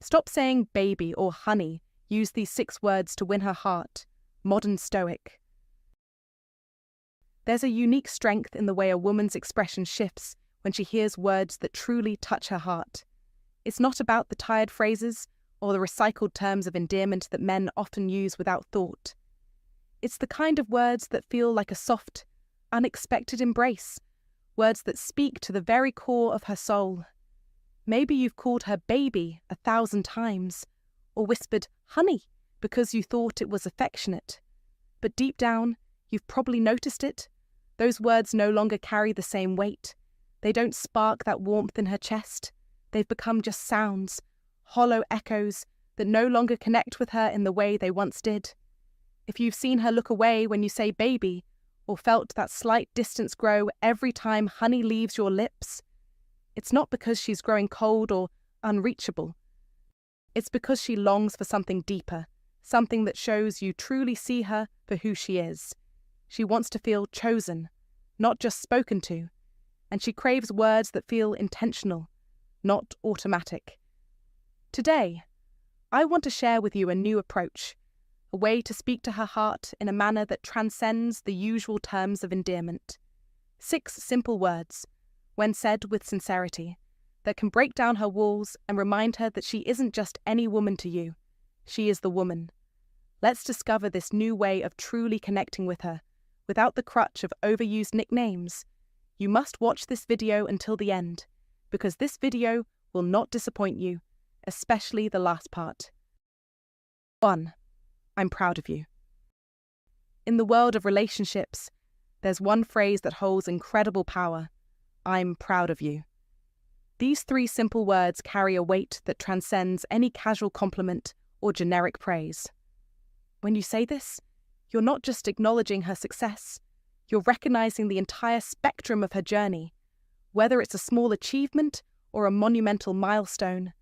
Stop saying baby or honey. Use these 6 words to win her heart. Modern Stoic. There's a unique strength in the way a woman's expression shifts when she hears words that truly touch her heart. It's not about the tired phrases or the recycled terms of endearment that men often use without thought. It's the kind of words that feel like a soft, unexpected embrace, words that speak to the very core of her soul. Maybe you've called her baby 1,000 times, or whispered honey because you thought it was affectionate. But deep down, you've probably noticed it. Those words no longer carry the same weight. They don't spark that warmth in her chest. They've become just sounds, hollow echoes that no longer connect with her in the way they once did. If you've seen her look away when you say baby, or felt that slight distance grow every time honey leaves your lips, it's not because she's growing cold or unreachable. It's because she longs for something deeper, something that shows you truly see her for who she is. She wants to feel chosen, not just spoken to, and she craves words that feel intentional, not automatic. Today, I want to share with you a new approach, a way to speak to her heart in a manner that transcends the usual terms of endearment. 6 simple words, when said with sincerity, that can break down her walls and remind her that she isn't just any woman to you. She is the woman. Let's discover this new way of truly connecting with her, without the crutch of overused nicknames. You must watch this video until the end, because this video will not disappoint you, especially the last part. 1. I'm proud of you. In the world of relationships, there's one phrase that holds incredible power. I'm proud of you. These 3 simple words carry a weight that transcends any casual compliment or generic praise. When you say this, you're not just acknowledging her success, you're recognizing the entire spectrum of her journey. Whether it's a small achievement or a monumental milestone,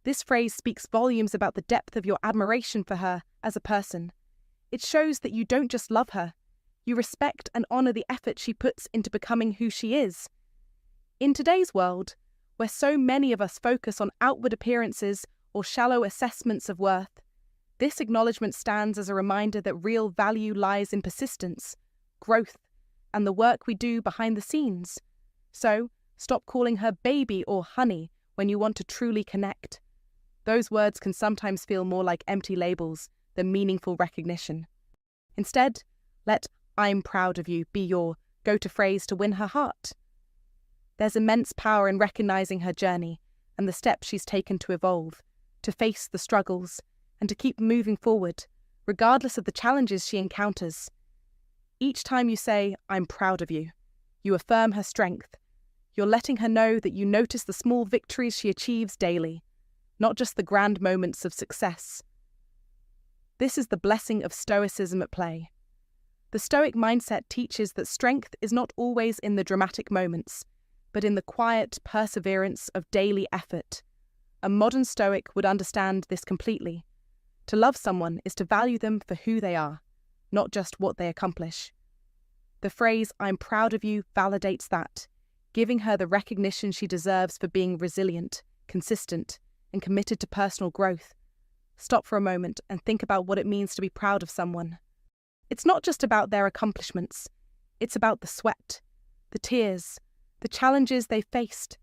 this phrase speaks volumes about the depth of your admiration for her as a person. It shows that you don't just love her, you respect and honor the effort she puts into becoming who she is. In today's world, where so many of us focus on outward appearances or shallow assessments of worth, this acknowledgement stands as a reminder that real value lies in persistence, growth, and the work we do behind the scenes. So, stop calling her baby or honey when you want to truly connect. Those words can sometimes feel more like empty labels than meaningful recognition. Instead, let I'm proud of you be your go-to phrase to win her heart. There's immense power in recognizing her journey and the steps she's taken to evolve, to face the struggles, and to keep moving forward, regardless of the challenges she encounters. Each time you say, I'm proud of you, you affirm her strength. You're letting her know that you notice the small victories she achieves daily, not just the grand moments of success. This is the blessing of Stoicism at play. The Stoic mindset teaches that strength is not always in the dramatic moments, but in the quiet perseverance of daily effort. A modern Stoic would understand this completely. To love someone is to value them for who they are, not just what they accomplish. The phrase, I'm proud of you, validates that, giving her the recognition she deserves for being resilient, consistent, and committed to personal growth. Stop for a moment and think about what it means to be proud of someone. It's not just about their accomplishments. It's about the sweat, the tears, the challenges they faced,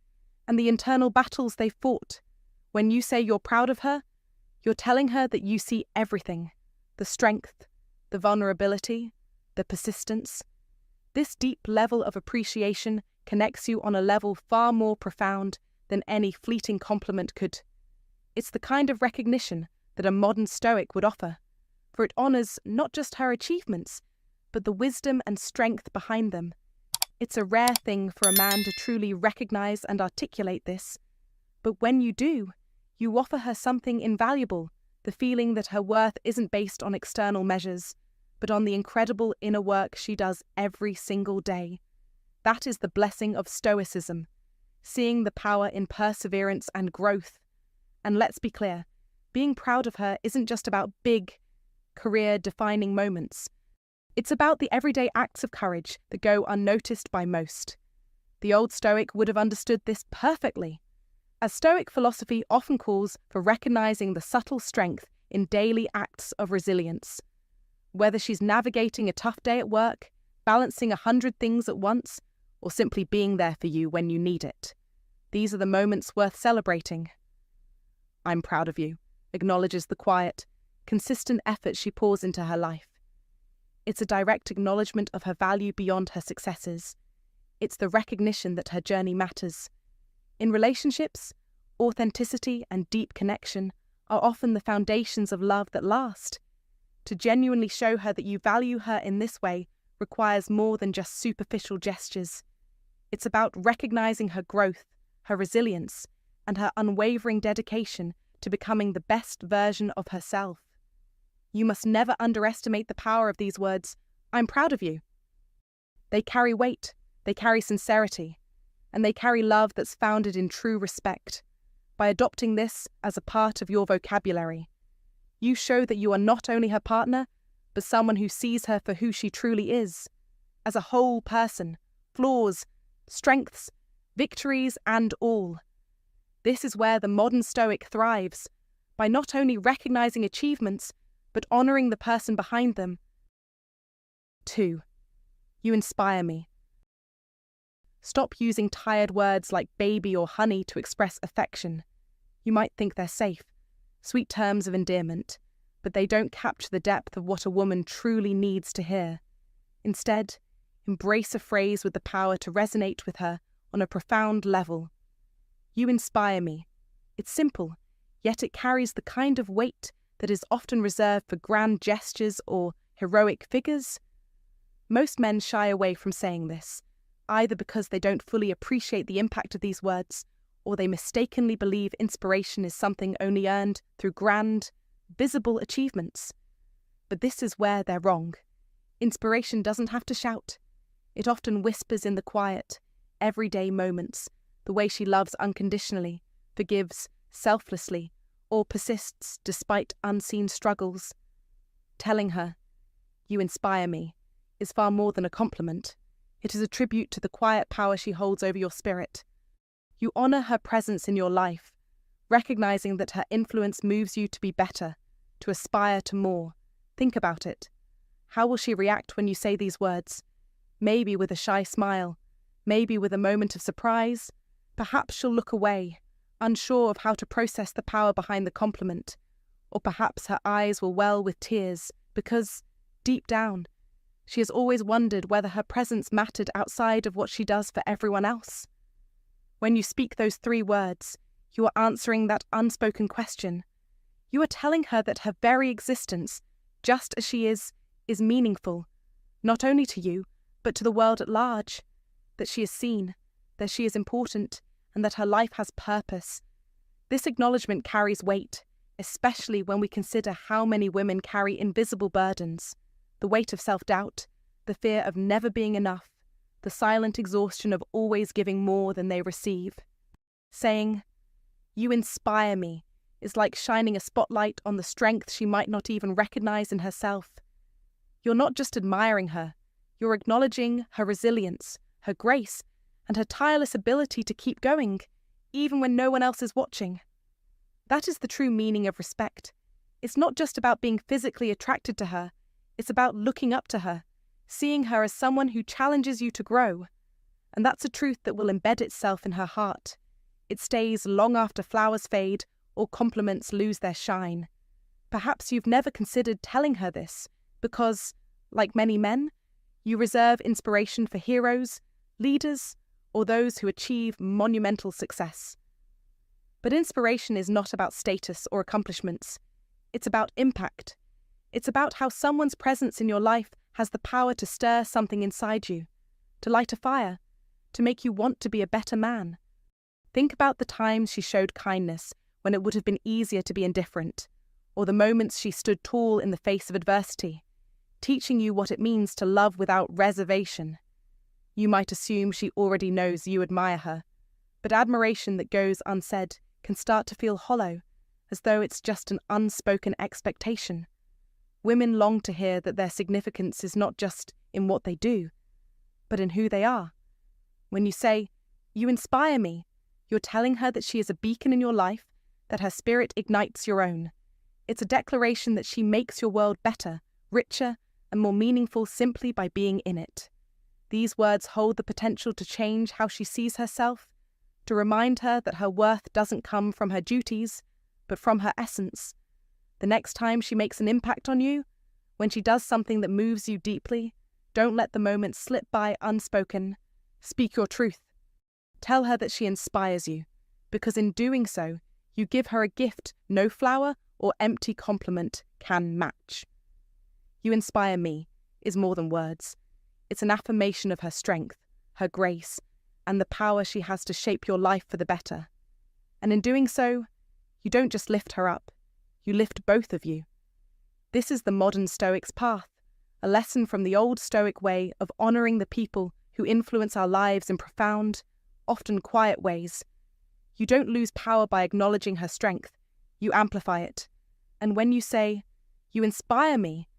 and the internal battles they fought. When you say you're proud of her, you're telling her that you see everything, the strength, the vulnerability, the persistence. This deep level of appreciation connects you on a level far more profound than any fleeting compliment could. It's the kind of recognition that a modern Stoic would offer, for it honors not just her achievements, but the wisdom and strength behind them. It's a rare thing for a man to truly recognize and articulate this, but when you do, you offer her something invaluable, the feeling that her worth isn't based on external measures, but on the incredible inner work she does every single day. That is the blessing of Stoicism, seeing the power in perseverance and growth. And let's be clear, being proud of her isn't just about big, career-defining moments. It's about the everyday acts of courage that go unnoticed by most. The old Stoic would have understood this perfectly. As Stoic philosophy often calls for recognizing the subtle strength in daily acts of resilience. Whether she's navigating a tough day at work, balancing 100 things at once, or simply being there for you when you need it. These are the moments worth celebrating. I'm proud of you, acknowledges the quiet, consistent effort she pours into her life. It's a direct acknowledgement of her value beyond her successes. It's the recognition that her journey matters. In relationships, authenticity and deep connection are often the foundations of love that last. To genuinely show her that you value her in this way requires more than just superficial gestures. It's about recognizing her growth, her resilience, and her unwavering dedication to becoming the best version of herself. You must never underestimate the power of these words, "I'm proud of you." They carry weight, they carry sincerity, and they carry love that's founded in true respect. By adopting this as a part of your vocabulary, you show that you are not only her partner, but someone who sees her for who she truly is, as a whole person, flaws, strengths, victories, and all. This is where the modern Stoic thrives, by not only recognizing achievements, but honoring the person behind them. 2. You inspire me. Stop using tired words like baby or honey to express affection. You might think they're safe, sweet terms of endearment, but they don't capture the depth of what a woman truly needs to hear. Instead, embrace a phrase with the power to resonate with her on a profound level. You inspire me. It's simple, yet it carries the kind of weight that is often reserved for grand gestures or heroic figures. Most men shy away from saying this, either because they don't fully appreciate the impact of these words, or they mistakenly believe inspiration is something only earned through grand, visible achievements. But this is where they're wrong. Inspiration doesn't have to shout. It often whispers in the quiet, everyday moments, the way she loves unconditionally, forgives selflessly, or persists despite unseen struggles. Telling her, "You inspire me," is far more than a compliment. It is a tribute to the quiet power she holds over your spirit. You honor her presence in your life, recognizing that her influence moves you to be better, to aspire to more. Think about it. How will she react when you say these words? Maybe with a shy smile, maybe with a moment of surprise. Perhaps she'll look away, unsure of how to process the power behind the compliment. Or perhaps her eyes will well with tears, because, deep down, she has always wondered whether her presence mattered outside of what she does for everyone else. When you speak those 3 words, you are answering that unspoken question. You are telling her that her very existence, just as she is meaningful, not only to you, but to the world at large, that she is seen, that she is important, and that her life has purpose. This acknowledgement carries weight, especially when we consider how many women carry invisible burdens. The weight of self-doubt, the fear of never being enough, the silent exhaustion of always giving more than they receive. Saying, "You inspire me," is like shining a spotlight on the strength she might not even recognize in herself. You're not just admiring her, you're acknowledging her resilience, her grace, and her tireless ability to keep going, even when no one else is watching. That is the true meaning of respect. It's not just about being physically attracted to her, it's about looking up to her, seeing her as someone who challenges you to grow. And that's a truth that will embed itself in her heart. It stays long after flowers fade or compliments lose their shine. Perhaps you've never considered telling her this, because, like many men, you reserve inspiration for heroes, leaders, or those who achieve monumental success. But inspiration is not about status or accomplishments. It's about impact. It's about how someone's presence in your life has the power to stir something inside you, to light a fire, to make you want to be a better man. Think about the times she showed kindness when it would have been easier to be indifferent, or the moments she stood tall in the face of adversity, teaching you what it means to love without reservation. You might assume she already knows you admire her, but admiration that goes unsaid can start to feel hollow, as though it's just an unspoken expectation. Women long to hear that their significance is not just in what they do, but in who they are. When you say, "You inspire me," You're telling her that she is a beacon in your life, that her spirit ignites your own. It's a declaration that she makes your world better, richer, and more meaningful simply by being in it. These words hold the potential to change how she sees herself, to remind her that her worth doesn't come from her duties, but from her essence. The next time she makes an impact on you, when she does something that moves you deeply, don't let the moment slip by unspoken. Speak your truth. Tell her that she inspires you, because in doing so, you give her a gift no flower or empty compliment can match. "You inspire me" is more than words. It's an affirmation of her strength, her grace, and the power she has to shape your life for the better. And in doing so, you don't just lift her up, you lift both of you. This is the modern Stoic's path, a lesson from the old Stoic way of honouring the people who influence our lives in profound, often quiet ways. You don't lose power by acknowledging her strength, you amplify it. And when you say, "You inspire me,"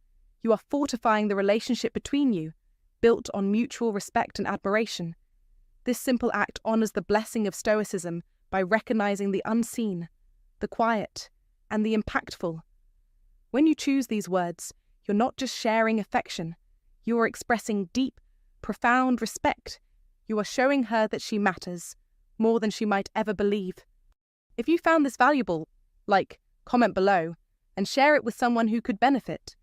you are fortifying the relationship between you, built on mutual respect and admiration. This simple act honours the blessing of Stoicism by recognising the unseen, the quiet, and the impactful. When you choose these words, you're not just sharing affection, you are expressing deep, profound respect. You are showing her that she matters, more than she might ever believe. If you found this valuable, comment below, and share it with someone who could benefit.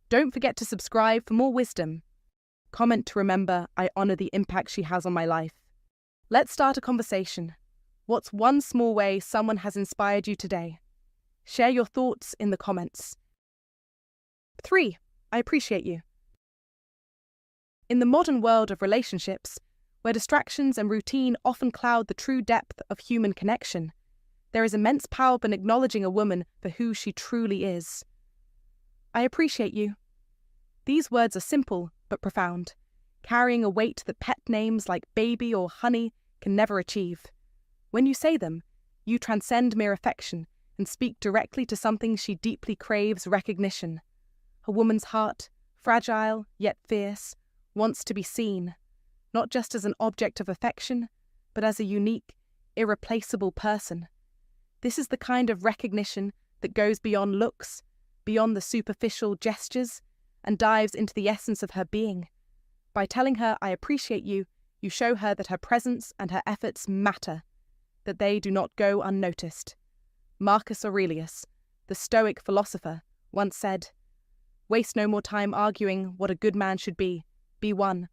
Don't forget to subscribe for more wisdom. Comment to remember I honour the impact she has on my life. Let's start a conversation. What's one small way someone has inspired you today? Share your thoughts in the comments. 3. I appreciate you. In the modern world of relationships, where distractions and routine often cloud the true depth of human connection, there is immense power in acknowledging a woman for who she truly is. I appreciate you. These words are simple but profound, carrying a weight that pet names like baby or honey can never achieve. When you say them, you transcend mere affection and speak directly to something she deeply craves recognition. A woman's heart, fragile yet fierce, wants to be seen, not just as an object of affection, but as a unique, irreplaceable person. This is the kind of recognition that goes beyond looks, beyond the superficial gestures, and dives into the essence of her being. By telling her, "I appreciate you," you show her that her presence and her efforts matter, that they do not go unnoticed. Marcus Aurelius, the Stoic philosopher, once said, "Waste no more time arguing what a good man should be one."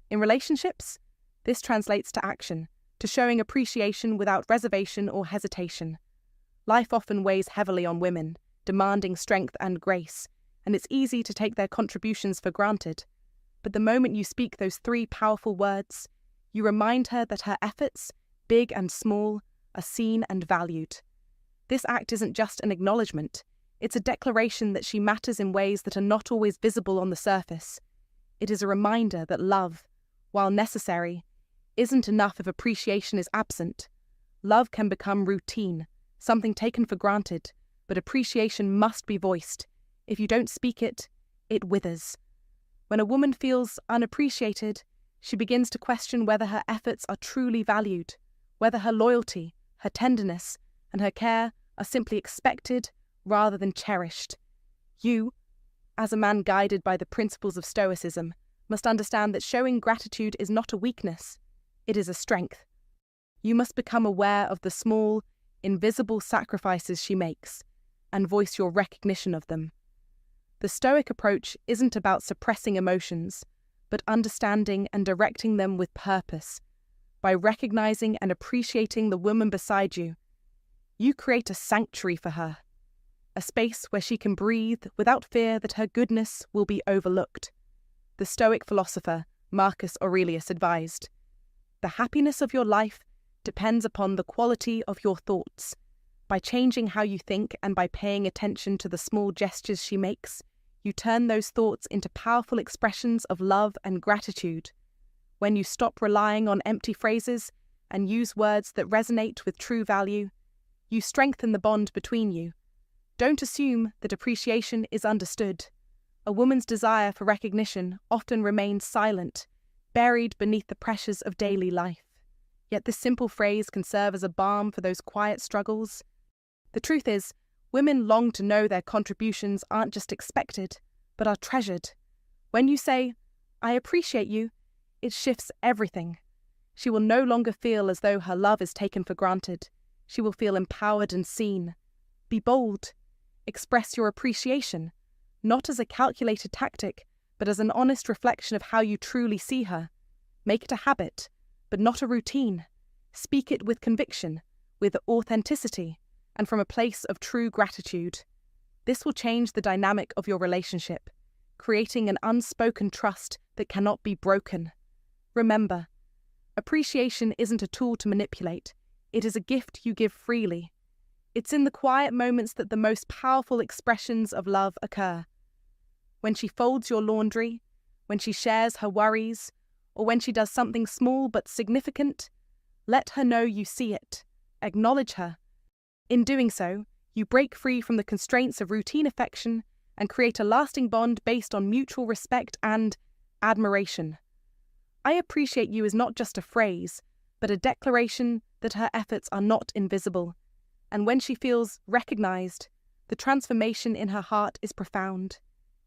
In relationships, this translates to action, to showing appreciation without reservation or hesitation. Life often weighs heavily on women, demanding strength and grace, and it's easy to take their contributions for granted. But the moment you speak those 3 powerful words, you remind her that her efforts, big and small, are seen and valued. This act isn't just an acknowledgement, it's a declaration that she matters in ways that are not always visible on the surface. It is a reminder that love, while necessary, isn't enough if appreciation is absent. Love can become routine, something taken for granted, but appreciation must be voiced. If you don't speak it, it withers. When a woman feels unappreciated, she begins to question whether her efforts are truly valued, whether her loyalty, her tenderness, and her care are simply expected rather than cherished. You, as a man guided by the principles of Stoicism, must understand that showing gratitude is not a weakness, it is a strength. You must become aware of the small, invisible sacrifices she makes, and voice your recognition of them. The Stoic approach isn't about suppressing emotions, but understanding and directing them with purpose. By recognizing and appreciating the woman beside you, you create a sanctuary for her, a space where she can breathe without fear that her goodness will be overlooked. The Stoic philosopher Marcus Aurelius advised, "The happiness of your life depends upon the quality of your thoughts. By changing how you think and by paying attention to the small gestures she makes, you turn those thoughts into powerful expressions of love and gratitude. When you stop relying on empty phrases and use words that resonate with true value, you strengthen the bond between you. Don't assume that appreciation is understood. A woman's desire for recognition often remains silent, buried beneath the pressures of daily life. Yet this simple phrase can serve as a balm for those quiet struggles. The truth is, women long to know their contributions aren't just expected, but are treasured. When you say, "I appreciate you," it shifts everything. She will no longer feel as though her love is taken for granted. She will feel empowered and seen. Be bold. Express your appreciation, not as a calculated tactic, but as an honest reflection of how you truly see her. Make it a habit, but not a routine. Speak it with conviction, with authenticity, and from a place of true gratitude. This will change the dynamic of your relationship, creating an unspoken trust that cannot be broken. Remember, appreciation isn't a tool to manipulate. It is a gift you give freely. It's in the quiet moments that the most powerful expressions of love occur. When she folds your laundry, when she shares her worries, or when she does something small but significant, let her know you see it. Acknowledge her. In doing so, you break free from the constraints of routine affection and create a lasting bond based on mutual respect and admiration. "I appreciate you" is not just a phrase, but a declaration that her efforts are not invisible. And when she feels recognized, the transformation in her heart is profound.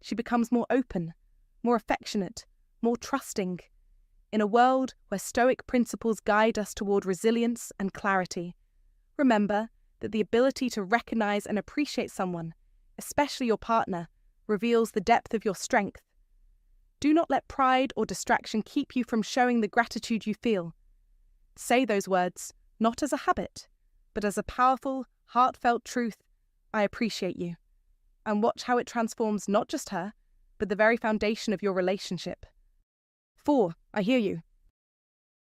She becomes more open, more affectionate, more trusting. In a world where Stoic principles guide us toward resilience and clarity, remember that the ability to recognize and appreciate someone, especially your partner, reveals the depth of your strength. Do not let pride or distraction keep you from showing the gratitude you feel. Say those words, not as a habit, but as a powerful, heartfelt truth, "I appreciate you," and watch how it transforms not just her, but the very foundation of your relationship. 4. I hear you.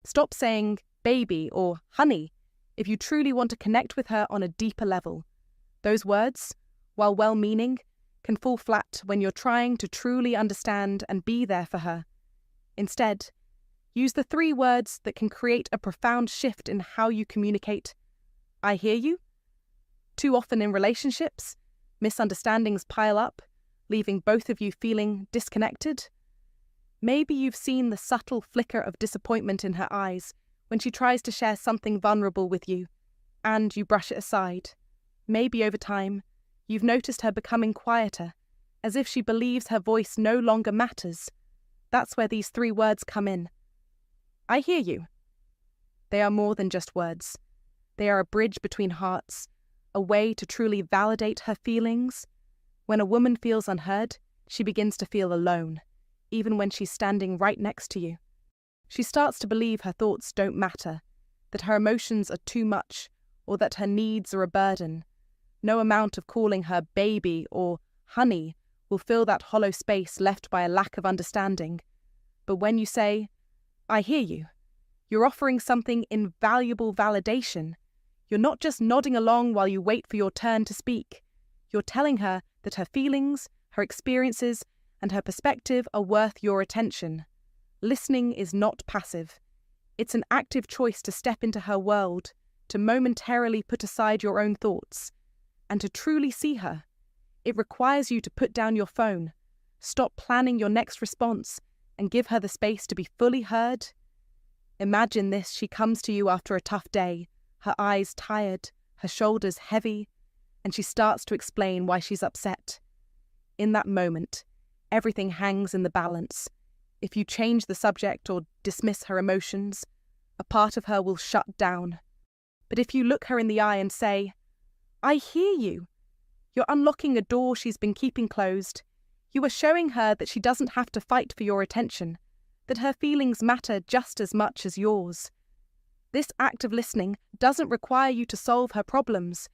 Stop saying "baby" or "honey" if you truly want to connect with her on a deeper level. Those words, while well-meaning, can fall flat when you're trying to truly understand and be there for her. Instead, use the 3 words that can create a profound shift in how you communicate. "I hear you." Too often in relationships, misunderstandings pile up, leaving both of you feeling disconnected. Maybe you've seen the subtle flicker of disappointment in her eyes when she tries to share something vulnerable with you, and you brush it aside. Maybe over time, you've noticed her becoming quieter, as if she believes her voice no longer matters. That's where these 3 words come in. "I hear you." They are more than just words. They are a bridge between hearts, a way to truly validate her feelings. When a woman feels unheard, she begins to feel alone, even when she's standing right next to you. She starts to believe her thoughts don't matter, that her emotions are too much, or that her needs are a burden. No amount of calling her "baby" or "honey" will fill that hollow space left by a lack of understanding. But when you say, "I hear you," you're offering something invaluable validation. You're not just nodding along while you wait for your turn to speak. You're telling her that her feelings, her experiences, and her perspective are worth your attention. Listening is not passive. It's an active choice to step into her world, to momentarily put aside your own thoughts, and to truly see her. It requires you to put down your phone, stop planning your next response, and give her the space to be fully heard. Imagine this: she comes to you after a tough day, her eyes tired, her shoulders heavy, and she starts to explain why she's upset. In that moment, everything hangs in the balance. If you change the subject or dismiss her emotions, a part of her will shut down. But if you look her in the eye and say, "I hear you," you're unlocking a door she's been keeping closed. You are showing her that she doesn't have to fight for your attention, that her feelings matter just as much as yours. This act of listening doesn't require you to solve her problems.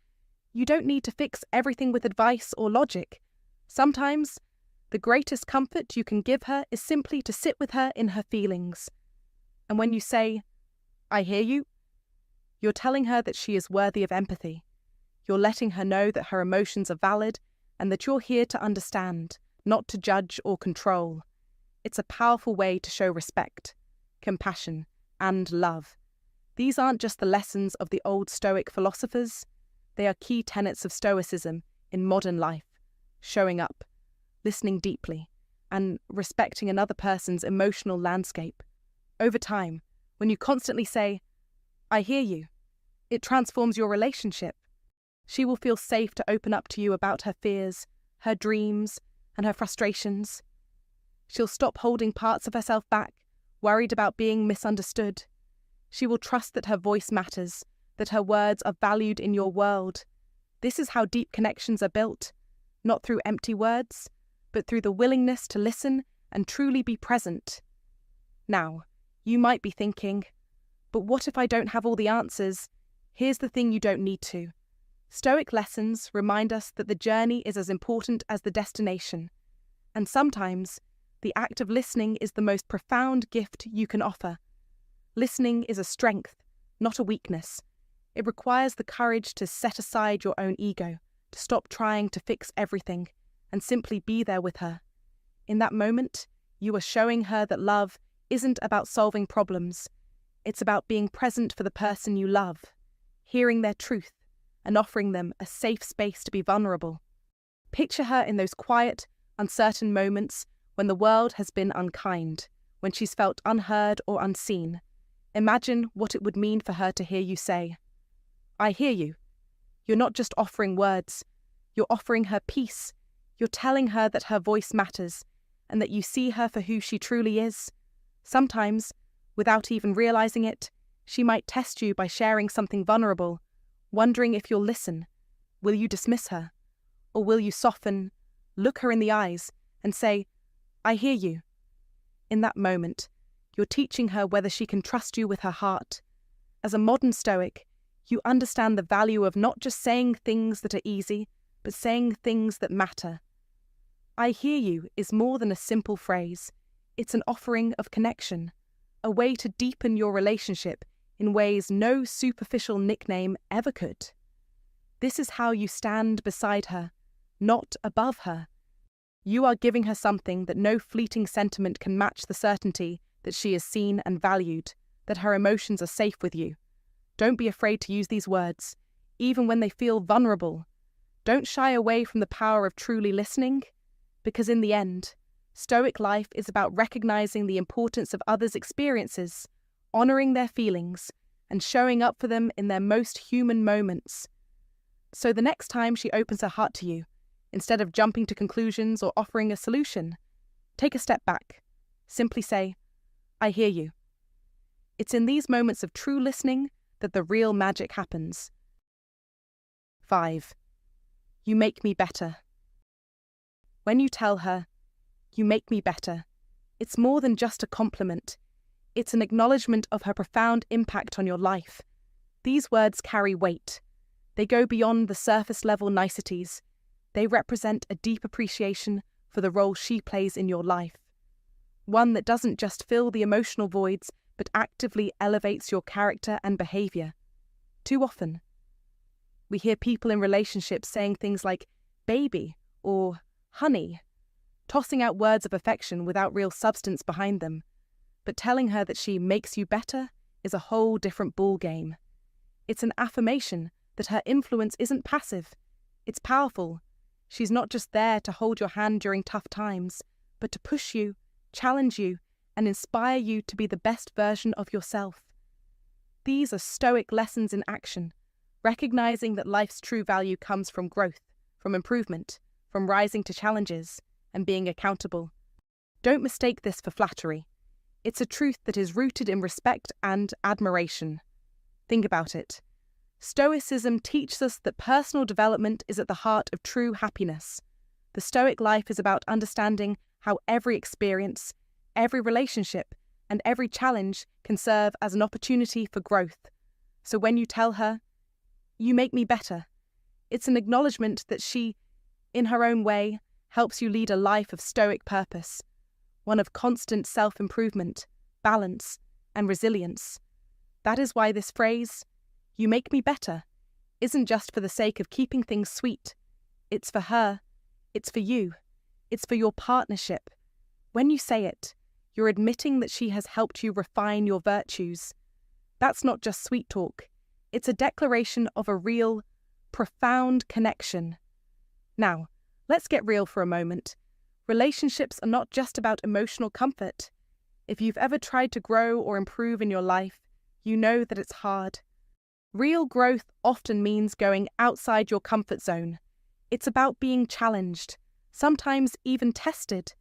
You don't need to fix everything with advice or logic. Sometimes, the greatest comfort you can give her is simply to sit with her in her feelings. And when you say, "I hear you," you're telling her that she is worthy of empathy. You're letting her know that her emotions are valid and that you're here to understand, not to judge or control. It's a powerful way to show respect, compassion, and love. These aren't just the lessons of the old Stoic philosophers. They are key tenets of Stoicism in modern life: showing up, listening deeply, and respecting another person's emotional landscape. Over time, when you constantly say, I hear you. It transforms your relationship. She will feel safe to open up to you about her fears, her dreams, and her frustrations. She'll stop holding parts of herself back, worried about being misunderstood. She will trust that her voice matters, that her words are valued in your world. This is how deep connections are built, not through empty words, but through the willingness to listen and truly be present. Now, you might be thinking, but what if I don't have all the answers? Here's the thing: you don't need to. Stoic lessons remind us that the journey is as important as the destination, and sometimes the act of listening is the most profound gift you can offer. Listening is a strength, not a weakness. It requires the courage to set aside your own ego, to stop trying to fix everything, and simply be there with her. In that moment, you are showing her that love isn't about solving problems. It's about being present for the person you love, hearing their truth, and offering them a safe space to be vulnerable. Picture her in those quiet, uncertain moments when the world has been unkind, when she's felt unheard or unseen. Imagine what it would mean for her to hear you say, I hear you. You're not just offering words, you're offering her peace. You're telling her that her voice matters and that you see her for who she truly is. Sometimes, without even realizing it, she might test you by sharing something vulnerable, wondering if you'll listen. Will you dismiss her? Or will you soften, look her in the eyes, and say, I hear you? In that moment, you're teaching her whether she can trust you with her heart. As a modern Stoic, you understand the value of not just saying things that are easy, but saying things that matter. I hear you is more than a simple phrase. It's an offering of connection, a way to deepen your relationship in ways no superficial nickname ever could. This is how you stand beside her, not above her. You are giving her something that no fleeting sentiment can match: the certainty that she is seen and valued, that her emotions are safe with you. Don't be afraid to use these words, even when they feel vulnerable. Don't shy away from the power of truly listening, because in the end, Stoic life is about recognizing the importance of others' experiences, honoring their feelings, and showing up for them in their most human moments. So the next time she opens her heart to you, instead of jumping to conclusions or offering a solution, take a step back. Simply say, I hear you. It's in these moments of true listening that the real magic happens. 5. You make me better. When you tell her, you make me better, it's more than just a compliment. It's an acknowledgement of her profound impact on your life. These words carry weight. They go beyond the surface-level niceties. They represent a deep appreciation for the role she plays in your life. One that doesn't just fill the emotional voids, but actively elevates your character and behavior. Too often, we hear people in relationships saying things like baby or honey, tossing out words of affection without real substance behind them. But telling her that she makes you better is a whole different ballgame. It's an affirmation that her influence isn't passive. It's powerful. She's not just there to hold your hand during tough times, but to push you, challenge you, and inspire you to be the best version of yourself. These are Stoic lessons in action, recognizing that life's true value comes from growth, from improvement, from rising to challenges, and being accountable. Don't mistake this for flattery. It's a truth that is rooted in respect and admiration. Think about it. Stoicism teaches us that personal development is at the heart of true happiness. The Stoic life is about understanding how every experience, every relationship, and every challenge can serve as an opportunity for growth. So when you tell her, you make me better, it's an acknowledgement that she, in her own way, helps you lead a life of Stoic purpose, one of constant self-improvement, balance, and resilience. That is why this phrase, you make me better, isn't just for the sake of keeping things sweet. It's for her. It's for you. It's for your partnership. When you say it, you're admitting that she has helped you refine your virtues. That's not just sweet talk. It's a declaration of a real, profound connection. Now, let's get real for a moment. Relationships are not just about emotional comfort. If you've ever tried to grow or improve in your life, You know that it's hard. Real growth often means going outside your comfort zone. It's about being challenged, sometimes even tested.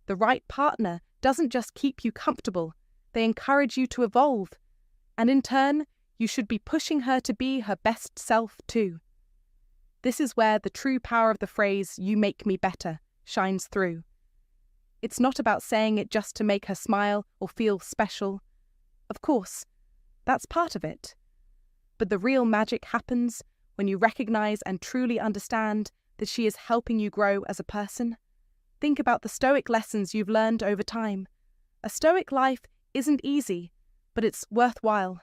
The right partner doesn't just keep you comfortable, they encourage you to evolve. And in turn, you should be pushing her to be her best self too. This is where the true power of the phrase, "you make me better," shines through. It's not about saying it just to make her smile or feel special. Of course, that's part of it. But the real magic happens when you recognize and truly understand that she is helping you grow as a person. Think about the Stoic lessons you've learned over time. A Stoic life isn't easy, but it's worthwhile.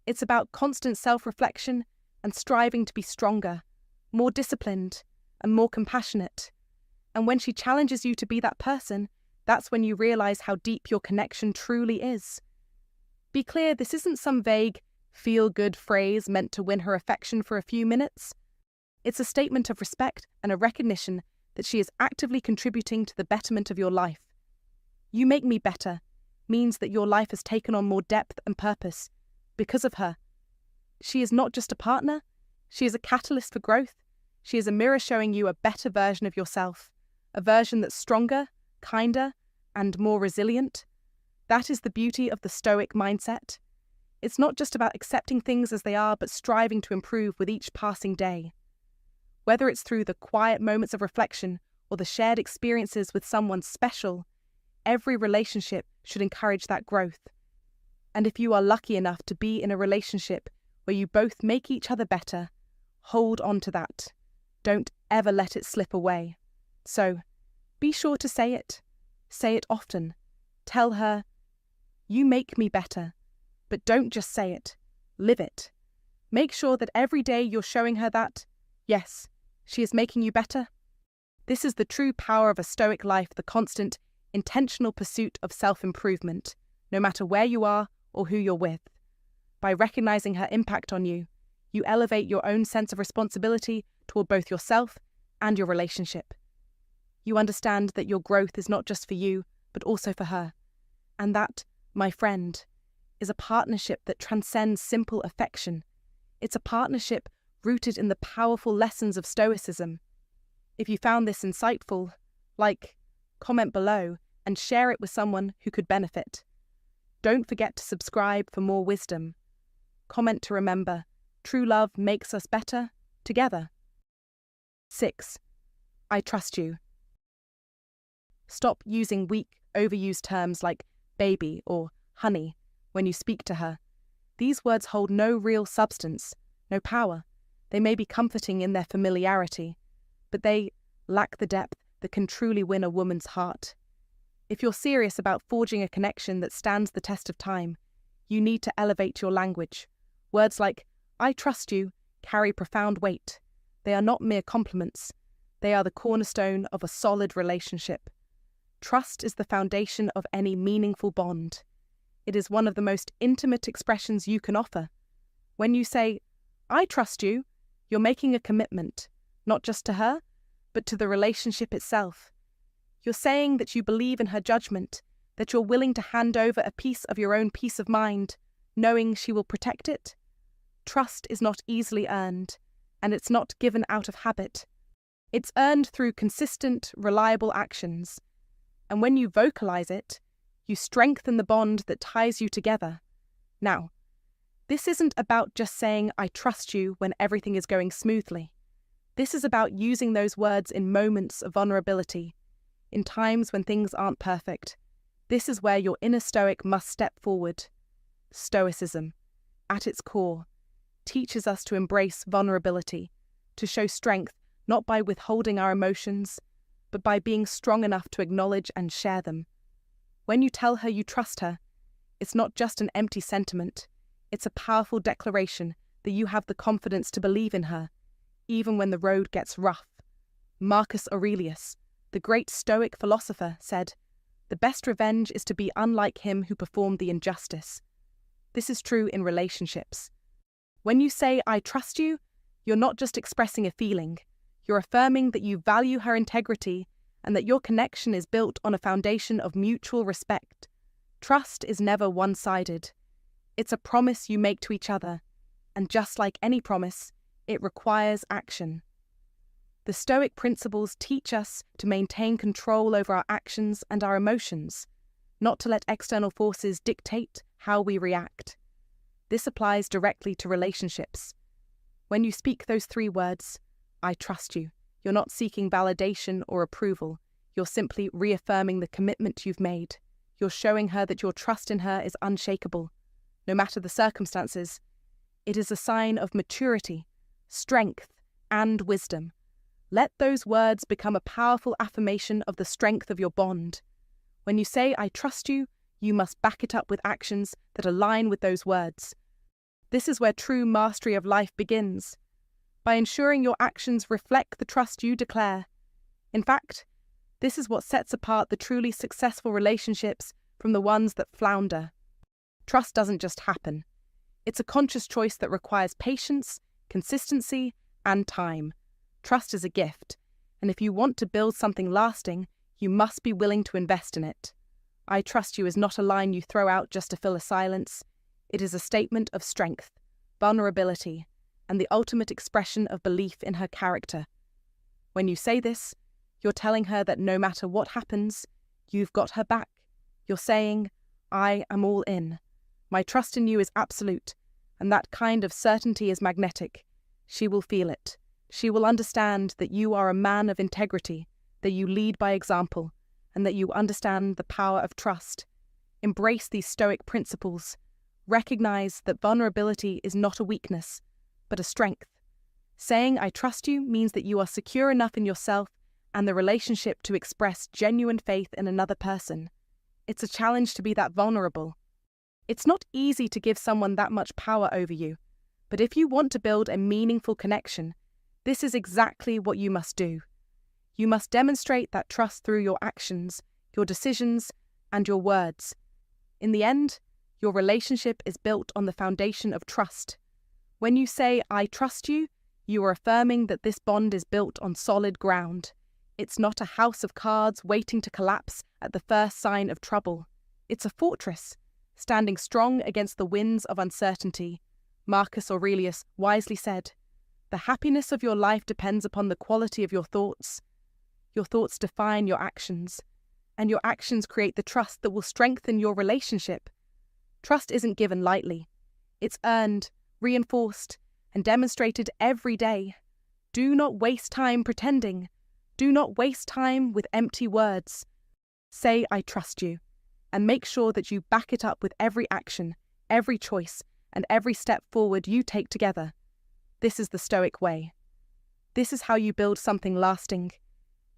It's about constant self-reflection and striving to be stronger, more disciplined, and more compassionate. And when she challenges you to be that person, that's when you realize how deep your connection truly is. Be clear, this isn't some vague, feel-good phrase meant to win her affection for a few minutes. It's a statement of respect and a recognition that she is actively contributing to the betterment of your life. "You make me better" means that your life has taken on more depth and purpose because of her. She is not just a partner, she is a catalyst for growth. She is a mirror showing you a better version of yourself, a version that's stronger, kinder, and more resilient. That is the beauty of the Stoic mindset. It's not just about accepting things as they are, but striving to improve with each passing day. Whether it's through the quiet moments of reflection or the shared experiences with someone special, every relationship should encourage that growth. And if you are lucky enough to be in a relationship where you both make each other better, hold on to that. Don't ever let it slip away. So, be sure to say it. Say it often. Tell her, "You make me better." But don't just say it. Live it. Make sure that every day you're showing her that, yes, she is making you better. This is the true power of a Stoic life, the constant, intentional pursuit of self-improvement, no matter where you are or who you're with. By recognizing her impact on you, you elevate your own sense of responsibility toward both yourself and your relationship. You understand that your growth is not just for you, but also for her. And that, my friend, is a partnership that transcends simple affection. It's a partnership rooted in the powerful lessons of Stoicism. If you found this insightful, comment below, and share it with someone who could benefit. Don't forget to subscribe for more wisdom. Comment to remember, true love makes us better together. 6. I trust you. Stop using weak, overused terms like baby or honey when you speak to her. These words hold no real substance, no power. They may be comforting in their familiarity, but they lack the depth that can truly win a woman's heart. If you're serious about forging a connection that stands the test of time, you need to elevate your language. Words like, "I trust you," carry profound weight. They are not mere compliments. They are the cornerstone of a solid relationship. Trust is the foundation of any meaningful bond. It is one of the most intimate expressions you can offer. When you say, "I trust you," you're making a commitment, not just to her, but to the relationship itself. You're saying that you believe in her judgment, that you're willing to hand over a piece of your own peace of mind, knowing she will protect it. Trust is not easily earned, and it's not given out of habit. It's earned through consistent, reliable actions. And when you vocalize it, you strengthen the bond that ties you together. Now, this isn't about just saying, "I trust you," when everything is going smoothly. This is about using those words in moments of vulnerability, in times when things aren't perfect. This is where your inner Stoic must step forward. Stoicism, at its core, teaches us to embrace vulnerability, to show strength not by withholding our emotions, but by being strong enough to acknowledge and share them. When you tell her you trust her, it's not just an empty sentiment, it's a powerful declaration that you have the confidence to believe in her, even when the road gets rough. Marcus Aurelius, the great Stoic philosopher, said, "The best revenge is to be unlike him who performed the injustice." This is true in relationships. When you say, "I trust you," you're not just expressing a feeling, you're affirming that you value her integrity and that your connection is built on a foundation of mutual respect. Trust is never one-sided. It's a promise you make to each other, and just like any promise, it requires action. The Stoic principles teach us to maintain control over our actions and our emotions, not to let external forces dictate how we react. This applies directly to relationships. When you speak those 3 words, I trust you, you're not seeking validation or approval. You're simply reaffirming the commitment you've made. You're showing her that your trust in her is unshakable, no matter the circumstances. It is a sign of maturity, strength, and wisdom. Let those words become a powerful affirmation of the strength of your bond. When you say, I trust you, you must back it up with actions that align with those words. This is where true mastery of life begins, by ensuring your actions reflect the trust you declare. In fact, this is what sets apart the truly successful relationships from the ones that flounder. Trust doesn't just happen. It's a conscious choice that requires patience, consistency, and time. Trust is a gift, and if you want to build something lasting, you must be willing to invest in it. I trust you is not a line you throw out just to fill a silence. It is a statement of strength, vulnerability, and the ultimate expression of belief in her character. When you say this, you're telling her that no matter what happens, you've got her back. You're saying, I am all in. My trust in you is absolute, and that kind of certainty is magnetic. She will feel it. She will understand that you are a man of integrity, that you lead by example, and that you understand the power of trust. Embrace these Stoic principles. Recognize that vulnerability is not a weakness, but a strength. Saying I trust you means that you are secure enough in yourself and the relationship to express genuine faith in another person. It's a challenge to be that vulnerable. It's not easy to give someone that much power over you, but if you want to build a meaningful connection, this is exactly what you must do. You must demonstrate that trust through your actions, your decisions, and your words. In the end, your relationship is built on the foundation of trust. When you say, I trust you, you are affirming that this bond is built on solid ground. It's not a house of cards waiting to collapse at the first sign of trouble. It's a fortress, standing strong against the winds of uncertainty. Marcus Aurelius wisely said, the happiness of your life depends upon the quality of your thoughts. Your thoughts define your actions, and your actions create the trust that will strengthen your relationship. Trust isn't given lightly. It's earned, reinforced, and demonstrated every day. Do not waste time pretending. Do not waste time with empty words. Say, I trust you, and make sure that you back it up with every action, every choice, and every step forward you take together. This is the Stoic way. This is how you build something lasting.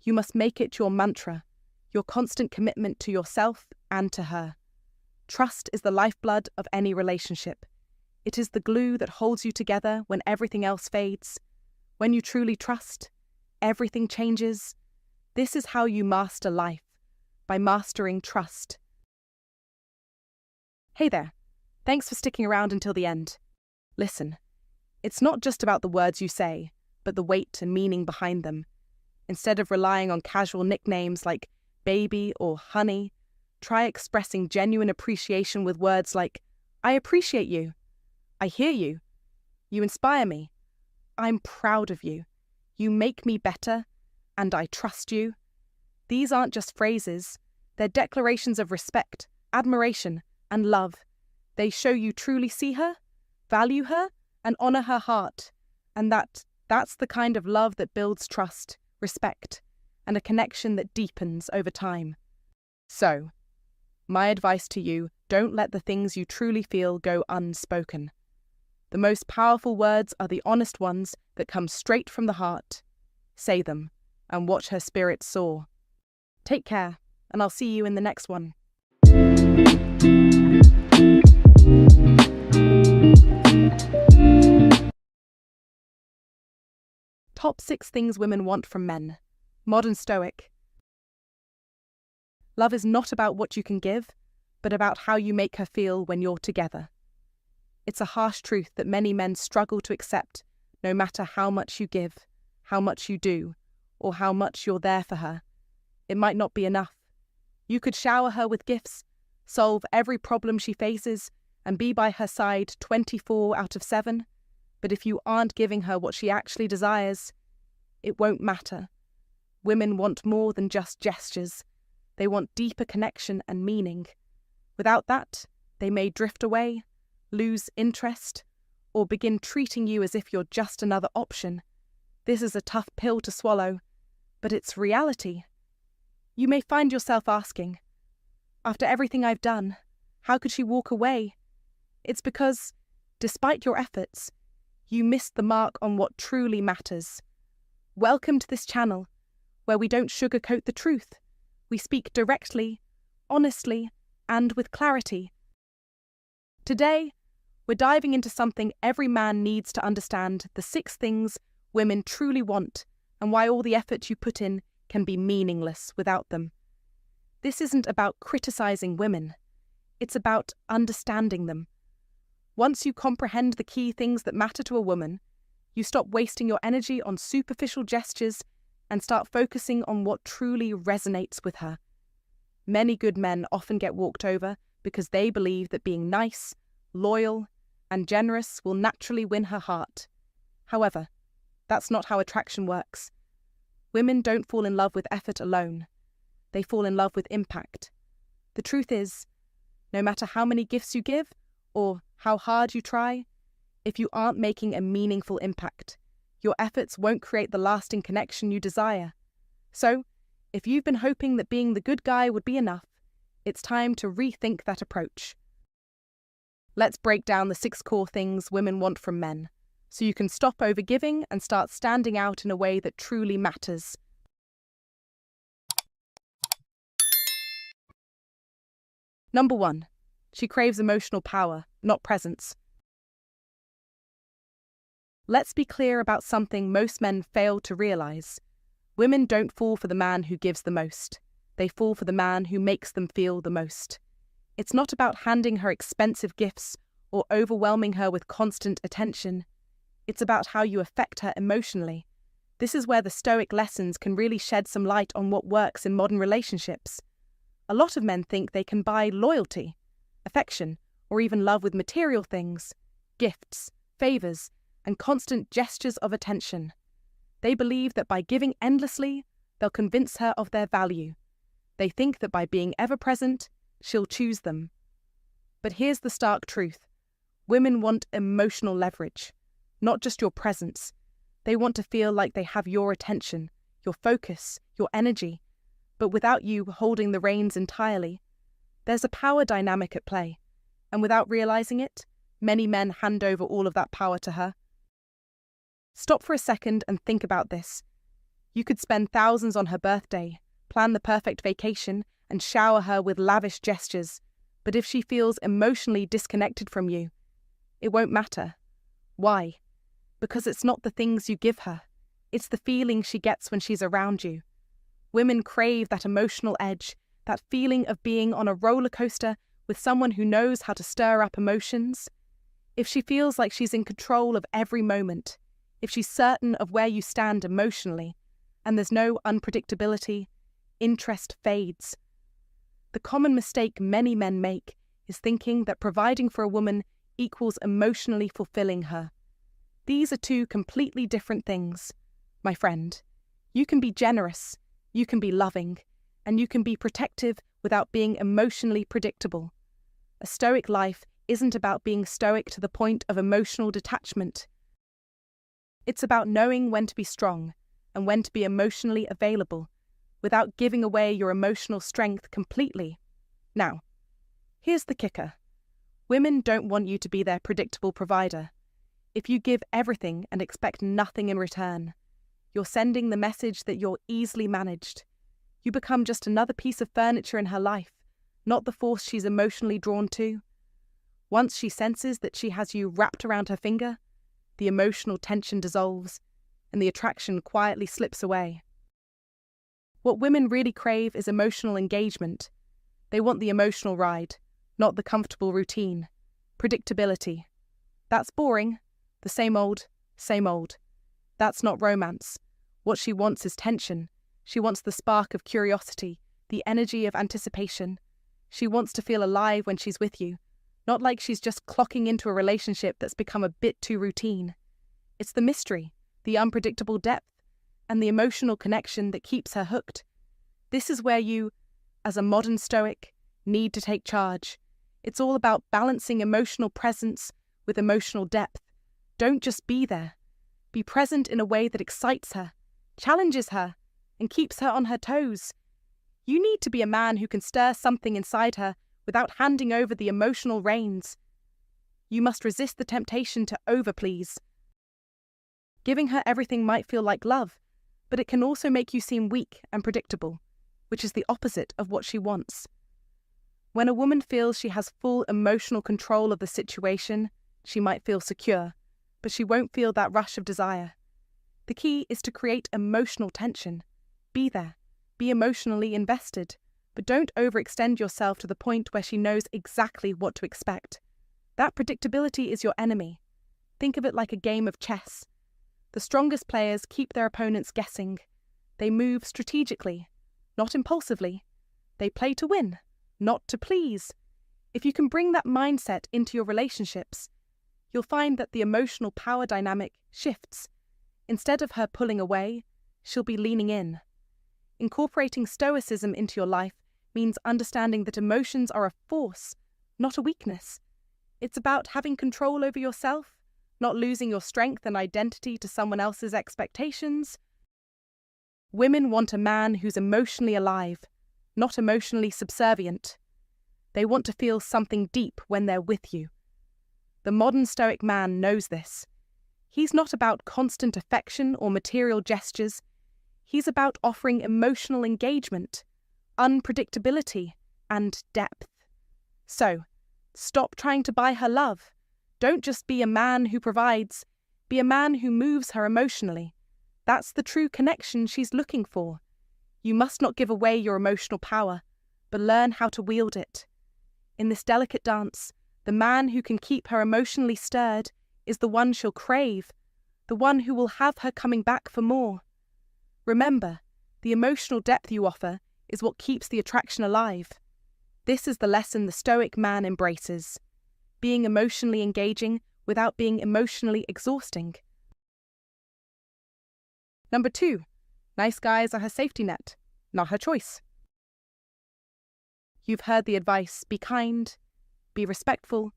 You must make it your mantra, your constant commitment to yourself and to her. Trust is the lifeblood of any relationship. It is the glue that holds you together when everything else fades. When you truly trust, everything changes. This is how you master life, by mastering trust. Hey there. Thanks for sticking around until the end. Listen, it's not just about the words you say, but the weight and meaning behind them. Instead of relying on casual nicknames like baby or honey, try expressing genuine appreciation with words like, I appreciate you. I hear you. You inspire me. I'm proud of you. You make me better, and I trust you. These aren't just phrases. They're declarations of respect, admiration, and love. They show you truly see her, value her, and honor her heart. And that's the kind of love that builds trust, respect, and a connection that deepens over time. So, my advice to you, don't let the things you truly feel go unspoken. The most powerful words are the honest ones that come straight from the heart. Say them, and watch her spirit soar. Take care, and I'll see you in the next one. Top 6 things women want from men. Modern Stoic. Love is not about what you can give, but about how you make her feel when you're together. It's a harsh truth that many men struggle to accept, no matter how much you give, how much you do, or how much you're there for her. It might not be enough. You could shower her with gifts, solve every problem she faces, and be by her side 24 out of 7, but if you aren't giving her what she actually desires, it won't matter. Women want more than just gestures. They want deeper connection and meaning. Without that, they may drift away, lose interest, or begin treating you as if you're just another option. This is a tough pill to swallow, but it's reality. You may find yourself asking, after everything I've done, how could she walk away? It's because, despite your efforts, you missed the mark on what truly matters. Welcome to this channel, where we don't sugarcoat the truth. We speak directly, honestly, and with clarity. Today, we're diving into something every man needs to understand: the 6 things women truly want, and why all the effort you put in can be meaningless without them. This isn't about criticizing women. It's about understanding them. Once you comprehend the key things that matter to a woman, you stop wasting your energy on superficial gestures and start focusing on what truly resonates with her. Many good men often get walked over because they believe that being nice, loyal, and generous will naturally win her heart. However, that's not how attraction works. Women don't fall in love with effort alone. They fall in love with impact. The truth is, no matter how many gifts you give or how hard you try, if you aren't making a meaningful impact, your efforts won't create the lasting connection you desire. So, if you've been hoping that being the good guy would be enough, it's time to rethink that approach. Let's break down the 6 core things women want from men, so you can stop overgiving and start standing out in a way that truly matters. Number 1. She craves emotional power, not presence. Let's be clear about something most men fail to realize. Women don't fall for the man who gives the most. They fall for the man who makes them feel the most. It's not about handing her expensive gifts or overwhelming her with constant attention. It's about how you affect her emotionally. This is where the Stoic lessons can really shed some light on what works in modern relationships. A lot of men think they can buy loyalty, affection, or even love with material things, gifts, favors, and constant gestures of attention. They believe that by giving endlessly, they'll convince her of their value. They think that by being ever present, she'll choose them. But here's the stark truth. Women want emotional leverage, not just your presence. They want to feel like they have your attention, your focus, your energy, but without you holding the reins entirely. There's a power dynamic at play, and without realizing it, many men hand over all of that power to her. Stop for a second and think about this. You could spend thousands on her birthday, plan the perfect vacation, and shower her with lavish gestures, but if she feels emotionally disconnected from you, it won't matter. Why? Because it's not the things you give her. It's the feeling she gets when she's around you. Women crave that emotional edge, that feeling of being on a roller coaster with someone who knows how to stir up emotions. If she feels like she's in control of every moment, if she's certain of where you stand emotionally, and there's no unpredictability, interest fades. The common mistake many men make is thinking that providing for a woman equals emotionally fulfilling her. These are 2 completely different things. My friend, you can be generous, you can be loving, and you can be protective without being emotionally predictable. A Stoic life isn't about being stoic to the point of emotional detachment. It's about knowing when to be strong and when to be emotionally available, without giving away your emotional strength completely. Now, here's the kicker. Women don't want you to be their predictable provider. If you give everything and expect nothing in return, you're sending the message that you're easily managed. You become just another piece of furniture in her life, not the force she's emotionally drawn to. Once she senses that she has you wrapped around her finger, the emotional tension dissolves, and the attraction quietly slips away. What women really crave is emotional engagement. They want the emotional ride, not the comfortable routine. Predictability. That's boring. The same old, same old. That's not romance. What she wants is tension. She wants the spark of curiosity, the energy of anticipation. She wants to feel alive when she's with you, Not like she's just clocking into a relationship that's become a bit too routine. It's the mystery, the unpredictable depth, and the emotional connection that keeps her hooked. This is where you, as a modern Stoic, need to take charge. It's all about balancing emotional presence with emotional depth. Don't just be there. Be present in a way that excites her, challenges her, and keeps her on her toes. You need to be a man who can stir something inside her without handing over the emotional reins. You must resist the temptation to overplease. Giving her everything might feel like love, but it can also make you seem weak and predictable, which is the opposite of what she wants. When a woman feels she has full emotional control of the situation, she might feel secure, but she won't feel that rush of desire. The key is to create emotional tension. Be there. Be emotionally invested, but don't overextend yourself to the point where she knows exactly what to expect. That predictability is your enemy. Think of it like a game of chess. The strongest players keep their opponents guessing. They move strategically, not impulsively. They play to win, not to please. If you can bring that mindset into your relationships, you'll find that the emotional power dynamic shifts. Instead of her pulling away, she'll be leaning in. Incorporating Stoicism into your life means understanding that emotions are a force, not a weakness. It's about having control over yourself, not losing your strength and identity to someone else's expectations. Women want a man who's emotionally alive, not emotionally subservient. They want to feel something deep when they're with you. The modern Stoic man knows this. He's not about constant affection or material gestures. He's about offering emotional engagement, unpredictability, and depth. So, stop trying to buy her love. Don't just be a man who provides. Be a man who moves her emotionally. That's the true connection she's looking for. You must not give away your emotional power, but learn how to wield it. In this delicate dance, the man who can keep her emotionally stirred is the one she'll crave, the one who will have her coming back for more. Remember, the emotional depth you offer is what keeps the attraction alive. This is the lesson the Stoic man embraces. Being emotionally engaging without being emotionally exhausting. Number 2, nice guys are her safety net, not her choice. You've heard the advice, be kind, be respectful,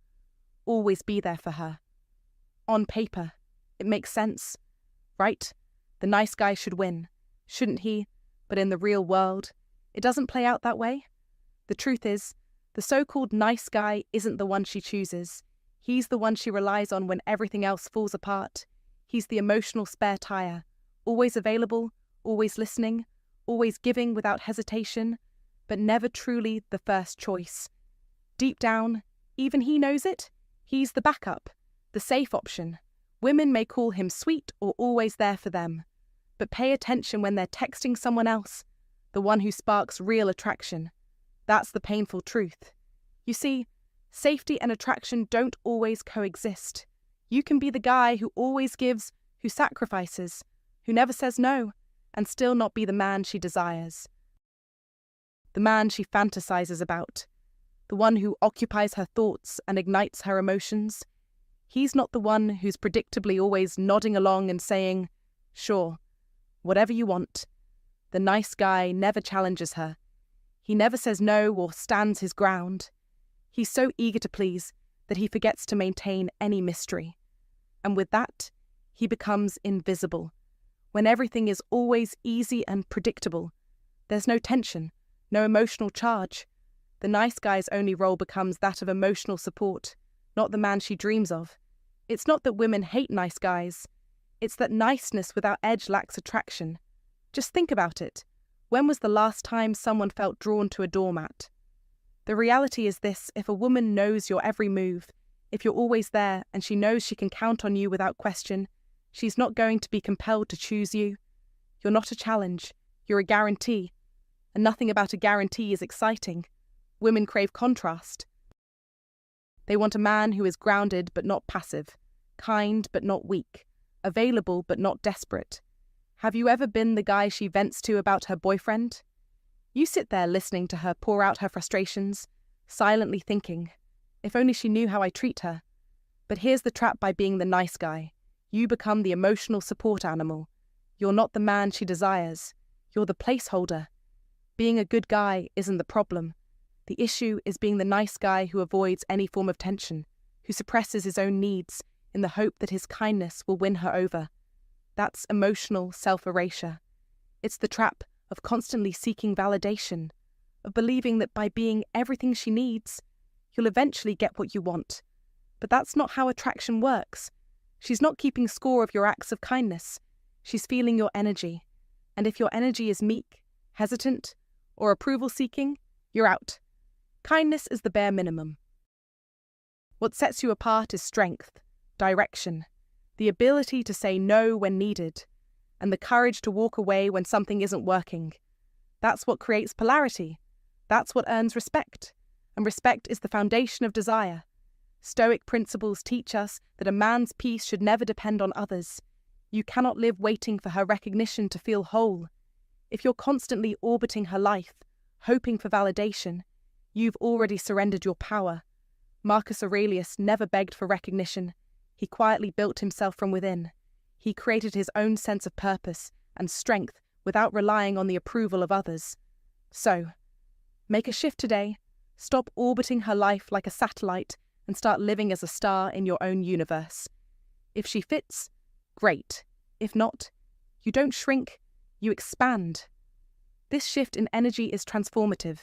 always be there for her. On paper, it makes sense, right? The nice guy should win, shouldn't he? But in the real world, it doesn't play out that way. The truth is, the so-called nice guy isn't the one she chooses. He's the one she relies on when everything else falls apart. He's the emotional spare tire, always available, always listening, always giving without hesitation, but never truly the first choice. Deep down, even he knows it. He's the backup, the safe option. Women may call him sweet or always there for them, but pay attention when they're texting someone else, the one who sparks real attraction. That's the painful truth. You see, safety and attraction don't always coexist. You can be the guy who always gives, who sacrifices, who never says no, and still not be the man she desires. The man she fantasizes about, the one who occupies her thoughts and ignites her emotions. He's not the one who's predictably always nodding along and saying, sure, whatever you want. The nice guy never challenges her. He never says no or stands his ground. He's so eager to please that he forgets to maintain any mystery. And with that, he becomes invisible. When everything is always easy and predictable, there's no tension, no emotional charge. The nice guy's only role becomes that of emotional support, not the man she dreams of. It's not that women hate nice guys. It's that niceness without edge lacks attraction. Just think about it. When was the last time someone felt drawn to a doormat? The reality is this: if a woman knows your every move, if you're always there and she knows she can count on you without question, she's not going to be compelled to choose you. You're not a challenge, you're a guarantee. And nothing about a guarantee is exciting. Women crave contrast. They want a man who is grounded but not passive, kind but not weak, available but not desperate. Have you ever been the guy she vents to about her boyfriend? You sit there listening to her pour out her frustrations, silently thinking, If only she knew how I treat her. But here's the trap: by being the nice guy, you become the emotional support animal. You're not the man she desires. You're the placeholder. Being a good guy isn't the problem. The issue is being the nice guy who avoids any form of tension, who suppresses his own needs in the hope that his kindness will win her over. That's emotional self-erasure. It's the trap of constantly seeking validation, of believing that by being everything she needs, you'll eventually get what you want. But that's not how attraction works. She's not keeping score of your acts of kindness. She's feeling your energy. And if your energy is meek, hesitant, or approval-seeking, you're out. Kindness is the bare minimum. What sets you apart is strength, direction, the ability to say no when needed, and the courage to walk away when something isn't working. That's what creates polarity. That's what earns respect. And respect is the foundation of desire. Stoic principles teach us that a man's peace should never depend on others. You cannot live waiting for her recognition to feel whole. If you're constantly orbiting her life, hoping for validation, you've already surrendered your power. Marcus Aurelius never begged for recognition. He quietly built himself from within. He created his own sense of purpose and strength without relying on the approval of others. So, make a shift today. Stop orbiting her life like a satellite and start living as a star in your own universe. If she fits, great. If not, you don't shrink, you expand. This shift in energy is transformative.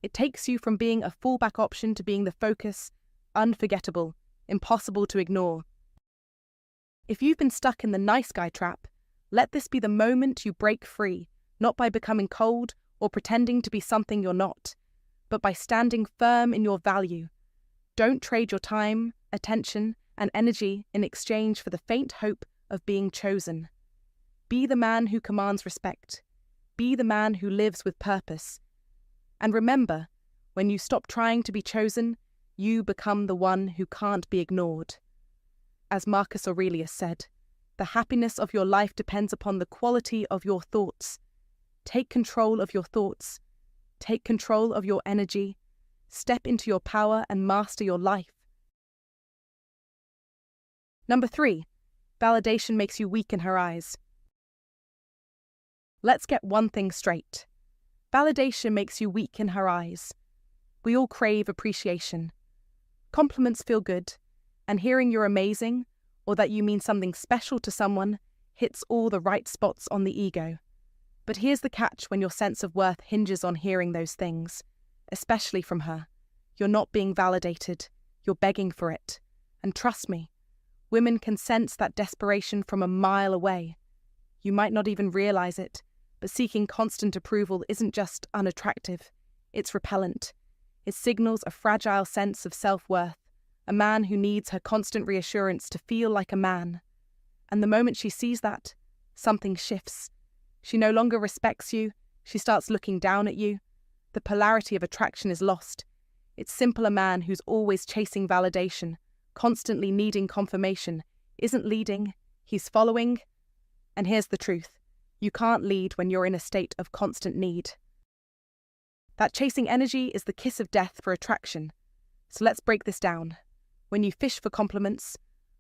It takes you from being a fallback option to being the focus, unforgettable, impossible to ignore. If you've been stuck in the nice guy trap, let this be the moment you break free, not by becoming cold or pretending to be something you're not, but by standing firm in your value. Don't trade your time, attention, and energy in exchange for the faint hope of being chosen. Be the man who commands respect. Be the man who lives with purpose. And remember, when you stop trying to be chosen, you become the one who can't be ignored. As Marcus Aurelius said, the happiness of your life depends upon the quality of your thoughts. Take control of your thoughts. Take control of your energy. Step into your power and master your life. Number 3, validation makes you weak in her eyes. Let's get one thing straight. Validation makes you weak in her eyes. We all crave appreciation. Compliments feel good, and hearing you're amazing or that you mean something special to someone hits all the right spots on the ego. But here's the catch: when your sense of worth hinges on hearing those things, especially from her, you're not being validated, you're begging for it. And trust me, women can sense that desperation from a mile away. You might not even realize it, but seeking constant approval isn't just unattractive, it's repellent. It signals a fragile sense of self-worth, a man who needs her constant reassurance to feel like a man. And the moment she sees that, something shifts. She no longer respects you, she starts looking down at you. The polarity of attraction is lost. It's simple: a man who's always chasing validation, constantly needing confirmation, isn't leading, he's following. And here's the truth: you can't lead when you're in a state of constant need. That chasing energy is the kiss of death for attraction. So let's break this down. When you fish for compliments,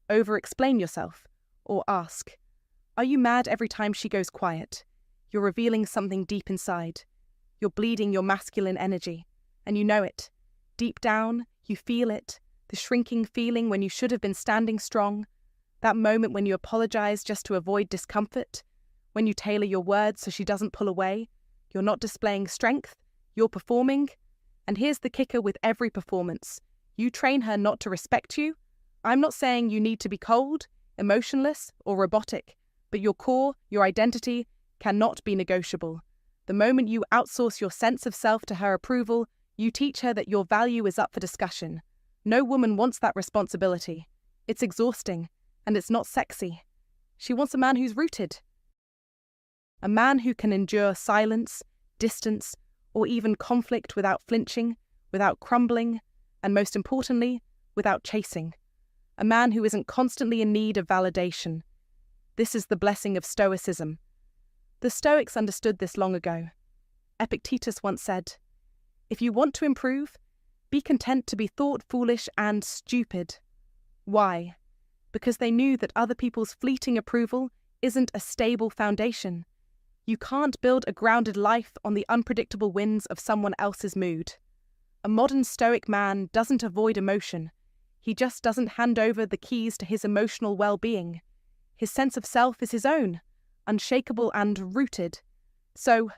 over-explain yourself, or ask, are you mad every time she goes quiet? You're revealing something deep inside. You're bleeding your masculine energy, and you know it. Deep down, you feel it, the shrinking feeling when you should have been standing strong, that moment when you apologize just to avoid discomfort, when you tailor your words so she doesn't pull away. You're not displaying strength, you're performing. And here's the kicker with every performance: you train her not to respect you. I'm not saying you need to be cold, emotionless, or robotic, but your core, your identity, cannot be negotiable. The moment you outsource your sense of self to her approval, you teach her that your value is up for discussion. No woman wants that responsibility. It's exhausting, and it's not sexy. She wants a man who's rooted. A man who can endure silence, distance, or even conflict without flinching, without crumbling, and most importantly, without chasing. A man who isn't constantly in need of validation. This is the blessing of Stoicism. The Stoics understood this long ago. Epictetus once said, "If you want to improve, Be content to be thought foolish and stupid. Why? Because they knew that other people's fleeting approval isn't a stable foundation. You can't build a grounded life on the unpredictable winds of someone else's mood. A modern Stoic man doesn't avoid emotion. He just doesn't hand over the keys to his emotional well-being. His sense of self is his own, unshakable and rooted. So,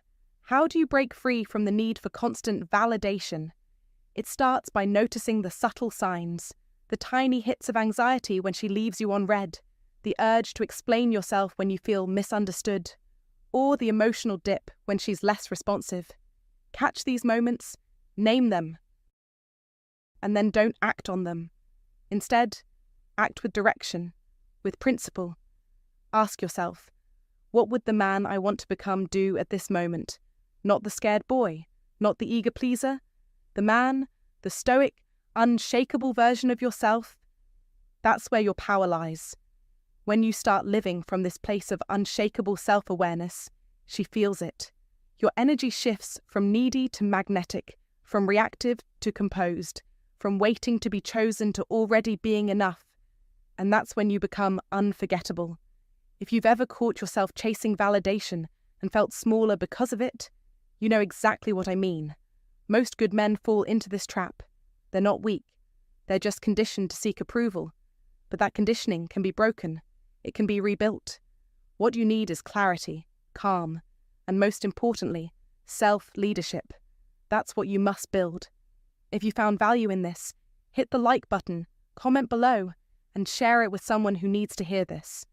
how do you break free from the need for constant validation? It starts by noticing the subtle signs, the tiny hits of anxiety when she leaves you on red, the urge to explain yourself when you feel misunderstood, or the emotional dip when she's less responsive. Catch these moments, name them, and then don't act on them. Instead, act with direction, with principle. Ask yourself, what would the man I want to become do at this moment? Not the scared boy, not the eager pleaser. The man, the stoic, unshakable version of yourself. That's where your power lies. When you start living from this place of unshakable self-awareness, she feels it. Your energy shifts from needy to magnetic, from reactive to composed, from waiting to be chosen to already being enough. And that's when you become unforgettable. If you've ever caught yourself chasing validation and felt smaller because of it, you know exactly what I mean. Most good men fall into this trap. They're not weak. They're just conditioned to seek approval. But that conditioning can be broken. It can be rebuilt. What you need is clarity, calm, and most importantly, self-leadership. That's what you must build. If you found value in this, hit the like button, comment below, and share it with someone who needs to hear this.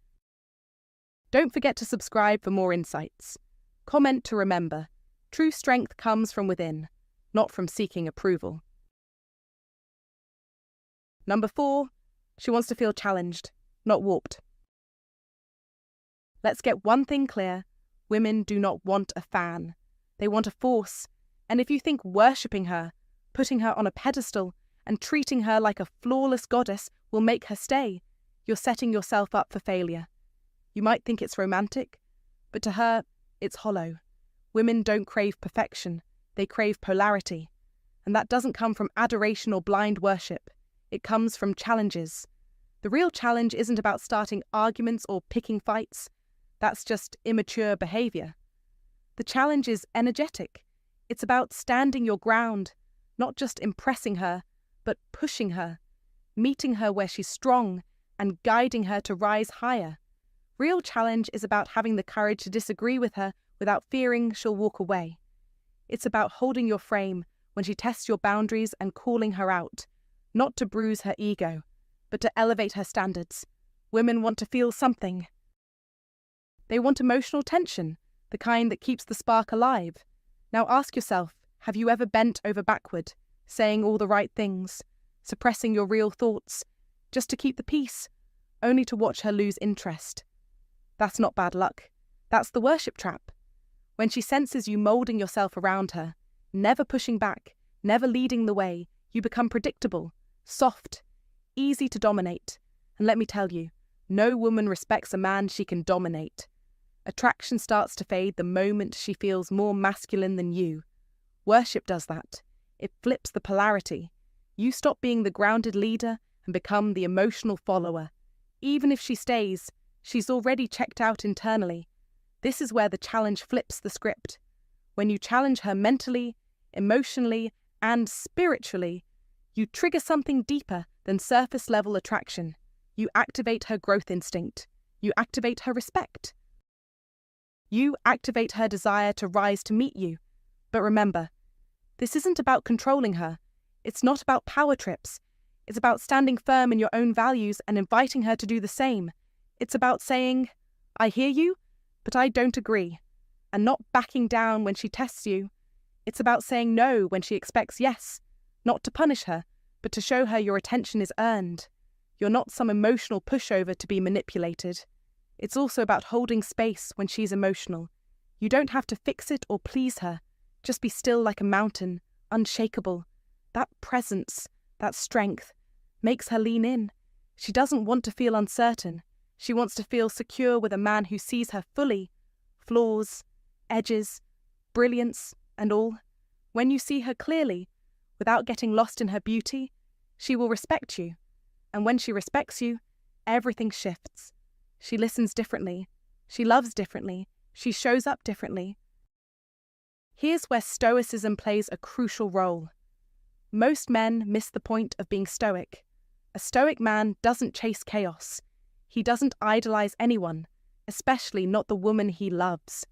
Don't forget to subscribe for more insights. Comment to remember, true strength comes from within, not from seeking approval. Number 4, she wants to feel challenged, not warped. Let's get one thing clear. Women do not want a fan. They want a force. And if you think worshipping her, putting her on a pedestal, and treating her like a flawless goddess will make her stay, you're setting yourself up for failure. You might think it's romantic, but to her, it's hollow. Women don't crave perfection. They crave polarity. And that doesn't come from adoration or blind worship. It comes from challenges. The real challenge isn't about starting arguments or picking fights. That's just immature behavior. The challenge is energetic. It's about standing your ground, not just impressing her, but pushing her, meeting her where she's strong and guiding her to rise higher. Real challenge is about having the courage to disagree with her without fearing she'll walk away. It's about holding your frame when she tests your boundaries and calling her out, not to bruise her ego, but to elevate her standards. Women want to feel something. They want emotional tension, the kind that keeps the spark alive. Now ask yourself, have you ever bent over backward, saying all the right things, suppressing your real thoughts, just to keep the peace, only to watch her lose interest? That's not bad luck. That's the worship trap. When she senses you moulding yourself around her, never pushing back, never leading the way, you become predictable, soft, easy to dominate. And let me tell you, no woman respects a man she can dominate. Attraction starts to fade the moment she feels more masculine than you. Worship does that. It flips the polarity. You stop being the grounded leader and become the emotional follower. Even if she stays, she's already checked out internally. This is where the challenge flips the script. When you challenge her mentally, emotionally, and spiritually, you trigger something deeper than surface-level attraction. You activate her growth instinct. You activate her respect. You activate her desire to rise to meet you. But remember, this isn't about controlling her. It's not about power trips. It's about standing firm in your own values and inviting her to do the same. It's about saying, I hear you, but I don't agree, and not backing down when she tests you. It's about saying no when she expects yes, not to punish her, but to show her your attention is earned. You're not some emotional pushover to be manipulated. It's also about holding space when she's emotional. You don't have to fix it or please her. Just be still like a mountain, unshakable. That presence, that strength, makes her lean in. She doesn't want to feel uncertain. She wants to feel secure with a man who sees her fully, flaws, edges, brilliance, and all. When you see her clearly, without getting lost in her beauty, she will respect you. And when she respects you, everything shifts. She listens differently. She loves differently. She shows up differently. Here's where Stoicism plays a crucial role. Most men miss the point of being stoic. A stoic man doesn't chase chaos. He doesn't idolize anyone, especially not the woman he loves.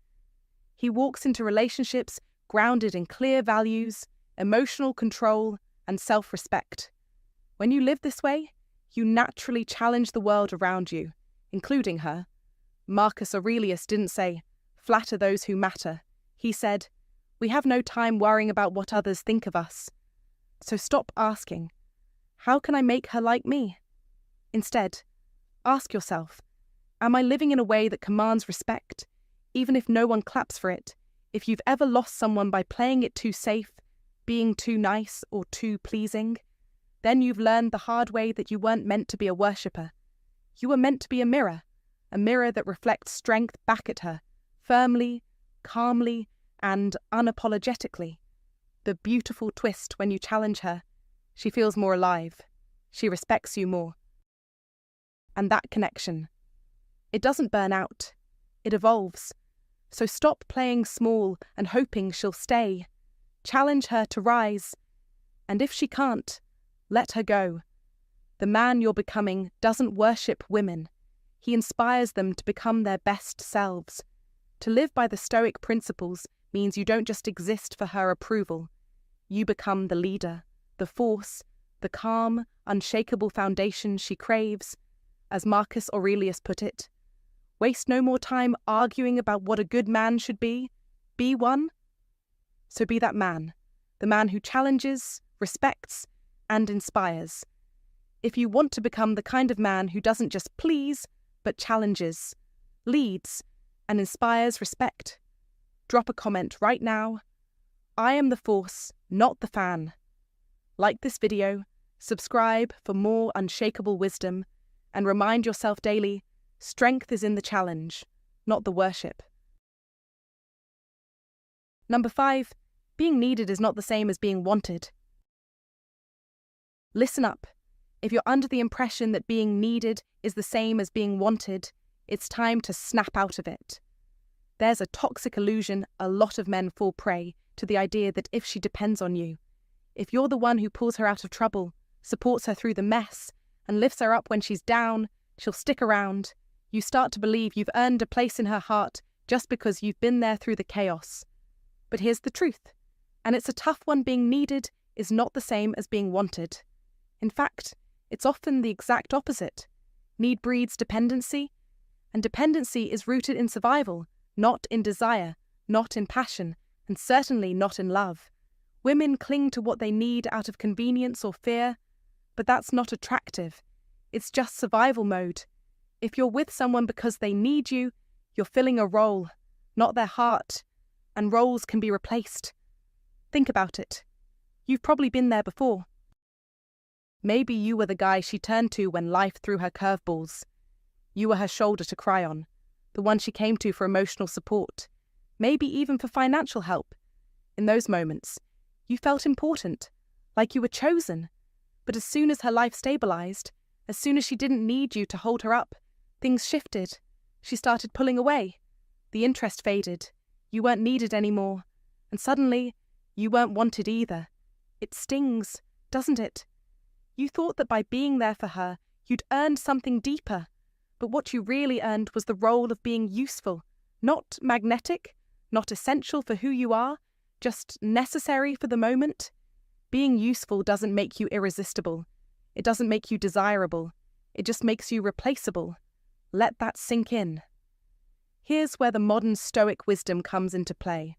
He walks into relationships grounded in clear values, emotional control, and self-respect. When you live this way, you naturally challenge the world around you, including her. Marcus Aurelius didn't say, "Flatter those who matter." He said, "We have no time worrying about what others think of us." So stop asking, "How can I make her like me?" Instead, ask yourself, am I living in a way that commands respect, even if no one claps for it? If you've ever lost someone by playing it too safe, being too nice, or too pleasing, then you've learned the hard way that you weren't meant to be a worshipper. You were meant to be a mirror that reflects strength back at her, firmly, calmly, and unapologetically. The beautiful twist when you challenge her, she feels more alive. She respects you more. And that connection, it doesn't burn out. It evolves. So stop playing small and hoping she'll stay. Challenge her to rise. And if she can't, let her go. The man you're becoming doesn't worship women. He inspires them to become their best selves. To live by the Stoic principles means you don't just exist for her approval. You become the leader, the force, the calm, unshakable foundation she craves. As Marcus Aurelius put it, waste no more time arguing about what a good man should be. Be one. So be that man, the man who challenges, respects, and inspires. If you want to become the kind of man who doesn't just please, but challenges, leads, and inspires respect, drop a comment right now. I am the force, not the fan. Like this video, subscribe for more unshakable wisdom, and remind yourself daily, strength is in the challenge, not the worship. Number 5, being needed is not the same as being wanted. Listen up. If you're under the impression that being needed is the same as being wanted, it's time to snap out of it. There's a toxic illusion a lot of men fall prey to, the idea that if she depends on you, if you're the one who pulls her out of trouble, supports her through the mess, and lifts her up when she's down, she'll stick around. You start to believe you've earned a place in her heart just because you've been there through the chaos. But here's the truth, and it's a tough one: being needed is not the same as being wanted. In fact, it's often the exact opposite. Need breeds dependency, and dependency is rooted in survival, not in desire, not in passion, and certainly not in love. Women cling to what they need out of convenience or fear, but that's not attractive. It's just survival mode. If you're with someone because they need you, you're filling a role, not their heart, and roles can be replaced. Think about it. You've probably been there before. Maybe you were the guy she turned to when life threw her curveballs. You were her shoulder to cry on, the one she came to for emotional support, maybe even for financial help. In those moments, you felt important, like you were chosen. But as soon as her life stabilized, as soon as she didn't need you to hold her up, things shifted. She started pulling away. The interest faded. You weren't needed anymore. And suddenly, you weren't wanted either. It stings, doesn't it? You thought that by being there for her, you'd earned something deeper. But what you really earned was the role of being useful, not magnetic, not essential for who you are, just necessary for the moment. Being useful doesn't make you irresistible. It doesn't make you desirable. It just makes you replaceable. Let that sink in. Here's where the modern Stoic wisdom comes into play.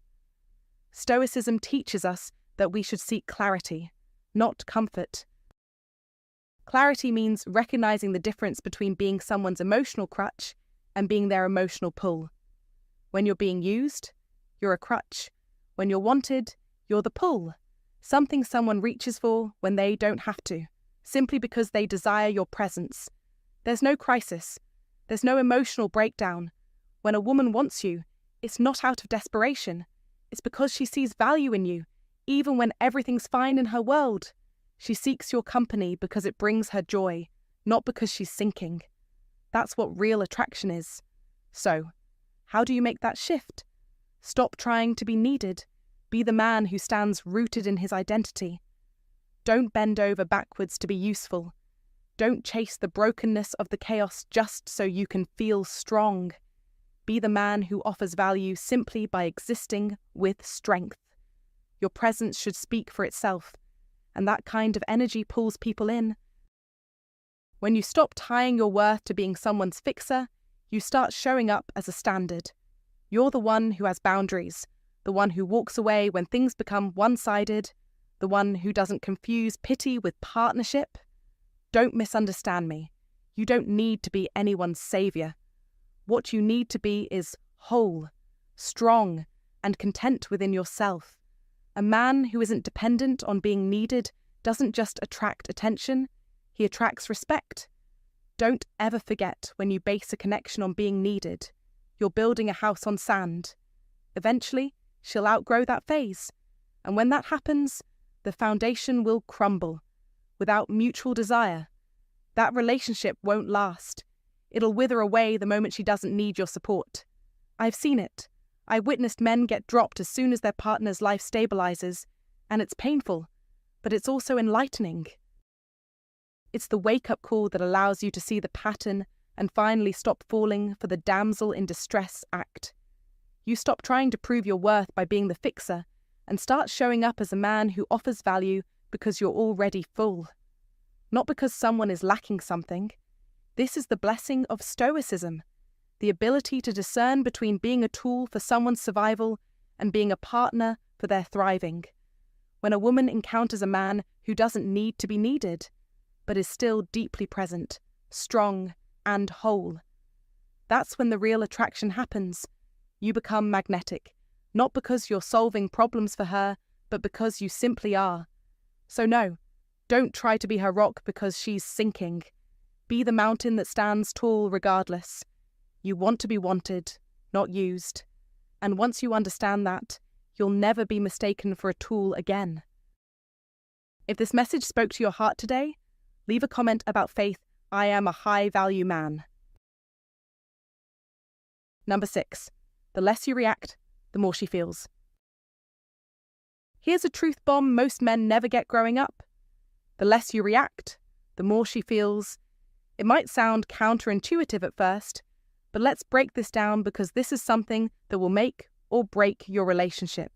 Stoicism teaches us that we should seek clarity, not comfort. Clarity means recognizing the difference between being someone's emotional crutch and being their emotional pull. When you're being used, you're a crutch. When you're wanted, you're the pull. Something someone reaches for when they don't have to, simply because they desire your presence. There's no crisis. There's no emotional breakdown. When a woman wants you, it's not out of desperation. It's because she sees value in you, even when everything's fine in her world. She seeks your company because it brings her joy, not because she's sinking. That's what real attraction is. So, how do you make that shift? Stop trying to be needed. Be the man who stands rooted in his identity. Don't bend over backwards to be useful. Don't chase the brokenness of the chaos just so you can feel strong. Be the man who offers value simply by existing with strength. Your presence should speak for itself, and that kind of energy pulls people in. When you stop tying your worth to being someone's fixer, you start showing up as a standard. You're the one who has boundaries, the one who walks away when things become one-sided, the one who doesn't confuse pity with partnership. Don't misunderstand me. You don't need to be anyone's savior. What you need to be is whole, strong, and content within yourself. A man who isn't dependent on being needed doesn't just attract attention, he attracts respect. Don't ever forget, when you base a connection on being needed, you're building a house on sand. Eventually, she'll outgrow that phase. And when that happens, the foundation will crumble. Without mutual desire, that relationship won't last. It'll wither away the moment she doesn't need your support. I've seen it. I've witnessed men get dropped as soon as their partner's life stabilizes, and it's painful, but it's also enlightening. It's the wake-up call that allows you to see the pattern and finally stop falling for the damsel in distress act. You stop trying to prove your worth by being the fixer and start showing up as a man who offers value because you're already full. Not because someone is lacking something. This is the blessing of Stoicism, the ability to discern between being a tool for someone's survival and being a partner for their thriving. When a woman encounters a man who doesn't need to be needed, but is still deeply present, strong, and whole, that's when the real attraction happens. You become magnetic, not because you're solving problems for her, but because you simply are. So no, don't try to be her rock because she's sinking. Be the mountain that stands tall regardless. You want to be wanted, not used. And once you understand that, you'll never be mistaken for a tool again. If this message spoke to your heart today, leave a comment about faith. I am a high-value man. Number 6. The less you react, the more she feels. Here's a truth bomb most men never get growing up. The less you react, the more she feels. It might sound counterintuitive at first, but let's break this down because this is something that will make or break your relationship.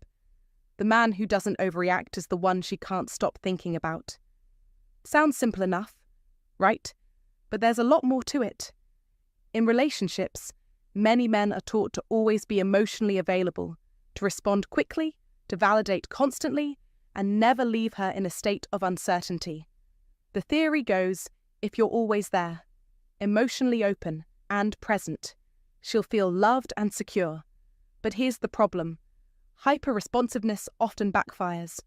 The man who doesn't overreact is the one she can't stop thinking about. Sounds simple enough, right? But there's a lot more to it. In relationships, many men are taught to always be emotionally available, to respond quickly, to validate constantly, and never leave her in a state of uncertainty. The theory goes, if you're always there, emotionally open and present, she'll feel loved and secure. But here's the problem. Hyper-responsiveness often backfires.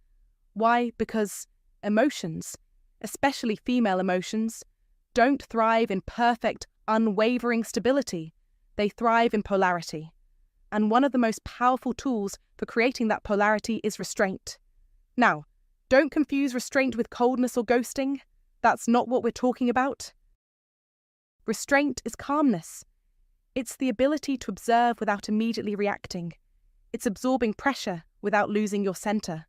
Why? Because emotions, especially female emotions, don't thrive in perfect, unwavering stability. They thrive in polarity. And one of the most powerful tools for creating that polarity is restraint. Now, don't confuse restraint with coldness or ghosting. That's not what we're talking about. Restraint is calmness. It's the ability to observe without immediately reacting. It's absorbing pressure without losing your center.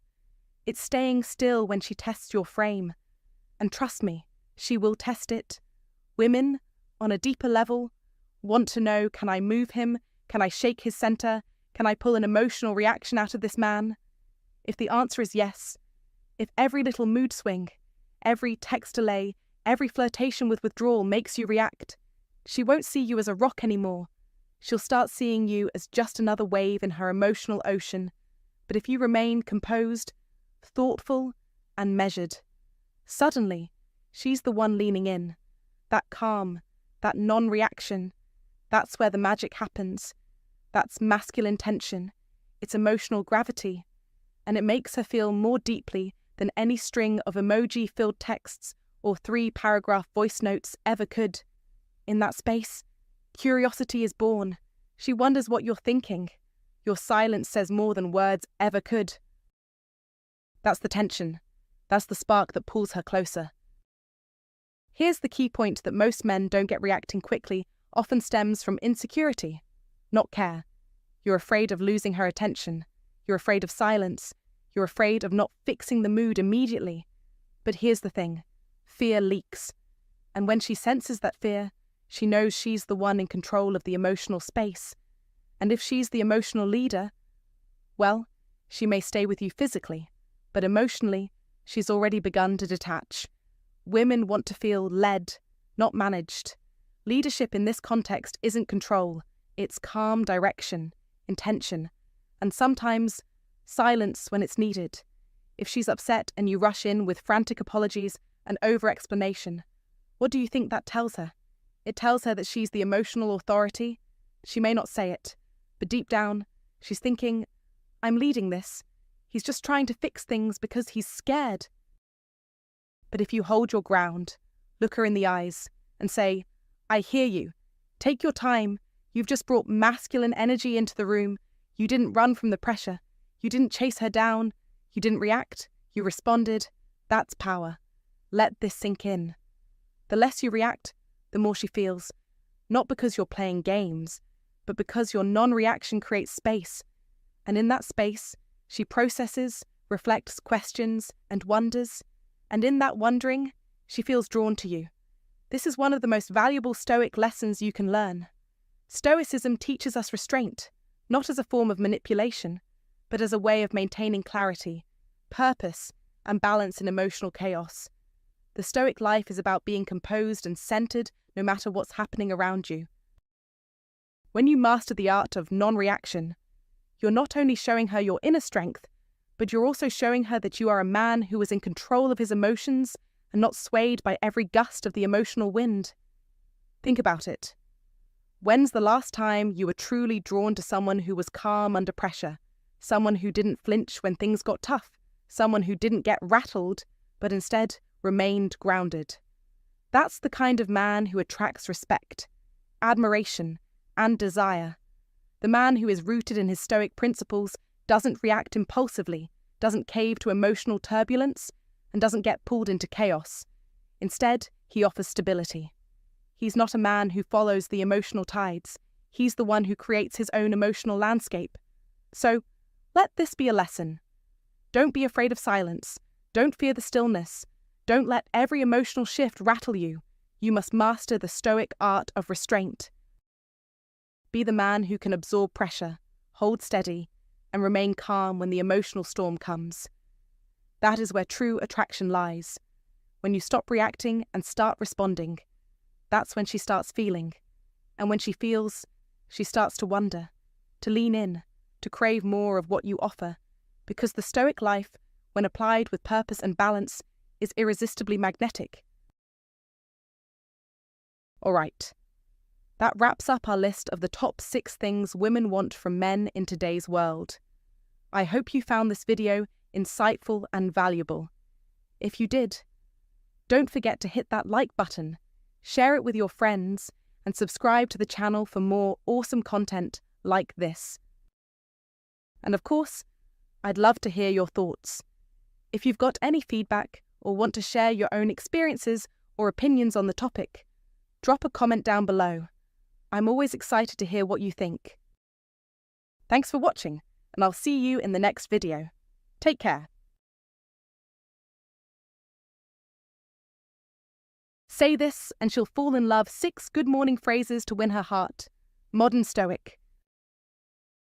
It's staying still when she tests your frame. And trust me, she will test it. Women, on a deeper level, want to know, can I move him? Can I shake his center? Can I pull an emotional reaction out of this man? If the answer is yes, if every little mood swing, every text delay, every flirtation with withdrawal makes you react, she won't see you as a rock anymore. She'll start seeing you as just another wave in her emotional ocean. But if you remain composed, thoughtful, and measured, suddenly, she's the one leaning in. That calm, that non-reaction, that's where the magic happens. That's masculine tension. It's emotional gravity. And it makes her feel more deeply than any string of emoji-filled texts or 3-paragraph voice notes ever could. In that space, curiosity is born. She wonders what you're thinking. Your silence says more than words ever could. That's the tension. That's the spark that pulls her closer. Here's the key point that most men don't get reacting quickly often stems from insecurity, not care. You're afraid of losing her attention. You're afraid of silence. You're afraid of not fixing the mood immediately. But here's the thing. Fear leaks. And when she senses that fear, she knows she's the one in control of the emotional space. And if she's the emotional leader, well, she may stay with you physically, but emotionally, she's already begun to detach. Women want to feel led, not managed. Leadership in this context isn't control, it's calm direction, intention, and sometimes silence when it's needed. If she's upset and you rush in with frantic apologies and over-explanation, what do you think that tells her? It tells her that she's the emotional authority. She may not say it, but deep down, she's thinking, I'm leading this. He's just trying to fix things because he's scared. But if you hold your ground, look her in the eyes, and say, I hear you. Take your time. You've just brought masculine energy into the room. You didn't run from the pressure. You didn't chase her down. You didn't react. You responded. That's power. Let this sink in. The less you react, the more she feels. Not because you're playing games, but because your non-reaction creates space. And in that space, she processes, reflects, questions, and wonders. And in that wondering, she feels drawn to you. This is one of the most valuable Stoic lessons you can learn. Stoicism teaches us restraint, not as a form of manipulation, but as a way of maintaining clarity, purpose, and balance in emotional chaos. The Stoic life is about being composed and centered no matter what's happening around you. When you master the art of non-reaction, you're not only showing her your inner strength, but you're also showing her that you are a man who is in control of his emotions and not swayed by every gust of the emotional wind. Think about it. When's the last time you were truly drawn to someone who was calm under pressure? Someone who didn't flinch when things got tough? Someone who didn't get rattled, but instead remained grounded? That's the kind of man who attracts respect, admiration, and desire. The man who is rooted in his Stoic principles doesn't react impulsively, doesn't cave to emotional turbulence, and doesn't get pulled into chaos. Instead, he offers stability. He's not a man who follows the emotional tides. He's the one who creates his own emotional landscape. So, let this be a lesson. Don't be afraid of silence. Don't fear the stillness. Don't let every emotional shift rattle you. You must master the Stoic art of restraint. Be the man who can absorb pressure, hold steady, and remain calm when the emotional storm comes. That is where true attraction lies. When you stop reacting and start responding, that's when she starts feeling. And when she feels, she starts to wonder, to lean in, to crave more of what you offer, because the Stoic life, when applied with purpose and balance, is irresistibly magnetic. All right. That wraps up our list of the top 6 things women want from men in today's world. I hope you found this video insightful and valuable. If you did, don't forget to hit that like button, share it with your friends, and subscribe to the channel for more awesome content like this. And of course, I'd love to hear your thoughts. If you've got any feedback or want to share your own experiences or opinions on the topic, drop a comment down below. I'm always excited to hear what you think. Thanks for watching, and I'll see you in the next video. Take care. Say this and she'll fall in love. 6 good morning phrases to win her heart. Modern Stoic.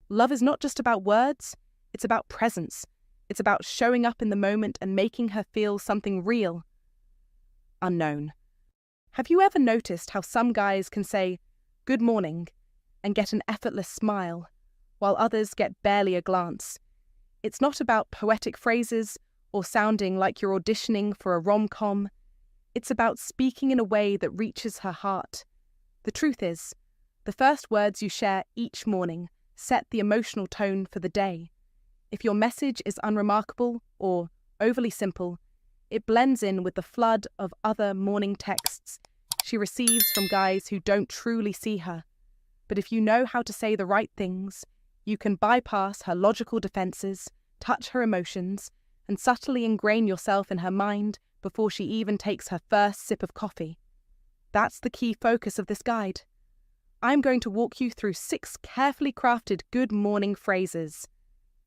Love is not just about words, it's about presence. It's about showing up in the moment and making her feel something real. Unknown. Have you ever noticed how some guys can say, good morning, and get an effortless smile, while others get barely a glance? It's not about poetic phrases or sounding like you're auditioning for a rom-com. It's about speaking in a way that reaches her heart. The truth is, the first words you share each morning set the emotional tone for the day. If your message is unremarkable or overly simple, it blends in with the flood of other morning texts she receives from guys who don't truly see her. But if you know how to say the right things, you can bypass her logical defenses, touch her emotions, and subtly ingrain yourself in her mind before she even takes her first sip of coffee. That's the key focus of this guide. I'm going to walk you through 6 carefully crafted good morning phrases.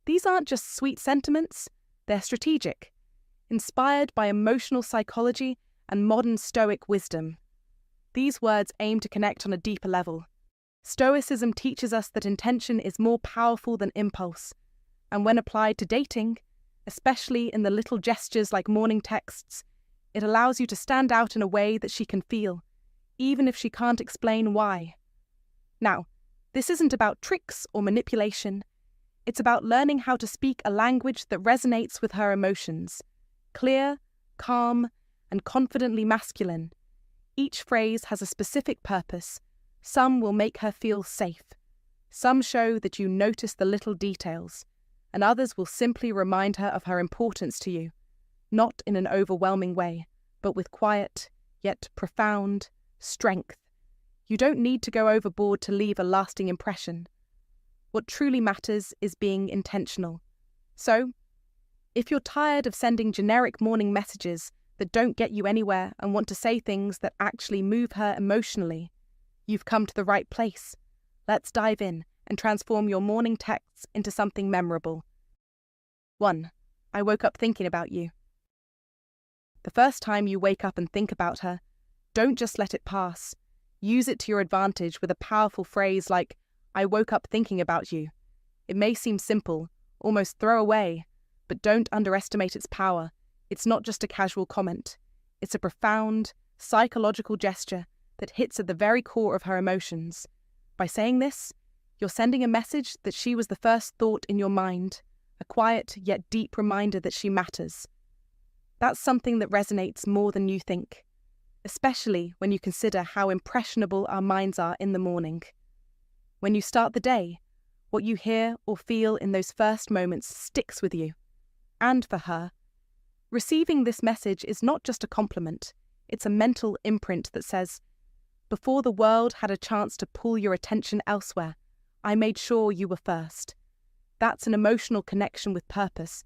These aren't just sweet sentiments, they're strategic, inspired by emotional psychology and modern Stoic wisdom. These words aim to connect on a deeper level. Stoicism teaches us that intention is more powerful than impulse, and when applied to dating, especially in the little gestures like morning texts, it allows you to stand out in a way that she can feel, even if she can't explain why. Now, this isn't about tricks or manipulation. It's about learning how to speak a language that resonates with her emotions. Clear, calm, and confidently masculine. Each phrase has a specific purpose. Some will make her feel safe. Some show that you notice the little details, and others will simply remind her of her importance to you, not in an overwhelming way, but with quiet, yet profound, strength. You don't need to go overboard to leave a lasting impression. What truly matters is being intentional. So, if you're tired of sending generic morning messages that don't get you anywhere and want to say things that actually move her emotionally, you've come to the right place. Let's dive in and transform your morning texts into something memorable. 1. I woke up thinking about you. The first time you wake up and think about her, don't just let it pass. Use it to your advantage with a powerful phrase like, I woke up thinking about you. It may seem simple, almost throwaway, but don't underestimate its power. It's not just a casual comment. It's a profound, psychological gesture that hits at the very core of her emotions. By saying this, you're sending a message that she was the first thought in your mind, a quiet yet deep reminder that she matters. That's something that resonates more than you think, especially when you consider how impressionable our minds are in the morning. When you start the day, what you hear or feel in those first moments sticks with you, and for her. Receiving this message is not just a compliment, it's a mental imprint that says, before the world had a chance to pull your attention elsewhere, I made sure you were first. That's an emotional connection with purpose.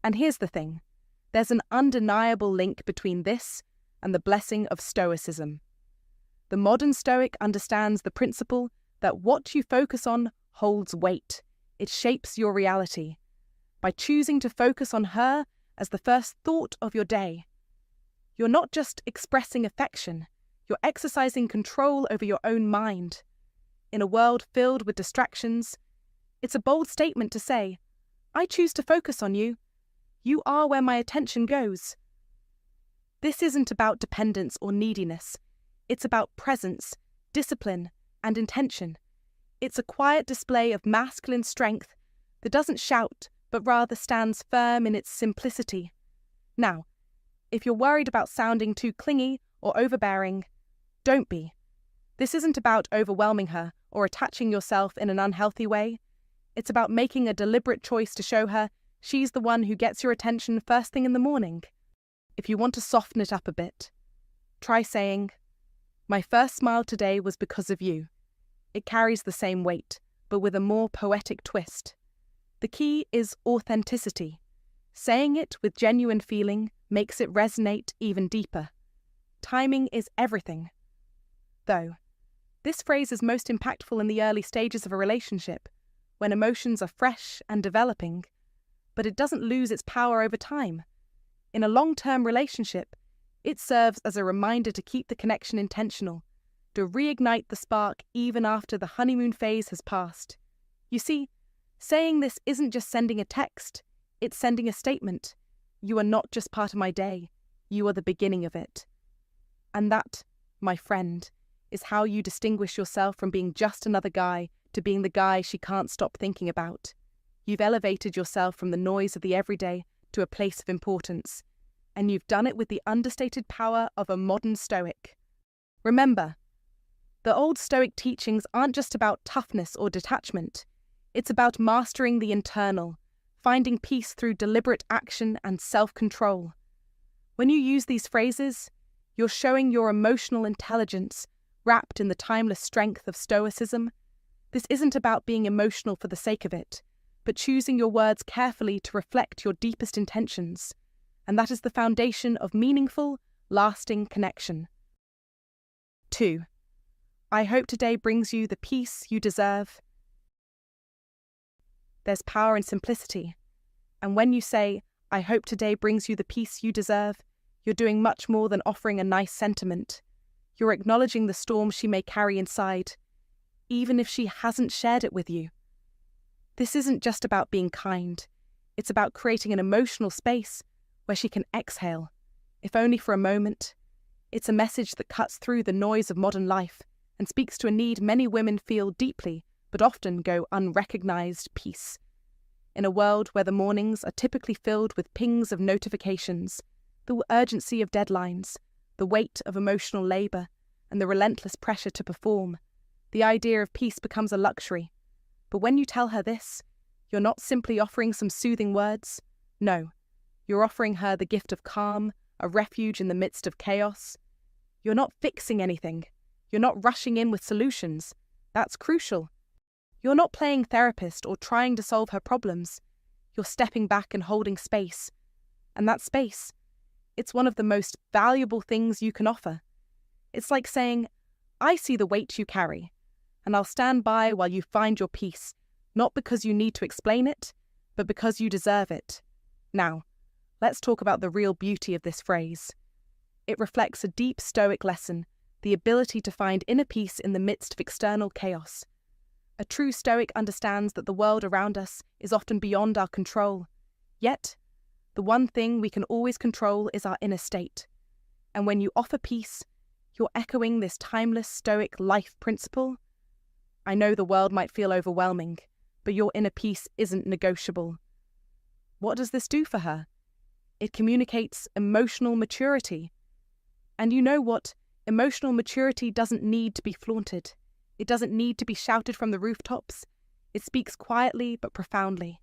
And here's the thing, there's an undeniable link between this and the blessing of Stoicism. The modern Stoic understands the principle that what you focus on holds weight. It shapes your reality. By choosing to focus on her as the first thought of your day, you're not just expressing affection, you're exercising control over your own mind. In a world filled with distractions, it's a bold statement to say, I choose to focus on you. You are where my attention goes. This isn't about dependence or neediness. It's about presence, discipline, and intention. It's a quiet display of masculine strength that doesn't shout, but rather stands firm in its simplicity. Now, if you're worried about sounding too clingy or overbearing, don't be. This isn't about overwhelming her or attaching yourself in an unhealthy way. It's about making a deliberate choice to show her she's the one who gets your attention first thing in the morning. If you want to soften it up a bit, try saying, my first smile today was because of you. It carries the same weight, but with a more poetic twist. The key is authenticity. Saying it with genuine feeling makes it resonate even deeper. Timing is everything. Though, this phrase is most impactful in the early stages of a relationship, when emotions are fresh and developing, but it doesn't lose its power over time. In a long-term relationship, it serves as a reminder to keep the connection intentional, to reignite the spark even after the honeymoon phase has passed. You see, saying this isn't just sending a text, it's sending a statement. You are not just part of my day, you are the beginning of it. And that, my friend, is how you distinguish yourself from being just another guy to being the guy she can't stop thinking about. You've elevated yourself from the noise of the everyday to a place of importance, and you've done it with the understated power of a modern Stoic. Remember, the old Stoic teachings aren't just about toughness or detachment. It's about mastering the internal, finding peace through deliberate action and self-control. When you use these phrases, you're showing your emotional intelligence wrapped in the timeless strength of Stoicism. This isn't about being emotional for the sake of it, but choosing your words carefully to reflect your deepest intentions. And that is the foundation of meaningful, lasting connection. 2. I hope today brings you the peace you deserve. There's power in simplicity. And when you say, I hope today brings you the peace you deserve, you're doing much more than offering a nice sentiment. You're acknowledging the storm she may carry inside, even if she hasn't shared it with you. This isn't just about being kind. It's about creating an emotional space where she can exhale, if only for a moment. It's a message that cuts through the noise of modern life and speaks to a need many women feel deeply but often go unrecognized: peace. In a world where the mornings are typically filled with pings of notifications, the urgency of deadlines, the weight of emotional labor, and the relentless pressure to perform, the idea of peace becomes a luxury. But when you tell her this, you're not simply offering some soothing words. No, you're offering her the gift of calm, a refuge in the midst of chaos. You're not fixing anything. You're not rushing in with solutions. That's crucial. You're not playing therapist or trying to solve her problems. You're stepping back and holding space. And that space, it's one of the most valuable things you can offer. It's like saying, I see the weight you carry, and I'll stand by while you find your peace, not because you need to explain it, but because you deserve it. Now, let's talk about the real beauty of this phrase. It reflects a deep Stoic lesson, the ability to find inner peace in the midst of external chaos. A true Stoic understands that the world around us is often beyond our control. Yet, the one thing we can always control is our inner state. And when you offer peace, you're echoing this timeless Stoic life principle. I know the world might feel overwhelming, but your inner peace isn't negotiable. What does this do for her? It communicates emotional maturity. And you know what? Emotional maturity doesn't need to be flaunted. It doesn't need to be shouted from the rooftops. It speaks quietly but profoundly.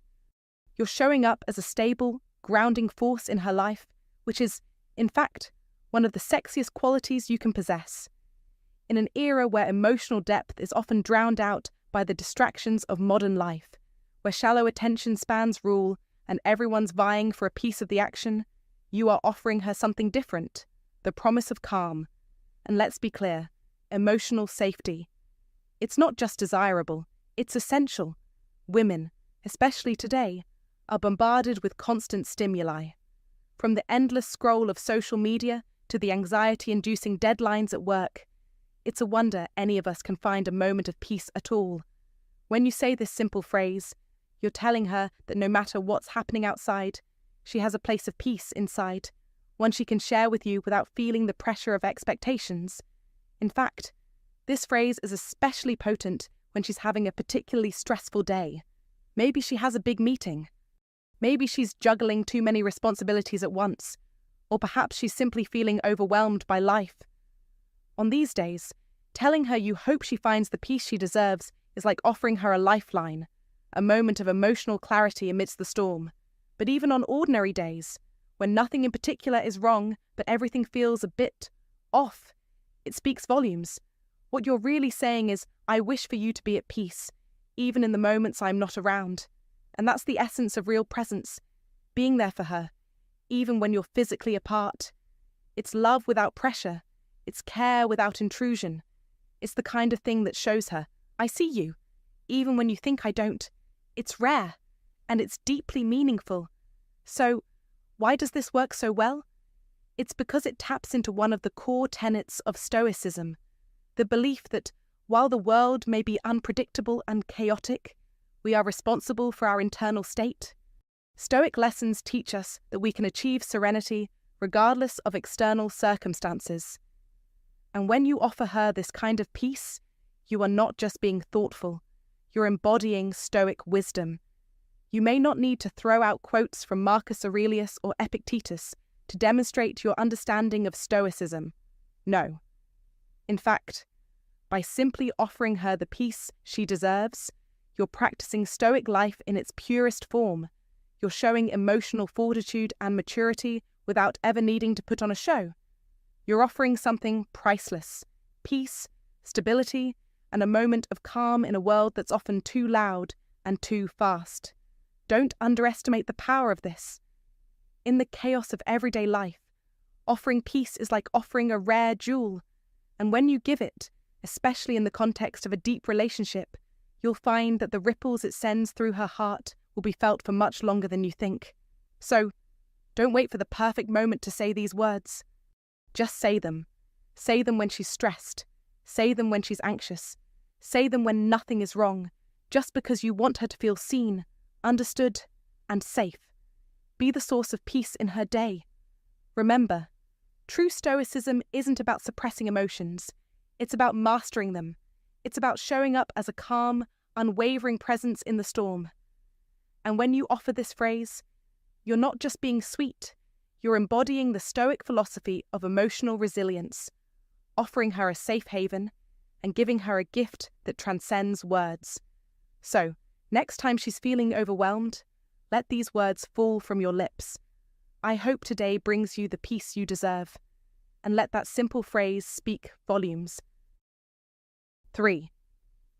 You're showing up as a stable, grounding force in her life, which is, in fact, one of the sexiest qualities you can possess. In an era where emotional depth is often drowned out by the distractions of modern life, where shallow attention spans rule and everyone's vying for a piece of the action, you are offering her something different, the promise of calm. And let's be clear, emotional safety. It's not just desirable, it's essential. Women, especially today, are bombarded with constant stimuli. From the endless scroll of social media to the anxiety-inducing deadlines at work, it's a wonder any of us can find a moment of peace at all. When you say this simple phrase, you're telling her that no matter what's happening outside, she has a place of peace inside, one she can share with you without feeling the pressure of expectations. In fact, this phrase is especially potent when she's having a particularly stressful day. Maybe she has a big meeting. Maybe she's juggling too many responsibilities at once. Or perhaps she's simply feeling overwhelmed by life. On these days, telling her you hope she finds the peace she deserves is like offering her a lifeline, a moment of emotional clarity amidst the storm. But even on ordinary days, when nothing in particular is wrong but everything feels a bit off, it speaks volumes. What you're really saying is, I wish for you to be at peace, even in the moments I'm not around. And that's the essence of real presence, being there for her, even when you're physically apart. It's love without pressure. It's care without intrusion. It's the kind of thing that shows her, I see you, even when you think I don't. It's rare, and it's deeply meaningful. So, why does this work so well? It's because it taps into one of the core tenets of Stoicism, the belief that while the world may be unpredictable and chaotic, we are responsible for our internal state. Stoic lessons teach us that we can achieve serenity regardless of external circumstances. And when you offer her this kind of peace, you are not just being thoughtful, you're embodying Stoic wisdom. You may not need to throw out quotes from Marcus Aurelius or Epictetus to demonstrate your understanding of Stoicism. No. In fact, by simply offering her the peace she deserves, you're practicing Stoic life in its purest form. You're showing emotional fortitude and maturity without ever needing to put on a show. You're offering something priceless: peace, stability, and a moment of calm in a world that's often too loud and too fast. Don't underestimate the power of this. In the chaos of everyday life, offering peace is like offering a rare jewel, and when you give it, especially in the context of a deep relationship, you'll find that the ripples it sends through her heart will be felt for much longer than you think. So, don't wait for the perfect moment to say these words. Just say them. Say them when she's stressed. Say them when she's anxious. Say them when nothing is wrong, just because you want her to feel seen, understood, and safe. Be the source of peace in her day. Remember, true Stoicism isn't about suppressing emotions. It's about mastering them. It's about showing up as a calm, unwavering presence in the storm. And when you offer this phrase, you're not just being sweet, you're embodying the Stoic philosophy of emotional resilience, offering her a safe haven and giving her a gift that transcends words. So, next time she's feeling overwhelmed, let these words fall from your lips. I hope today brings you the peace you deserve. And let that simple phrase speak volumes. 3.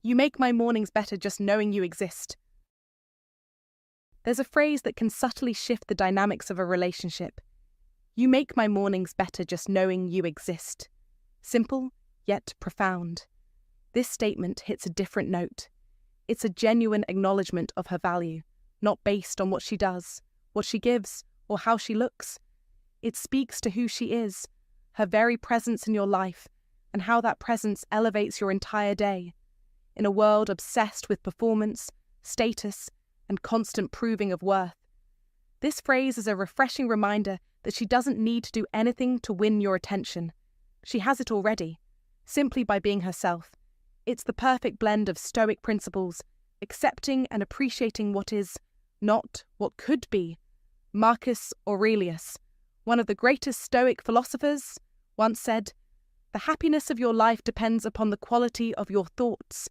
You make my mornings better just knowing you exist. There's a phrase that can subtly shift the dynamics of a relationship. You make my mornings better just knowing you exist. Simple, yet profound. This statement hits a different note. It's a genuine acknowledgement of her value, not based on what she does, what she gives, or how she looks. It speaks to who she is, her very presence in your life, and how that presence elevates your entire day. In a world obsessed with performance, status, and constant proving of worth, this phrase is a refreshing reminder that she doesn't need to do anything to win your attention. She has it already, simply by being herself. It's the perfect blend of Stoic principles, accepting and appreciating what is, not what could be. Marcus Aurelius, one of the greatest Stoic philosophers, once said, "The happiness of your life depends upon the quality of your thoughts."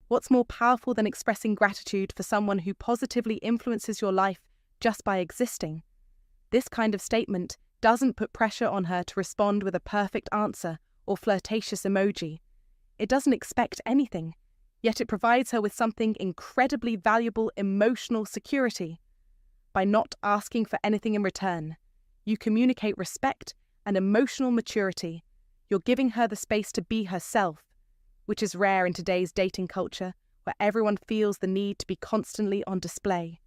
What's more powerful than expressing gratitude for someone who positively influences your life just by existing? This kind of statement doesn't put pressure on her to respond with a perfect answer or flirtatious emoji. It doesn't expect anything, yet it provides her with something incredibly valuable: emotional security. By not asking for anything in return, you communicate respect and emotional maturity. You're giving her the space to be herself, which is rare in today's dating culture, where everyone feels the need to be constantly on display.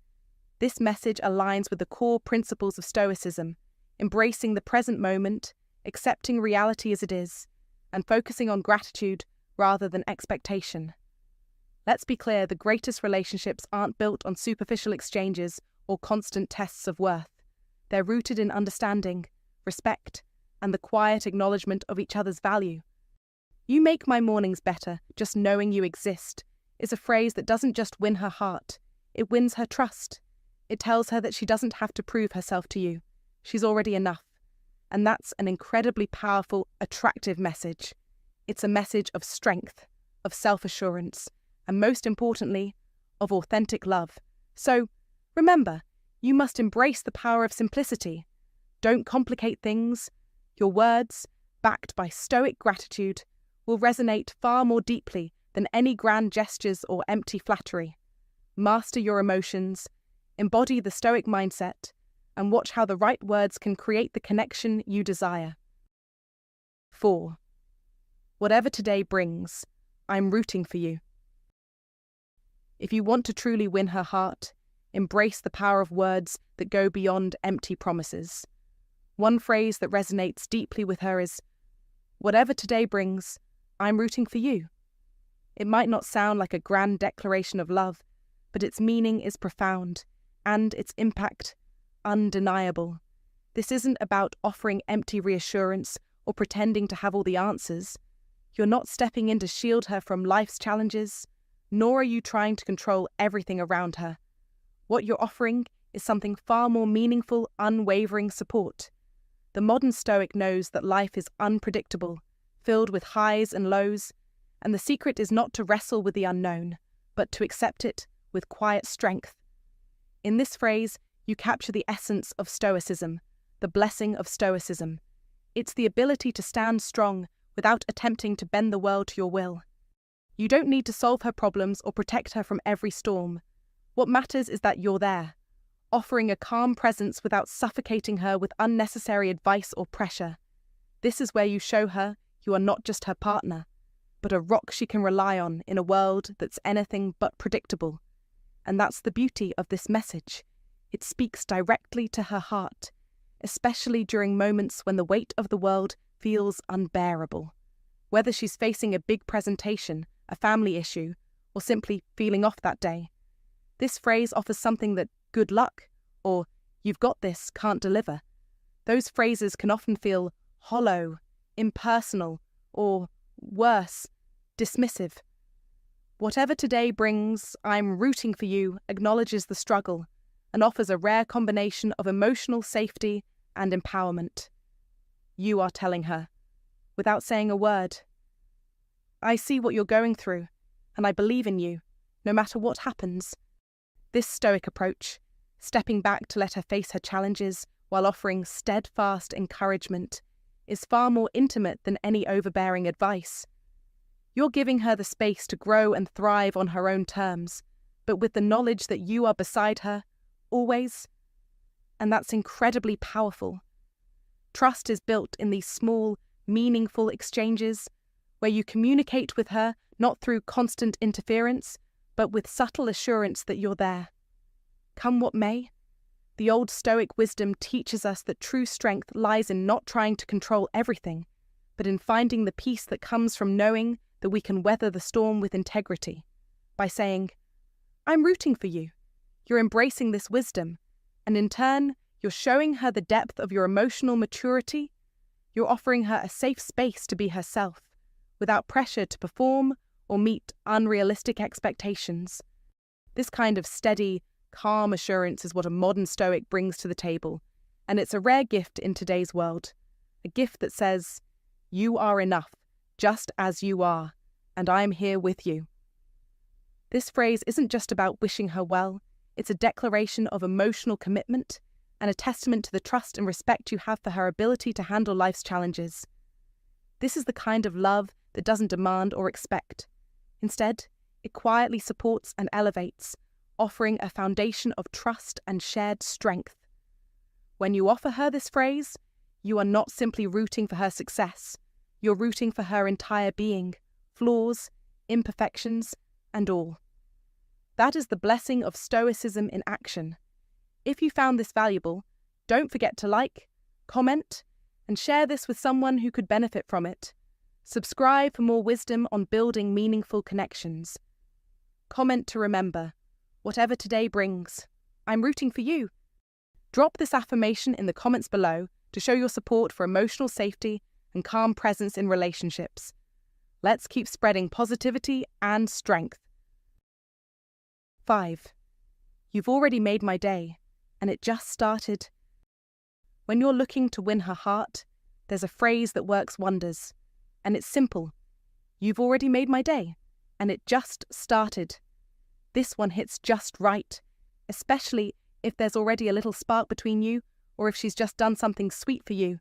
This message aligns with the core principles of Stoicism, embracing the present moment, accepting reality as it is, and focusing on gratitude rather than expectation. Let's be clear, the greatest relationships aren't built on superficial exchanges or constant tests of worth. They're rooted in understanding, respect, and the quiet acknowledgement of each other's value. "You make my mornings better just knowing you exist" is a phrase that doesn't just win her heart, it wins her trust. It tells her that she doesn't have to prove herself to you. She's already enough. And that's an incredibly powerful, attractive message. It's a message of strength, of self-assurance, and most importantly, of authentic love. So, remember, you must embrace the power of simplicity. Don't complicate things. Your words, backed by Stoic gratitude, will resonate far more deeply than any grand gestures or empty flattery. Master your emotions, embody the Stoic mindset, and watch how the right words can create the connection you desire. 4. Whatever today brings, I'm rooting for you. If you want to truly win her heart, embrace the power of words that go beyond empty promises. One phrase that resonates deeply with her is, "Whatever today brings, I'm rooting for you." It might not sound like a grand declaration of love, but its meaning is profound, and its impact undeniable. This isn't about offering empty reassurance or pretending to have all the answers. You're not stepping in to shield her from life's challenges, nor are you trying to control everything around her. What you're offering is something far more meaningful: unwavering support. The modern Stoic knows that life is unpredictable, filled with highs and lows, and the secret is not to wrestle with the unknown, but to accept it with quiet strength. In this phrase, you capture the essence of Stoicism, the blessing of Stoicism. It's the ability to stand strong without attempting to bend the world to your will. You don't need to solve her problems or protect her from every storm. What matters is that you're there, offering a calm presence without suffocating her with unnecessary advice or pressure. This is where you show her you are not just her partner, but a rock she can rely on in a world that's anything but predictable. And that's the beauty of this message. It speaks directly to her heart, especially during moments when the weight of the world feels unbearable. Whether she's facing a big presentation, a family issue, or simply feeling off that day, this phrase offers something that good luck or you've got this can't deliver. Those phrases can often feel hollow, impersonal, or worse, dismissive. Whatever today brings, I'm rooting for you acknowledges the struggle and offers a rare combination of emotional safety and empowerment. You are telling her, without saying a word, I see what you're going through, and I believe in you, no matter what happens. This stoic approach, stepping back to let her face her challenges while offering steadfast encouragement, is far more intimate than any overbearing advice. You're giving her the space to grow and thrive on her own terms, but with the knowledge that you are beside her, always. And that's incredibly powerful. Trust is built in these small, meaningful exchanges where you communicate with her not through constant interference, but with subtle assurance that you're there. Come what may, the old Stoic wisdom teaches us that true strength lies in not trying to control everything, but in finding the peace that comes from knowing that we can weather the storm with integrity. By saying, I'm rooting for you. You're embracing this wisdom, and in turn, you're showing her the depth of your emotional maturity. You're offering her a safe space to be herself, without pressure to perform or meet unrealistic expectations. This kind of steady, calm assurance is what a modern Stoic brings to the table, and it's a rare gift in today's world. A gift that says, you are enough, just as you are, and I am here with you. This phrase isn't just about wishing her well, it's a declaration of emotional commitment and a testament to the trust and respect you have for her ability to handle life's challenges. This is the kind of love that doesn't demand or expect. Instead, it quietly supports and elevates, offering a foundation of trust and shared strength. When you offer her this phrase, you are not simply rooting for her success, you're rooting for her entire being, flaws, imperfections, and all. That is the blessing of Stoicism in action. If you found this valuable, don't forget to like, comment, and share this with someone who could benefit from it. Subscribe for more wisdom on building meaningful connections. Comment to remember, whatever today brings, I'm rooting for you. Drop this affirmation in the comments below to show your support for emotional safety and calm presence in relationships. Let's keep spreading positivity and strength. 5. You've already made my day, and it just started. When you're looking to win her heart, there's a phrase that works wonders, and it's simple. You've already made my day, and it just started. This one hits just right, especially if there's already a little spark between you or if she's just done something sweet for you.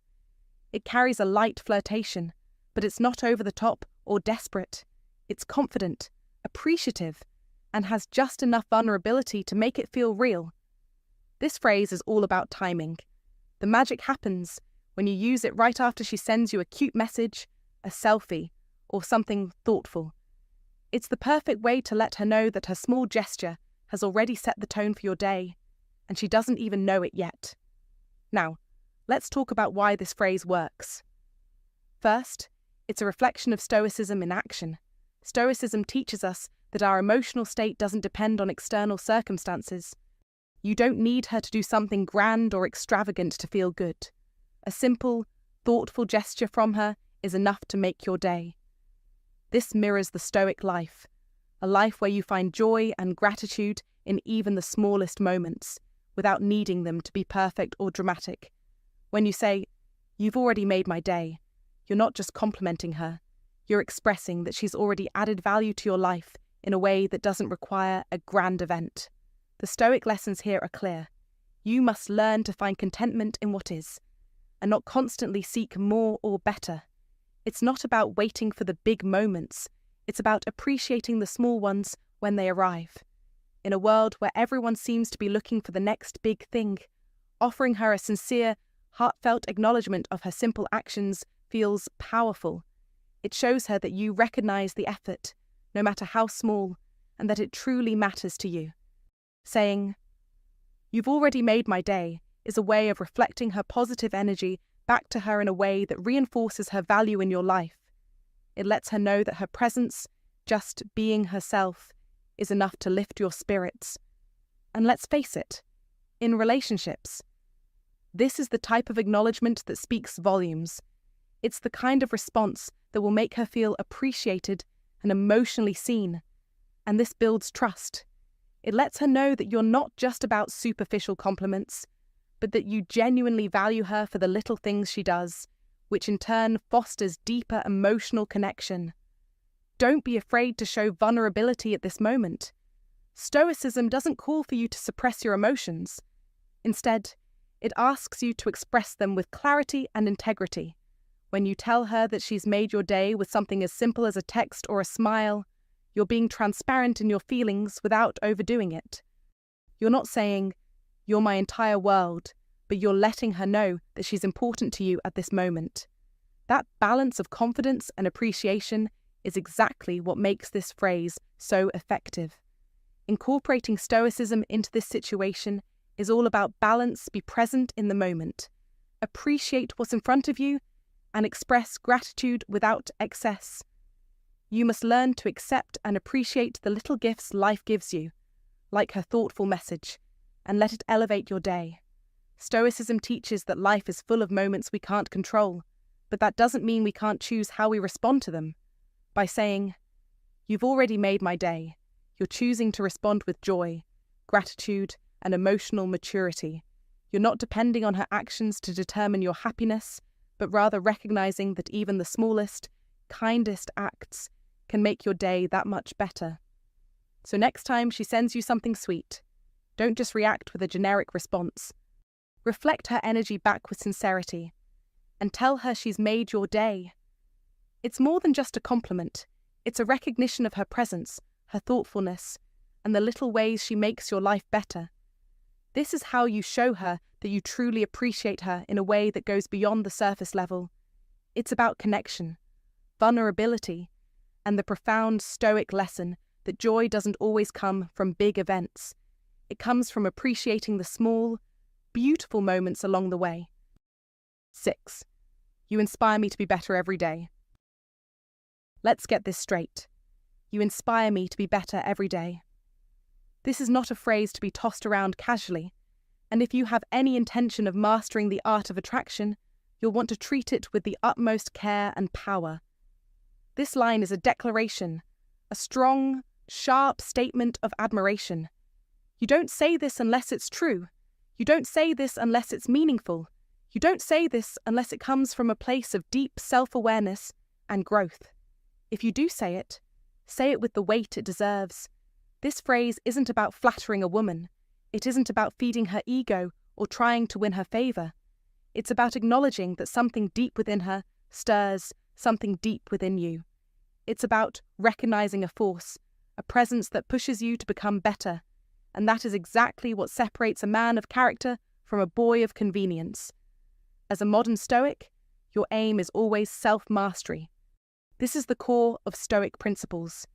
It carries a light flirtation, but it's not over the top or desperate. It's confident, appreciative, and has just enough vulnerability to make it feel real. This phrase is all about timing. The magic happens when you use it right after she sends you a cute message, a selfie, or something thoughtful. It's the perfect way to let her know that her small gesture has already set the tone for your day, and she doesn't even know it yet. Now, let's talk about why this phrase works. First, it's a reflection of Stoicism in action. Stoicism teaches us that our emotional state doesn't depend on external circumstances. You don't need her to do something grand or extravagant to feel good. A simple, thoughtful gesture from her is enough to make your day. This mirrors the Stoic life, a life where you find joy and gratitude in even the smallest moments, without needing them to be perfect or dramatic. When you say, you've already made my day, you're not just complimenting her, you're expressing that she's already added value to your life in a way that doesn't require a grand event. The Stoic lessons here are clear. You must learn to find contentment in what is, and not constantly seek more or better. It's not about waiting for the big moments, it's about appreciating the small ones when they arrive. In a world where everyone seems to be looking for the next big thing, offering her a sincere, heartfelt acknowledgement of her simple actions feels powerful. It shows her that you recognize the effort, no matter how small, and that it truly matters to you. Saying, "You've already made my day," is a way of reflecting her positive energy back to her in a way that reinforces her value in your life. It lets her know that her presence, just being herself, is enough to lift your spirits. And let's face it, in relationships, this is the type of acknowledgement that speaks volumes. It's the kind of response that will make her feel appreciated and emotionally seen. And this builds trust. It lets her know that you're not just about superficial compliments, but that you genuinely value her for the little things she does, which in turn fosters deeper emotional connection. Don't be afraid to show vulnerability at this moment. Stoicism doesn't call for you to suppress your emotions. Instead, it asks you to express them with clarity and integrity. When you tell her that she's made your day with something as simple as a text or a smile, you're being transparent in your feelings without overdoing it. You're not saying, "You're my entire world," but you're letting her know that she's important to you at this moment. That balance of confidence and appreciation is exactly what makes this phrase so effective. Incorporating Stoicism into this situation is all about balance. Be present in the moment. Appreciate what's in front of you and express gratitude without excess. You must learn to accept and appreciate the little gifts life gives you, like her thoughtful message, and let it elevate your day. Stoicism teaches that life is full of moments we can't control, but that doesn't mean we can't choose how we respond to them. By saying, "You've already made my day," you're choosing to respond with joy, gratitude, and emotional maturity. You're not depending on her actions to determine your happiness, but rather recognizing that even the smallest, kindest acts can make your day that much better. So next time she sends you something sweet, don't just react with a generic response. Reflect her energy back with sincerity, and tell her she's made your day. It's more than just a compliment. It's a recognition of her presence, her thoughtfulness, and the little ways she makes your life better. This is how you show her that you truly appreciate her in a way that goes beyond the surface level. It's about connection, vulnerability, and the profound Stoic lesson that joy doesn't always come from big events. It comes from appreciating the small, beautiful moments along the way. 6. You inspire me to be better every day. Let's get this straight. You inspire me to be better every day. This is not a phrase to be tossed around casually, and if you have any intention of mastering the art of attraction, you'll want to treat it with the utmost care and power. This line is a declaration, a strong, sharp statement of admiration. You don't say this unless it's true. You don't say this unless it's meaningful. You don't say this unless it comes from a place of deep self-awareness and growth. If you do say it with the weight it deserves. This phrase isn't about flattering a woman. It isn't about feeding her ego or trying to win her favor. It's about acknowledging that something deep within her stirs something deep within you. It's about recognizing a force, a presence that pushes you to become better. And that is exactly what separates a man of character from a boy of convenience. As a modern Stoic, your aim is always self-mastery. This is the core of Stoic principles.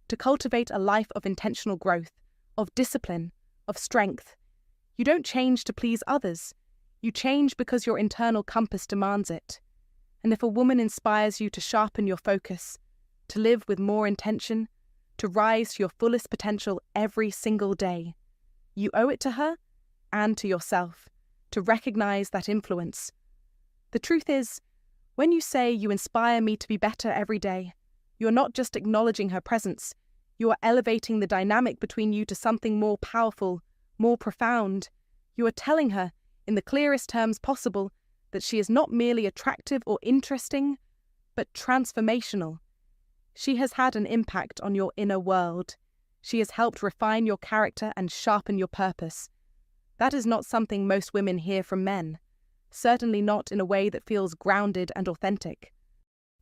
To cultivate a life of intentional growth, of discipline, of strength. You don't change to please others. You change because your internal compass demands it. And if a woman inspires you to sharpen your focus, to live with more intention, to rise to your fullest potential every single day, you owe it to her and to yourself to recognize that influence. The truth is, when you say you inspire me to be better every day, you're not just acknowledging her presence, you are elevating the dynamic between you to something more powerful, more profound. You are telling her, in the clearest terms possible, that she is not merely attractive or interesting, but transformational. She has had an impact on your inner world. She has helped refine your character and sharpen your purpose. That is not something most women hear from men, certainly not in a way that feels grounded and authentic.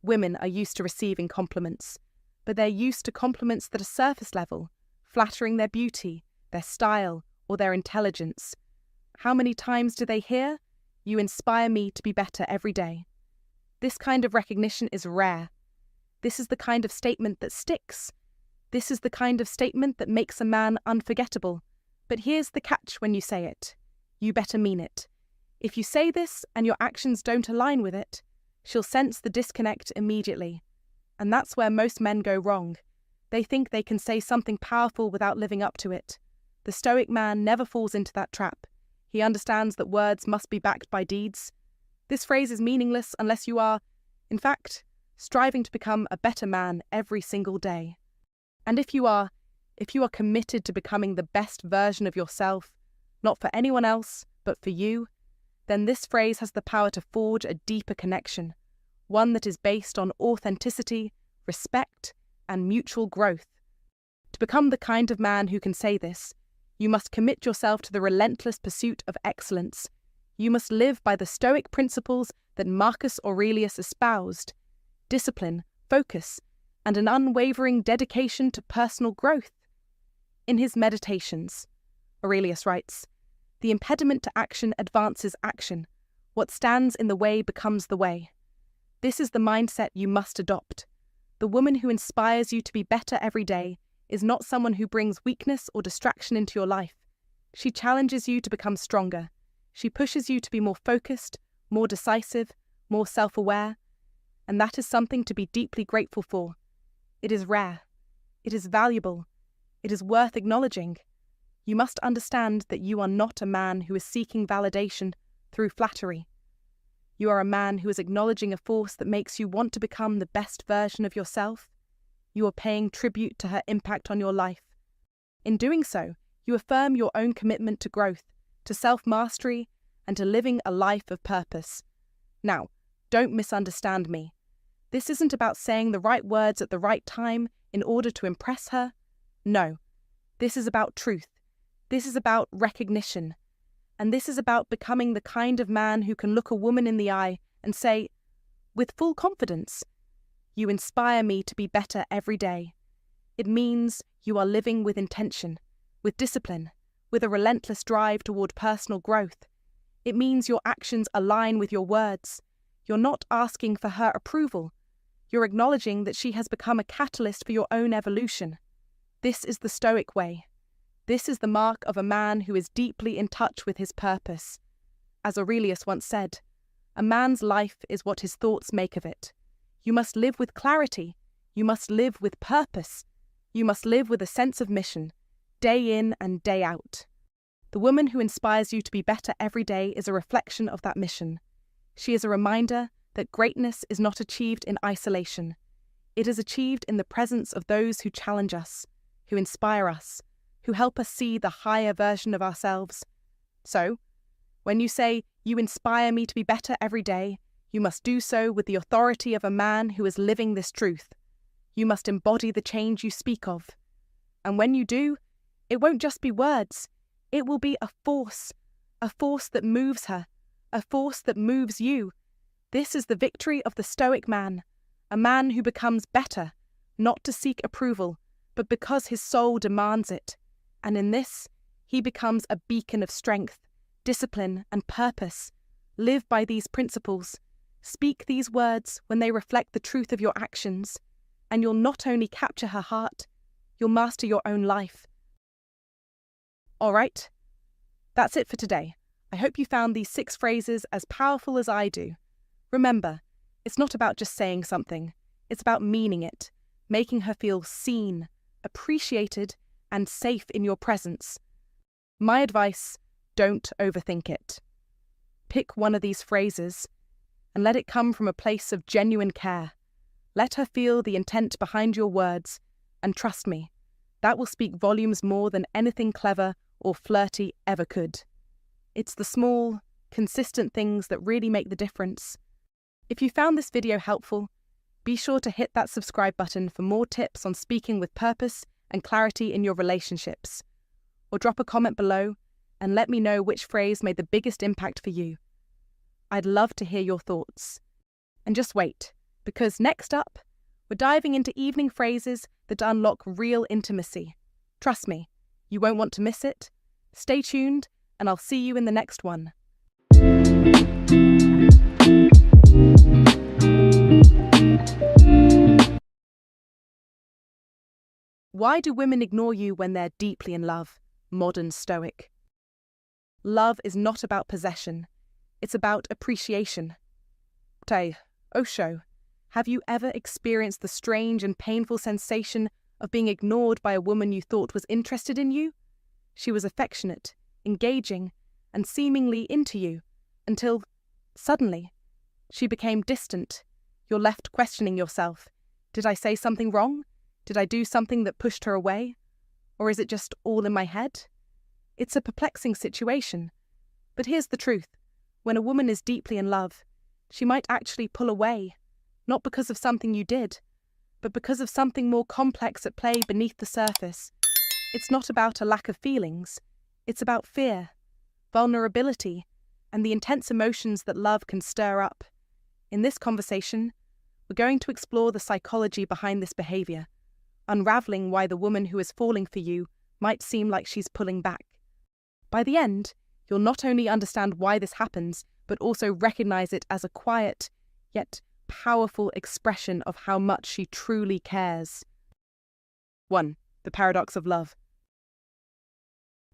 Women are used to receiving compliments, but they're used to compliments that are surface level, flattering their beauty, their style, or their intelligence. How many times do they hear, "You inspire me to be better every day"? This kind of recognition is rare. This is the kind of statement that sticks. This is the kind of statement that makes a man unforgettable. But here's the catch when you say it. You better mean it. If you say this and your actions don't align with it, she'll sense the disconnect immediately. And that's where most men go wrong. They think they can say something powerful without living up to it. The Stoic man never falls into that trap. He understands that words must be backed by deeds. This phrase is meaningless unless you are, in fact, striving to become a better man every single day. And if you are committed to becoming the best version of yourself, not for anyone else, but for you, then this phrase has the power to forge a deeper connection, one that is based on authenticity, respect, and mutual growth. To become the kind of man who can say this, you must commit yourself to the relentless pursuit of excellence. You must live by the Stoic principles that Marcus Aurelius espoused: discipline, focus, and an unwavering dedication to personal growth. In his Meditations, Aurelius writes, "The impediment to action advances action. What stands in the way becomes the way." This is the mindset you must adopt. The woman who inspires you to be better every day is not someone who brings weakness or distraction into your life. She challenges you to become stronger. She pushes you to be more focused, more decisive, more self-aware. And that is something to be deeply grateful for. It is rare. It is valuable. It is worth acknowledging. You must understand that you are not a man who is seeking validation through flattery. You are a man who is acknowledging a force that makes you want to become the best version of yourself. You are paying tribute to her impact on your life. In doing so, you affirm your own commitment to growth, to self-mastery, and to living a life of purpose. Now, don't misunderstand me. This isn't about saying the right words at the right time in order to impress her. No, this is about truth. This is about recognition. And this is about becoming the kind of man who can look a woman in the eye and say, with full confidence, "You inspire me to be better every day." It means you are living with intention, with discipline, with a relentless drive toward personal growth. It means your actions align with your words. You're not asking for her approval. You're acknowledging that she has become a catalyst for your own evolution. This is the Stoic way. This is the mark of a man who is deeply in touch with his purpose. As Aurelius once said, "A man's life is what his thoughts make of it." You must live with clarity. You must live with purpose. You must live with a sense of mission, day in and day out. The woman who inspires you to be better every day is a reflection of that mission. She is a reminder that greatness is not achieved in isolation. It is achieved in the presence of those who challenge us, who inspire us, who help us see the higher version of ourselves. So, when you say, "You inspire me to be better every day," you must do so with the authority of a man who is living this truth. You must embody the change you speak of. And when you do, it won't just be words. It will be a force that moves her, a force that moves you. This is the victory of the Stoic man, a man who becomes better, not to seek approval, but because his soul demands it. And in this, he becomes a beacon of strength, discipline, and purpose. Live by these principles. Speak these words when they reflect the truth of your actions, and you'll not only capture her heart, you'll master your own life. All right, that's it for today. I hope you found these 6 phrases as powerful as I do. Remember, it's not about just saying something. It's about meaning it, making her feel seen, appreciated, and safe in your presence. My advice, don't overthink it. Pick one of these phrases and let it come from a place of genuine care. Let her feel the intent behind your words, and trust me, that will speak volumes more than anything clever or flirty ever could. It's the small, consistent things that really make the difference. If you found this video helpful, be sure to hit that subscribe button for more tips on speaking with purpose and clarity in your relationships. Or drop a comment below and let me know which phrase made the biggest impact for you. I'd love to hear your thoughts. And just wait, because next up, we're diving into evening phrases that unlock real intimacy. Trust me, You won't want to miss it. Stay tuned, and I'll see you in the next one. Why do women ignore you when they're deeply in love? Modern Stoic. Love is not about possession. It's about appreciation. Osho, have you ever experienced the strange and painful sensation of being ignored by a woman you thought was interested in you? She was affectionate, engaging, and seemingly into you, until, suddenly, she became distant. You're left questioning yourself. Did I say something wrong? Did I do something that pushed her away? Or is it just all in my head? It's a perplexing situation. But here's the truth. When a woman is deeply in love, she might actually pull away, not because of something you did, but because of something more complex at play beneath the surface. It's not about a lack of feelings. It's about fear, vulnerability, and the intense emotions that love can stir up. In this conversation, we're going to explore the psychology behind this behavior, unraveling why the woman who is falling for you might seem like she's pulling back. By the end, you'll not only understand why this happens, but also recognize it as a quiet, yet powerful expression of how much she truly cares. 1. The paradox of love.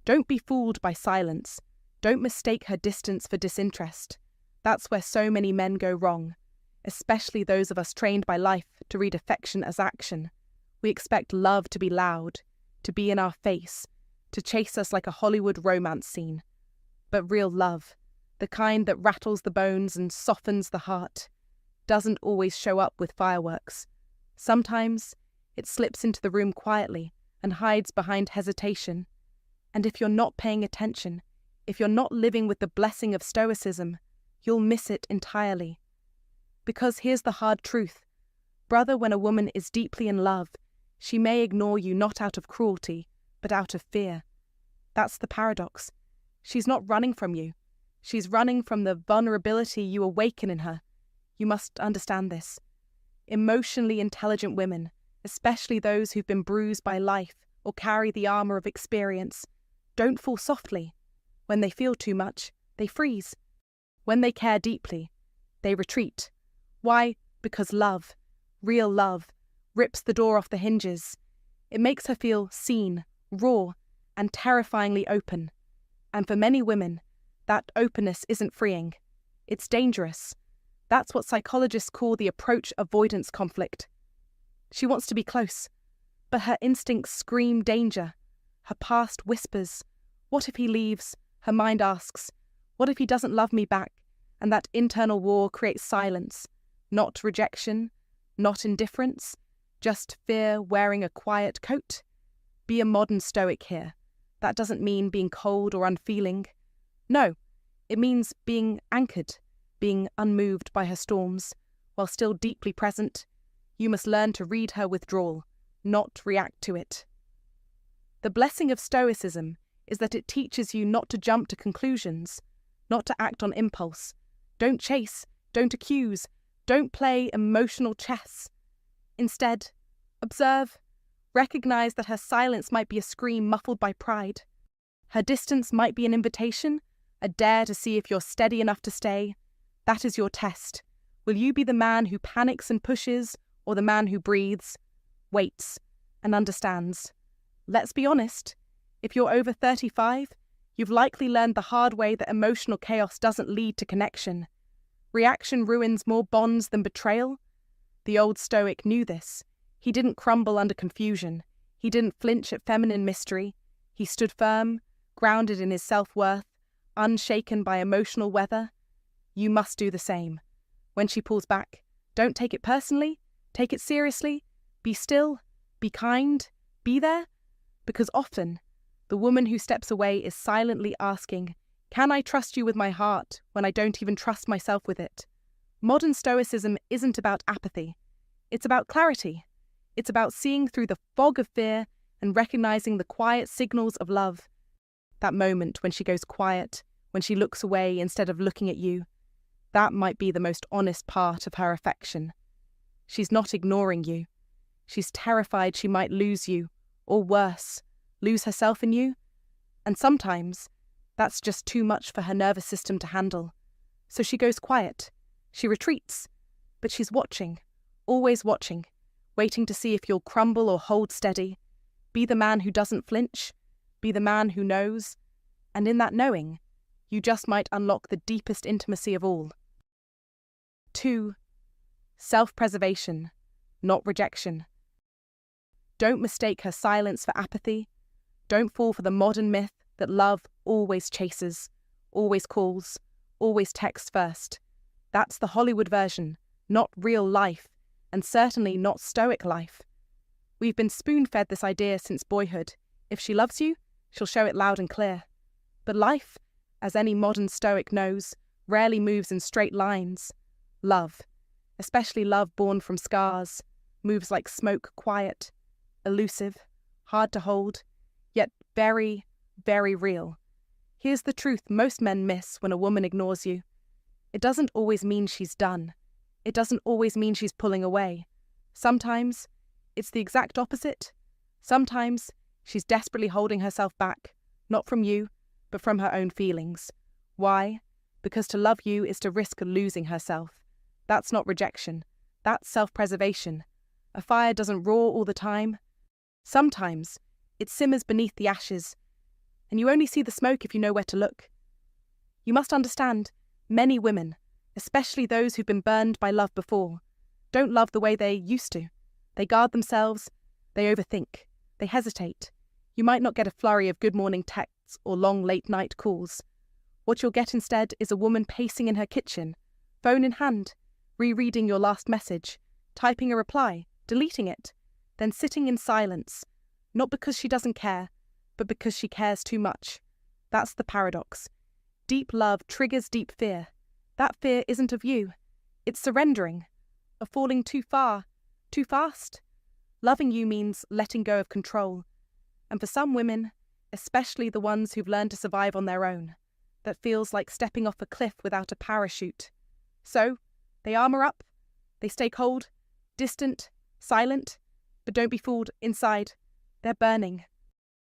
Don't be fooled by silence. Don't mistake her distance for disinterest. That's where so many men go wrong, especially those of us trained by life to read affection as action. We expect love to be loud, to be in our face, to chase us like a Hollywood romance scene. But real love, the kind that rattles the bones and softens the heart, doesn't always show up with fireworks. Sometimes it slips into the room quietly and hides behind hesitation. And if you're not paying attention, if you're not living with the blessing of Stoicism, you'll miss it entirely. Because here's the hard truth. Brother, when a woman is deeply in love, she may ignore you not out of cruelty, but out of fear. That's the paradox. She's not running from you. She's running from the vulnerability you awaken in her. You must understand this. Emotionally intelligent women, especially those who've been bruised by life or carry the armor of experience, don't fall softly. When they feel too much, they freeze. When they care deeply, they retreat. Why? Because love, real love, rips the door off the hinges. It makes her feel seen, raw, and terrifyingly open. And for many women, that openness isn't freeing. It's dangerous. That's what psychologists call the approach avoidance conflict. She wants to be close, but her instincts scream danger. Her past whispers, what if he leaves? Her mind asks, what if he doesn't love me back? And that internal war creates silence, not rejection, not indifference, just fear wearing a quiet coat. Be a modern stoic here. That doesn't mean being cold or unfeeling. No, it means being anchored, being unmoved by her storms, while still deeply present. You must learn to read her withdrawal, not react to it. The blessing of Stoicism is that it teaches you not to jump to conclusions, not to act on impulse. Don't chase, don't accuse, don't play emotional chess. Instead, observe, recognize that her silence might be a scream muffled by pride. Her distance might be an invitation, a dare to see if you're steady enough to stay. That is your test. Will you be the man who panics and pushes, or the man who breathes, waits, and understands? Let's be honest. If you're over 35, you've likely learned the hard way that emotional chaos doesn't lead to connection. Reaction ruins more bonds than betrayal. The old Stoic knew this. He didn't crumble under confusion. He didn't flinch at feminine mystery. He stood firm, grounded in his self-worth, unshaken by emotional weather. You must do the same. When she pulls back, don't take it personally. Take it seriously. Be still. Be kind. Be there. Because often, the woman who steps away is silently asking, can I trust you with my heart when I don't even trust myself with it? Modern Stoicism isn't about apathy. It's about clarity. It's about seeing through the fog of fear and recognizing the quiet signals of love. That moment when she goes quiet, when she looks away instead of looking at you, that might be the most honest part of her affection. She's not ignoring you. She's terrified she might lose you, or worse, lose herself in you, and sometimes that's just too much for her nervous system to handle. So she goes quiet, she retreats, but she's watching, always watching, waiting to see if you'll crumble or hold steady, be the man who doesn't flinch, be the man who knows, and in that knowing, you just might unlock the deepest intimacy of all. 2. Self-preservation, not rejection. Don't mistake her silence for apathy. Don't fall for the modern myth that love always chases, always calls, always texts first. That's the Hollywood version, not real life, and certainly not Stoic life. We've been spoon-fed this idea since boyhood. If she loves you, she'll show it loud and clear. But life, as any modern Stoic knows, rarely moves in straight lines. Love, especially love born from scars, moves like smoke, quiet, elusive, hard to hold, yet very, very real. Here's the truth most men miss when a woman ignores you. It doesn't always mean she's done. It doesn't always mean she's pulling away. Sometimes it's the exact opposite. Sometimes she's desperately holding herself back, not from you, but from her own feelings. Why? Because to love you is to risk losing herself. That's not rejection. That's self-preservation. A fire doesn't roar all the time. Sometimes it simmers beneath the ashes, and you only see the smoke if you know where to look. You must understand, many women, especially those who've been burned by love before, don't love the way they used to. They guard themselves, they overthink, they hesitate. You might not get a flurry of good morning texts or long late night calls. What you'll get instead is a woman pacing in her kitchen, phone in hand, rereading your last message, typing a reply, deleting it, then sitting in silence, not because she doesn't care, but because she cares too much. That's the paradox. Deep love triggers deep fear. That fear isn't of you. It's surrendering, of falling too far, too fast. Loving you means letting go of control. And for some women, especially the ones who've learned to survive on their own, that feels like stepping off a cliff without a parachute. So, they armor up, they stay cold, distant, silent, but don't be fooled, inside, they're burning.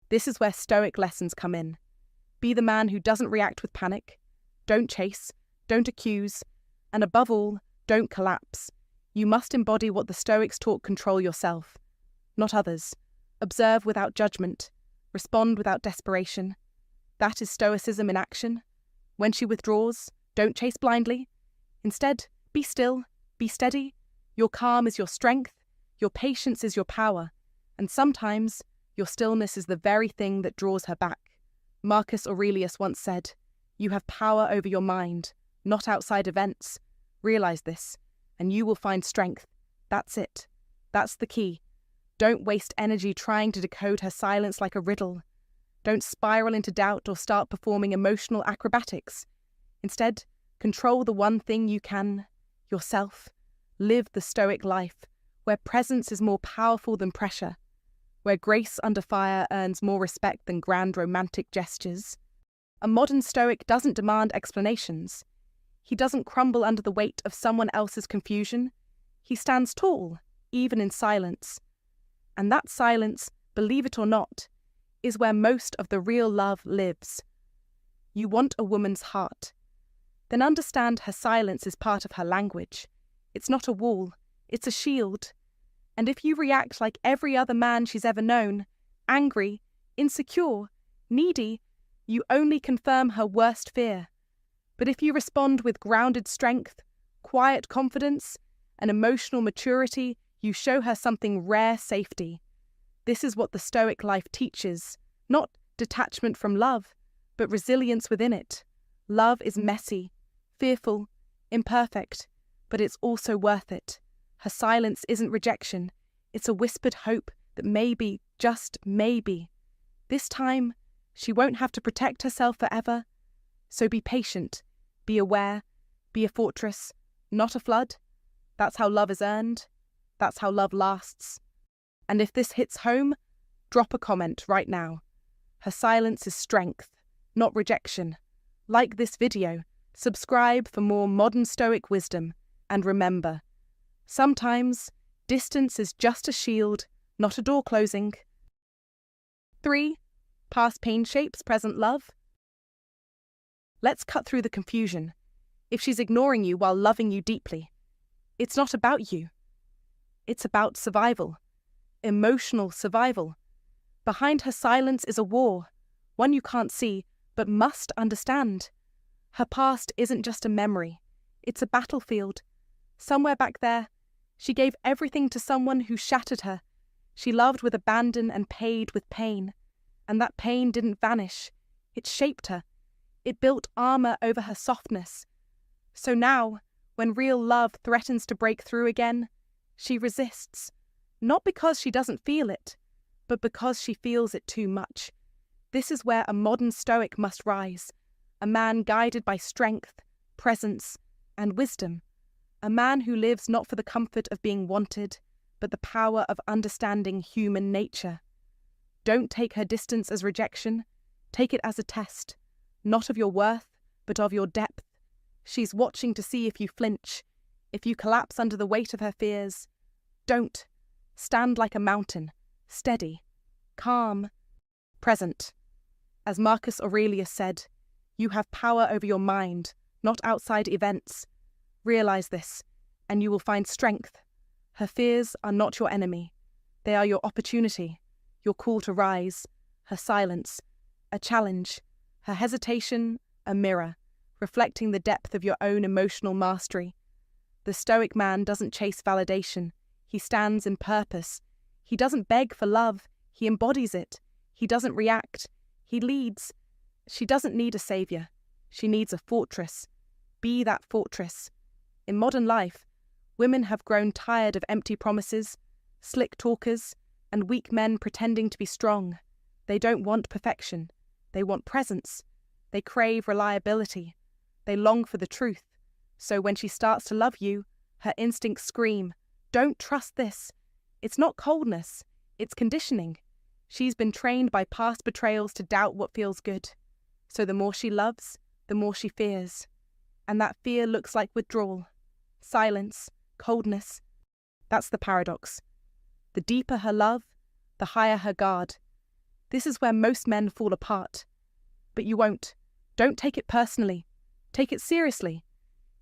This is where Stoic lessons come in. Be the man who doesn't react with panic, don't chase, don't accuse, and above all, don't collapse. You must embody what the Stoics taught: control yourself, not others. Observe without judgment, respond without desperation. That is Stoicism in action. When she withdraws, don't chase blindly. Instead, be still, be steady. Your calm is your strength, your patience is your power, and sometimes your stillness is the very thing that draws her back. Marcus Aurelius once said, "You have power over your mind, not outside events. Realize this, and you will find strength. That's it. That's the key. Don't waste energy trying to decode her silence like a riddle. Don't spiral into doubt or start performing emotional acrobatics. Instead, control the one thing you can, yourself. Live the Stoic life, where presence is more powerful than pressure, where grace under fire earns more respect than grand romantic gestures. A modern Stoic doesn't demand explanations. He doesn't crumble under the weight of someone else's confusion. He stands tall, even in silence. And that silence, believe it or not, is where most of the real love lives. You want a woman's heart. Then understand her silence is part of her language. It's not a wall, it's a shield. And if you react like every other man she's ever known, angry, insecure, needy, you only confirm her worst fear. But if you respond with grounded strength, quiet confidence, and emotional maturity, you show her something rare: safety. This is what the Stoic life teaches, not detachment from love, but resilience within it. Love is messy, fearful, imperfect, but it's also worth it. Her silence isn't rejection, it's a whispered hope that maybe, just maybe, this time she won't have to protect herself forever. So be patient, be aware, be a fortress, not a flood. That's how love is earned. That's how love lasts. And if this hits home, drop a comment right now. Her silence is strength, not rejection. Like this video, subscribe for more modern Stoic wisdom, and remember, sometimes distance is just a shield, not a door closing. 3. Past pain shapes present love? Let's cut through the confusion. If she's ignoring you while loving you deeply, it's not about you. It's about survival. Emotional survival. Behind her silence is a war, one you can't see, but must understand. Her past isn't just a memory. It's a battlefield. Somewhere back there, she gave everything to someone who shattered her. She loved with abandon and paid with pain. And that pain didn't vanish. It shaped her. It built armor over her softness. So now, when real love threatens to break through again, she resists. Not because she doesn't feel it, but because she feels it too much. This is where a modern Stoic must rise. A man guided by strength, presence, and wisdom. A man who lives not for the comfort of being wanted, but the power of understanding human nature. Don't take her distance as rejection. Take it as a test, not of your worth, but of your depth. She's watching to see if you flinch, if you collapse under the weight of her fears. Don't. Stand like a mountain, steady, calm, present. As Marcus Aurelius said, you have power over your mind, not outside events. Realize this, and you will find strength. Her fears are not your enemy. They are your opportunity, your call to rise. Her silence, a challenge. Her hesitation, a mirror, reflecting the depth of your own emotional mastery. The Stoic man doesn't chase validation. He stands in purpose. He doesn't beg for love. He embodies it. He doesn't react. He leads. She doesn't need a savior. She needs a fortress. Be that fortress. In modern life, women have grown tired of empty promises, slick talkers, and weak men pretending to be strong. They don't want perfection. They want presence. They crave reliability. They long for the truth. So when she starts to love you, her instincts scream, "Don't trust this." It's not coldness. It's conditioning. She's been trained by past betrayals to doubt what feels good. So the more she loves, the more she fears. And that fear looks like withdrawal, silence, coldness. That's the paradox. The deeper her love, the higher her guard. This is where most men fall apart. But you won't. Don't take it personally. Take it seriously.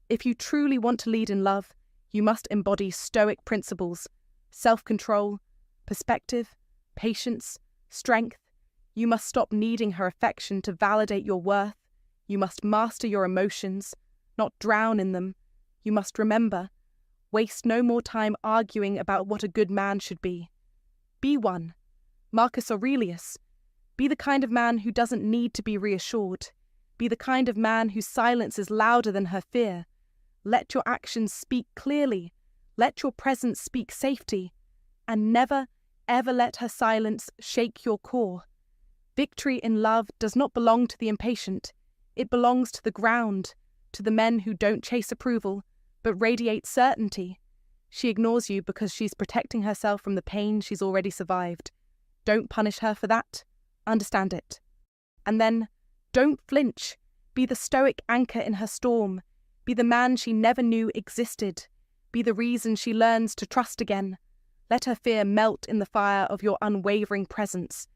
If you truly want to lead in love, you must embody Stoic principles, self-control, perspective, patience, strength. You must stop needing her affection to validate your worth. You must master your emotions, not drown in them. You must remember, waste no more time arguing about what a good man should be. Be one. Marcus Aurelius. Be the kind of man who doesn't need to be reassured. Be the kind of man whose silence is louder than her fear. Let your actions speak clearly. Let your presence speak safety. And never, ever let her silence shake your core. Victory in love does not belong to the impatient. It belongs to the ground, to the men who don't chase approval, but radiate certainty. She ignores you because she's protecting herself from the pain she's already survived. Don't punish her for that. Understand it. And then, don't flinch. Be the Stoic anchor in her storm. Be the man she never knew existed. Be the reason she learns to trust again. Let her fear melt in the fire of your unwavering presence.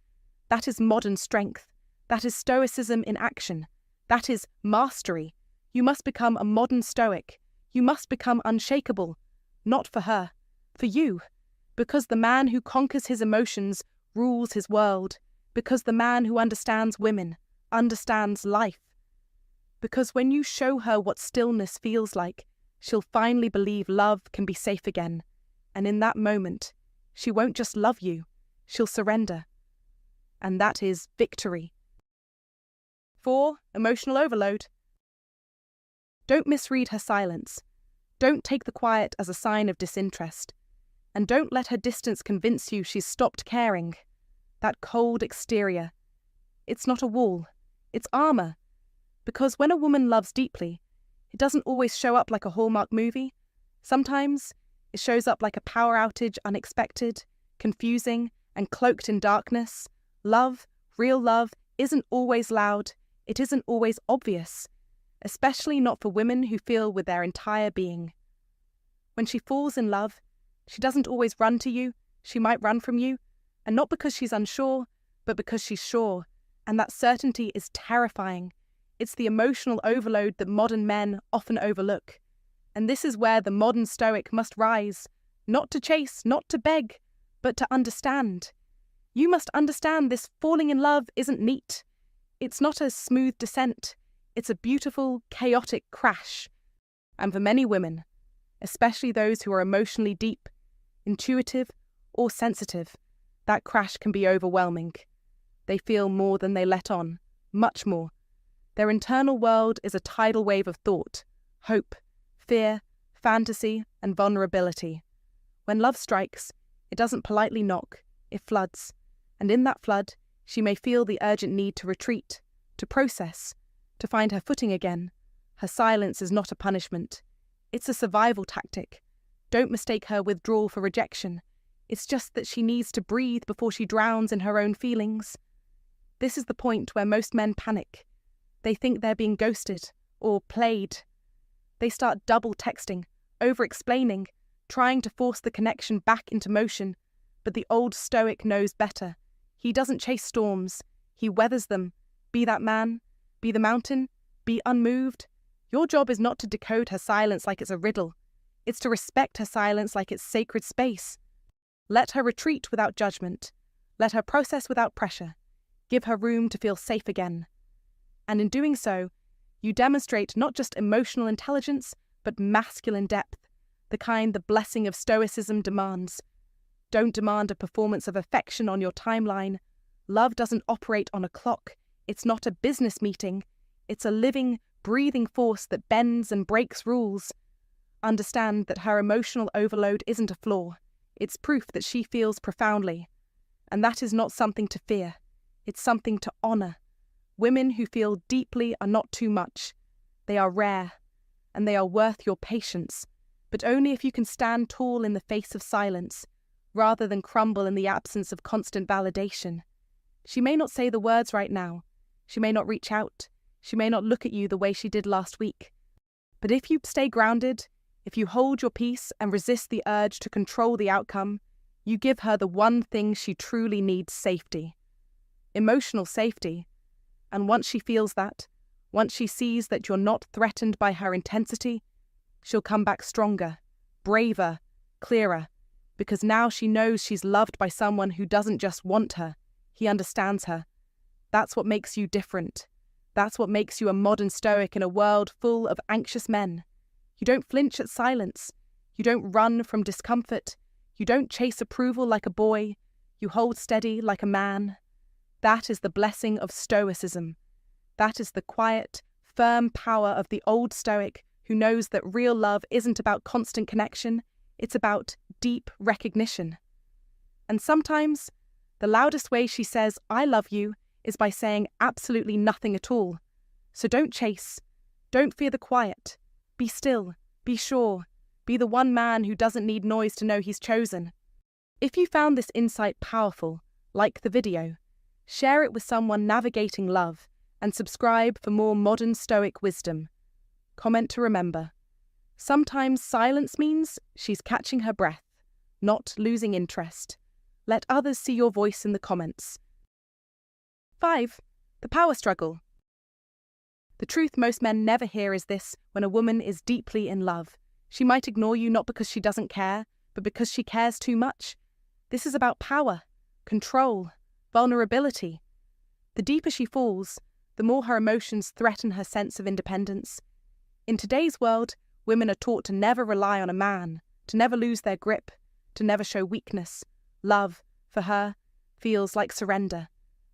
That is modern strength. That is Stoicism in action. That is mastery. You must become a modern Stoic. You must become unshakable. Not for her, for you. Because the man who conquers his emotions rules his world. Because the man who understands women understands life. Because when you show her what stillness feels like, she'll finally believe love can be safe again. And in that moment, she won't just love you, she'll surrender. And that is victory. 4. Emotional overload. Don't misread her silence. Don't take the quiet as a sign of disinterest. And don't let her distance convince you she's stopped caring. That cold exterior. It's not a wall. It's armor. Because when a woman loves deeply, it doesn't always show up like a Hallmark movie. Sometimes it shows up like a power outage, unexpected, confusing, and cloaked in darkness. Love, real love, isn't always loud. It isn't always obvious. Especially not for women who feel with their entire being. When she falls in love, she doesn't always run to you. She might run from you. And not because she's unsure, but because she's sure. And that certainty is terrifying. It's the emotional overload that modern men often overlook. And this is where the modern Stoic must rise, not to chase, not to beg, but to understand. You must understand this falling in love isn't neat. It's not a smooth descent. It's a beautiful, chaotic crash. And for many women, especially those who are emotionally deep, intuitive, or sensitive, that crash can be overwhelming. They feel more than they let on, much more. Their internal world is a tidal wave of thought, hope, fear, fantasy, and vulnerability. When love strikes, it doesn't politely knock, it floods. And in that flood, she may feel the urgent need to retreat, to process, to find her footing again. Her silence is not a punishment. It's a survival tactic. Don't mistake her withdrawal for rejection. It's just that she needs to breathe before she drowns in her own feelings. This is the point where most men panic. They think they're being ghosted or played. They start double texting, over-explaining, trying to force the connection back into motion. But the old Stoic knows better. He doesn't chase storms. He weathers them. Be that man. Be the mountain. Be unmoved. Your job is not to decode her silence like it's a riddle. It's to respect her silence like it's sacred space. Let her retreat without judgment. Let her process without pressure. Give her room to feel safe again. And in doing so, you demonstrate not just emotional intelligence, but masculine depth, the kind the Blessing of Stoicism demands. Don't demand a performance of affection on your timeline. Love doesn't operate on a clock. It's not a business meeting. It's a living, breathing force that bends and breaks rules. Understand that her emotional overload isn't a flaw. It's proof that she feels profoundly. And that is not something to fear. It's something to honor. Women who feel deeply are not too much. They are rare, and they are worth your patience, but only if you can stand tall in the face of silence, rather than crumble in the absence of constant validation. She may not say the words right now. She may not reach out. She may not look at you the way she did last week. But if you stay grounded, if you hold your peace and resist the urge to control the outcome, you give her the one thing she truly needs: safety. Emotional safety. And once she feels that, once she sees that you're not threatened by her intensity, she'll come back stronger, braver, clearer, because now she knows she's loved by someone who doesn't just want her, he understands her. That's what makes you different. That's what makes you a modern Stoic in a world full of anxious men. You don't flinch at silence. You don't run from discomfort. You don't chase approval like a boy. You hold steady like a man. That is the blessing of Stoicism. That is the quiet, firm power of the old Stoic who knows that real love isn't about constant connection, it's about deep recognition. And sometimes, the loudest way she says, "I love you," is by saying absolutely nothing at all. So don't chase. Don't fear the quiet. Be still. Be sure. Be the one man who doesn't need noise to know he's chosen. If you found this insight powerful, like the video, share it with someone navigating love, and subscribe for more modern Stoic wisdom. Comment to remember. Sometimes silence means she's catching her breath, not losing interest. Let others see your voice in the comments. 5. The power struggle. The truth most men never hear is this: when a woman is deeply in love, she might ignore you not because she doesn't care, but because she cares too much. This is about power, control, vulnerability. The deeper she falls, the more her emotions threaten her sense of independence. In today's world, women are taught to never rely on a man, to never lose their grip, to never show weakness. Love, for her, feels like surrender.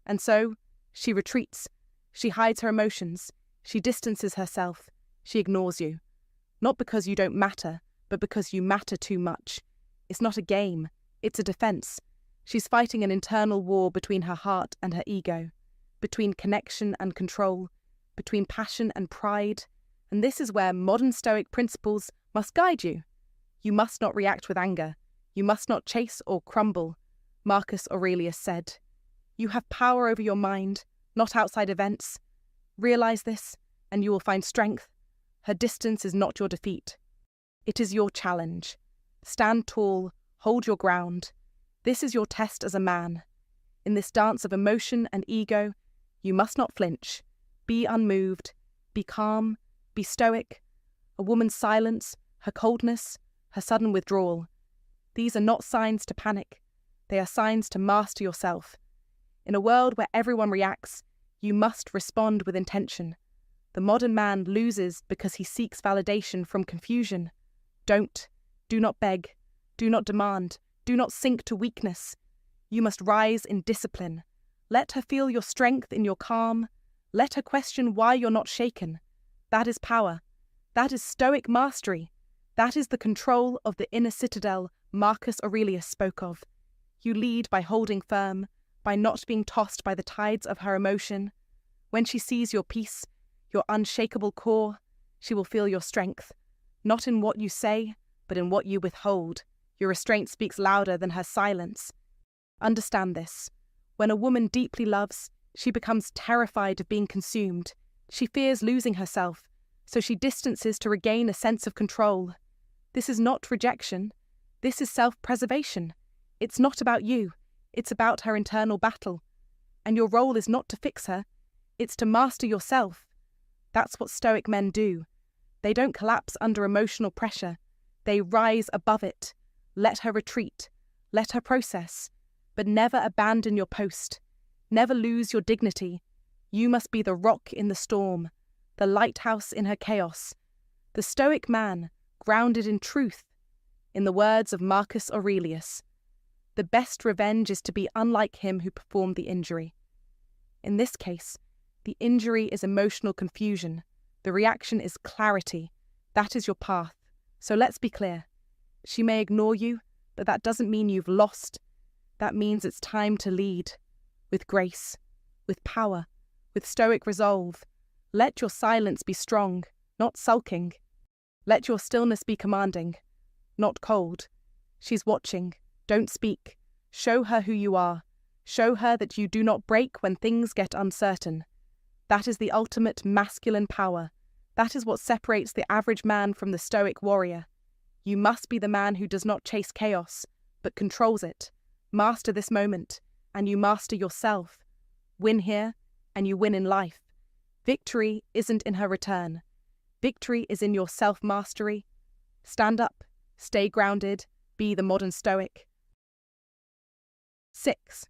And so, she retreats. She hides her emotions. She distances herself. She ignores you. Not because you don't matter, but because you matter too much. It's not a game. It's a defense. She's fighting an internal war between her heart and her ego, between connection and control, between passion and pride. And this is where modern Stoic principles must guide you. You must not react with anger. You must not chase or crumble, Marcus Aurelius said. You have power over your mind, not outside events. Realize this, and you will find strength. Her distance is not your defeat. It is your challenge. Stand tall, hold your ground. This is your test as a man. In this dance of emotion and ego, You must not flinch. Be unmoved. Be calm. Be stoic. A woman's silence, her coldness, her sudden withdrawal. These are not signs to panic. They are signs to master yourself. In a world where everyone reacts, you must respond with intention. The modern man loses because he seeks validation from confusion. Do not beg. Do not demand. Do not sink to weakness. You must rise in discipline. Let her feel your strength in your calm. Let her question why you're not shaken. That is power. That is stoic mastery. That is the control of the inner citadel Marcus Aurelius spoke of. You lead by holding firm, by not being tossed by the tides of her emotion. When she sees your peace, your unshakable core, she will feel your strength, not in what you say, but in what you withhold. Your restraint speaks louder than her silence. Understand this. When a woman deeply loves, she becomes terrified of being consumed. She fears losing herself, so she distances to regain a sense of control. This is not rejection. This is self-preservation. It's not about you. It's about her internal battle. And your role is not to fix her. It's to master yourself. That's what Stoic men do. They don't collapse under emotional pressure. They rise above it. Let her retreat. Let her process. But never abandon your post. Never lose your dignity. You must be the rock in the storm, the lighthouse in her chaos. The Stoic man, grounded in truth. In the words of Marcus Aurelius, the best revenge is to be unlike him who performed the injury. In this case, the injury is emotional confusion. The reaction is clarity. That is your path. So let's be clear. She may ignore you, but that doesn't mean you've lost. That means it's time to lead. With grace, with power, with stoic resolve. Let your silence be strong, not sulking. Let your stillness be commanding, not cold. She's watching. Don't speak. Show her who you are. Show her that you do not break when things get uncertain. That is the ultimate masculine power. That is what separates the average man from the Stoic warrior. You must be the man who does not chase chaos, but controls it. Master this moment, and you master yourself. Win here, and you win in life. Victory isn't in her return. Victory is in your self-mastery. Stand up, stay grounded, be the modern Stoic. 6.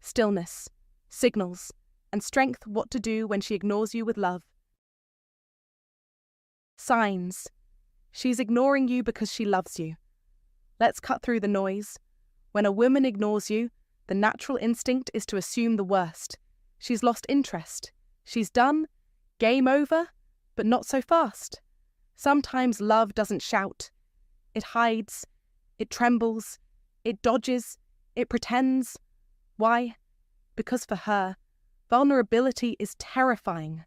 Stillness, signals, and strength what to do when she ignores you with love. Signs. She's ignoring you because she loves you. Let's cut through the noise. When a woman ignores you, the natural instinct is to assume the worst. She's lost interest. She's done. Game over, but not so fast. Sometimes love doesn't shout. It hides. It trembles. It dodges. It pretends. Why? Because for her, vulnerability is terrifying.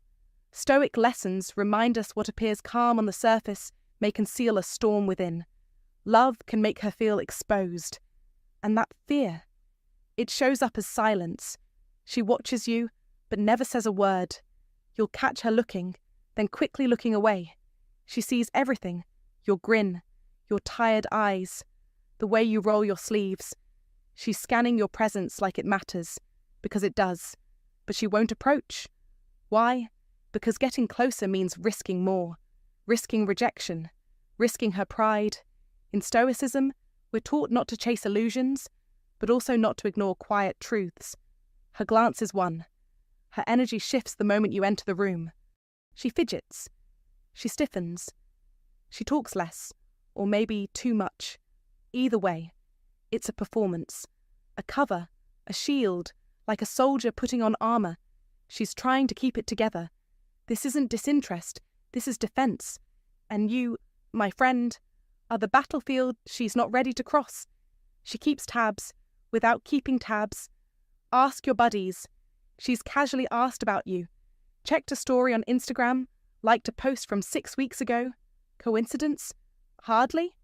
Stoic lessons remind us what appears calm on the surface may conceal a storm within. Love can make her feel exposed. And that fear, it shows up as silence. She watches you, but never says a word. You'll catch her looking, then quickly looking away. She sees everything, your grin, your tired eyes, the way you roll your sleeves. She's scanning your presence like it matters, because it does. But she won't approach. Why? Because getting closer means risking more. Risking rejection. Risking her pride. In Stoicism, we're taught not to chase illusions, but also not to ignore quiet truths. Her glance is one. Her energy shifts the moment you enter the room. She fidgets. She stiffens. She talks less, or maybe too much. Either way, it's a performance. A cover, a shield, like a soldier putting on armor. She's trying to keep it together. This isn't disinterest, this is defense. And you, my friend, are the battlefield she's not ready to cross. She keeps tabs, without keeping tabs. Ask your buddies. She's casually asked about you. Checked a story on Instagram, liked a post from 6 weeks ago. Coincidence? Hardly.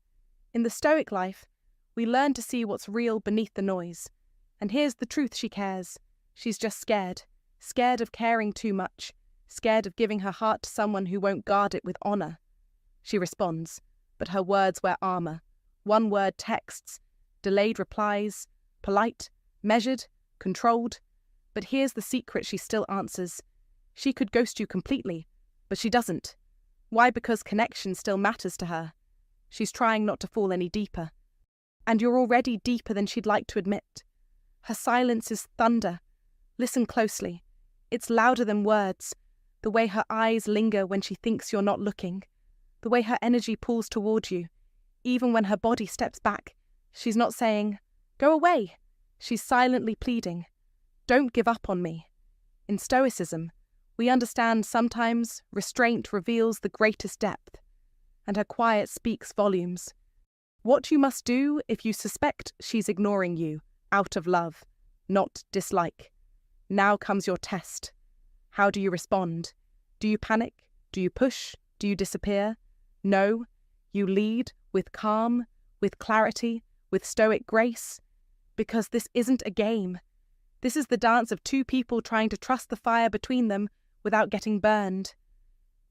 In the Stoic life, we learn to see what's real beneath the noise. And here's the truth: she cares. She's just scared. Scared of caring too much. Scared of giving her heart to someone who won't guard it with honor. She responds, but her words wear armor. One-word texts, delayed replies, polite, measured, controlled. But here's the secret she still answers. She could ghost you completely, but she doesn't. Why? Because connection still matters to her. She's trying not to fall any deeper. And you're already deeper than she'd like to admit. Her silence is thunder. Listen closely. It's louder than words. The way her eyes linger when she thinks you're not looking. The way her energy pulls toward you. Even when her body steps back, she's not saying, "Go away." She's silently pleading, "Don't give up on me." In Stoicism, we understand sometimes restraint reveals the greatest depth, and her quiet speaks volumes. What you must do if you suspect she's ignoring you out of love, not dislike. Now comes your test. How do you respond? Do you panic? Do you push? Do you disappear? No, you lead with calm, with clarity, with stoic grace, because this isn't a game. This is the dance of two people trying to trust the fire between them without getting burned.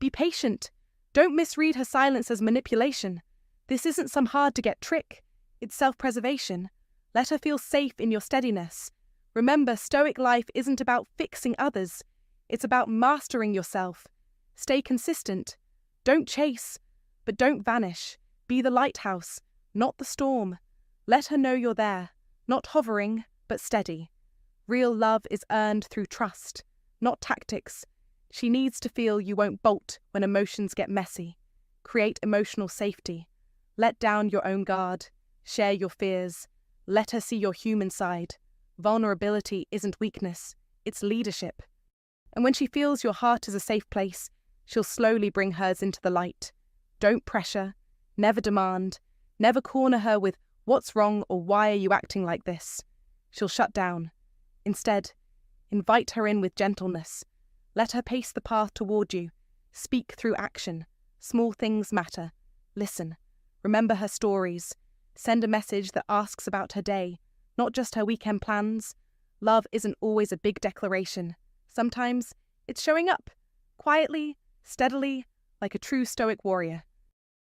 Be patient. Don't misread her silence as manipulation. This isn't some hard-to-get trick. It's self-preservation. Let her feel safe in your steadiness. Remember, Stoic life isn't about fixing others. It's about mastering yourself. Stay consistent. Don't chase, but don't vanish. Be the lighthouse, not the storm. Let her know you're there, not hovering, but steady. Real love is earned through trust, not tactics. She needs to feel you won't bolt when emotions get messy. Create emotional safety. Let down your own guard. Share your fears. Let her see your human side. Vulnerability isn't weakness, it's leadership. And when she feels your heart is a safe place, she'll slowly bring hers into the light. Don't pressure, never demand, never corner her with "what's wrong" or "why are you acting like this?" She'll shut down. Instead, invite her in with gentleness. Let her pace the path toward you. Speak through action. Small things matter. Listen. Remember her stories. Send a message that asks about her day, not just her weekend plans. Love isn't always a big declaration. Sometimes it's showing up, quietly, steadily, like a true Stoic warrior.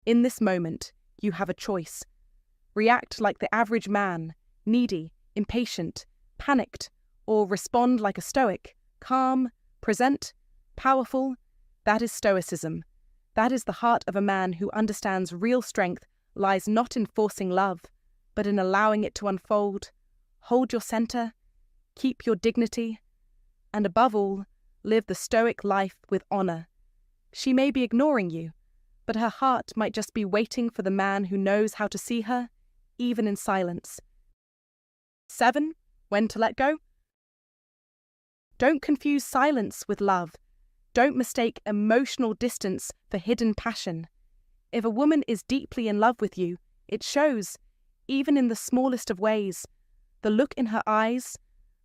In this moment, you have a choice. React like the average man, needy, impatient, panicked, or respond like a Stoic, calm, present, powerful. That is Stoicism. That is the heart of a man who understands real strength lies not in forcing love, but in allowing it to unfold. Hold your center, keep your dignity, and above all, live the Stoic life with honor. She may be ignoring you, but her heart might just be waiting for the man who knows how to see her, even in silence. 7. When to let go? Don't confuse silence with love. Don't mistake emotional distance for hidden passion. If a woman is deeply in love with you, it shows, even in the smallest of ways. The look in her eyes,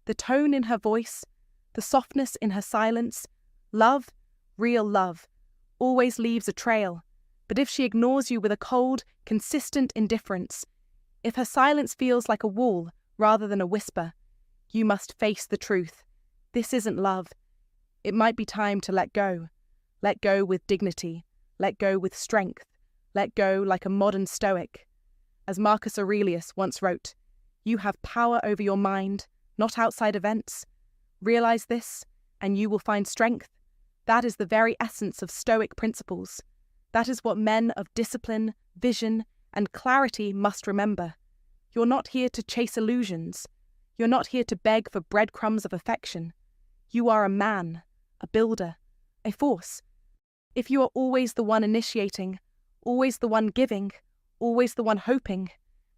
the tone in her voice, the softness in her silence. Love, real love, always leaves a trail. But if she ignores you with a cold, consistent indifference, if her silence feels like a wall rather than a whisper, you must face the truth. This isn't love. It might be time to let go. Let go with dignity. Let go with strength. Let go like a modern Stoic. As Marcus Aurelius once wrote, you have power over your mind, not outside events. Realize this, and you will find strength. That is the very essence of Stoic principles. That is what men of discipline, vision, and clarity must remember. You're not here to chase illusions. You're not here to beg for breadcrumbs of affection. You are a man, a builder, a force. If you are always the one initiating, always the one giving, always the one hoping,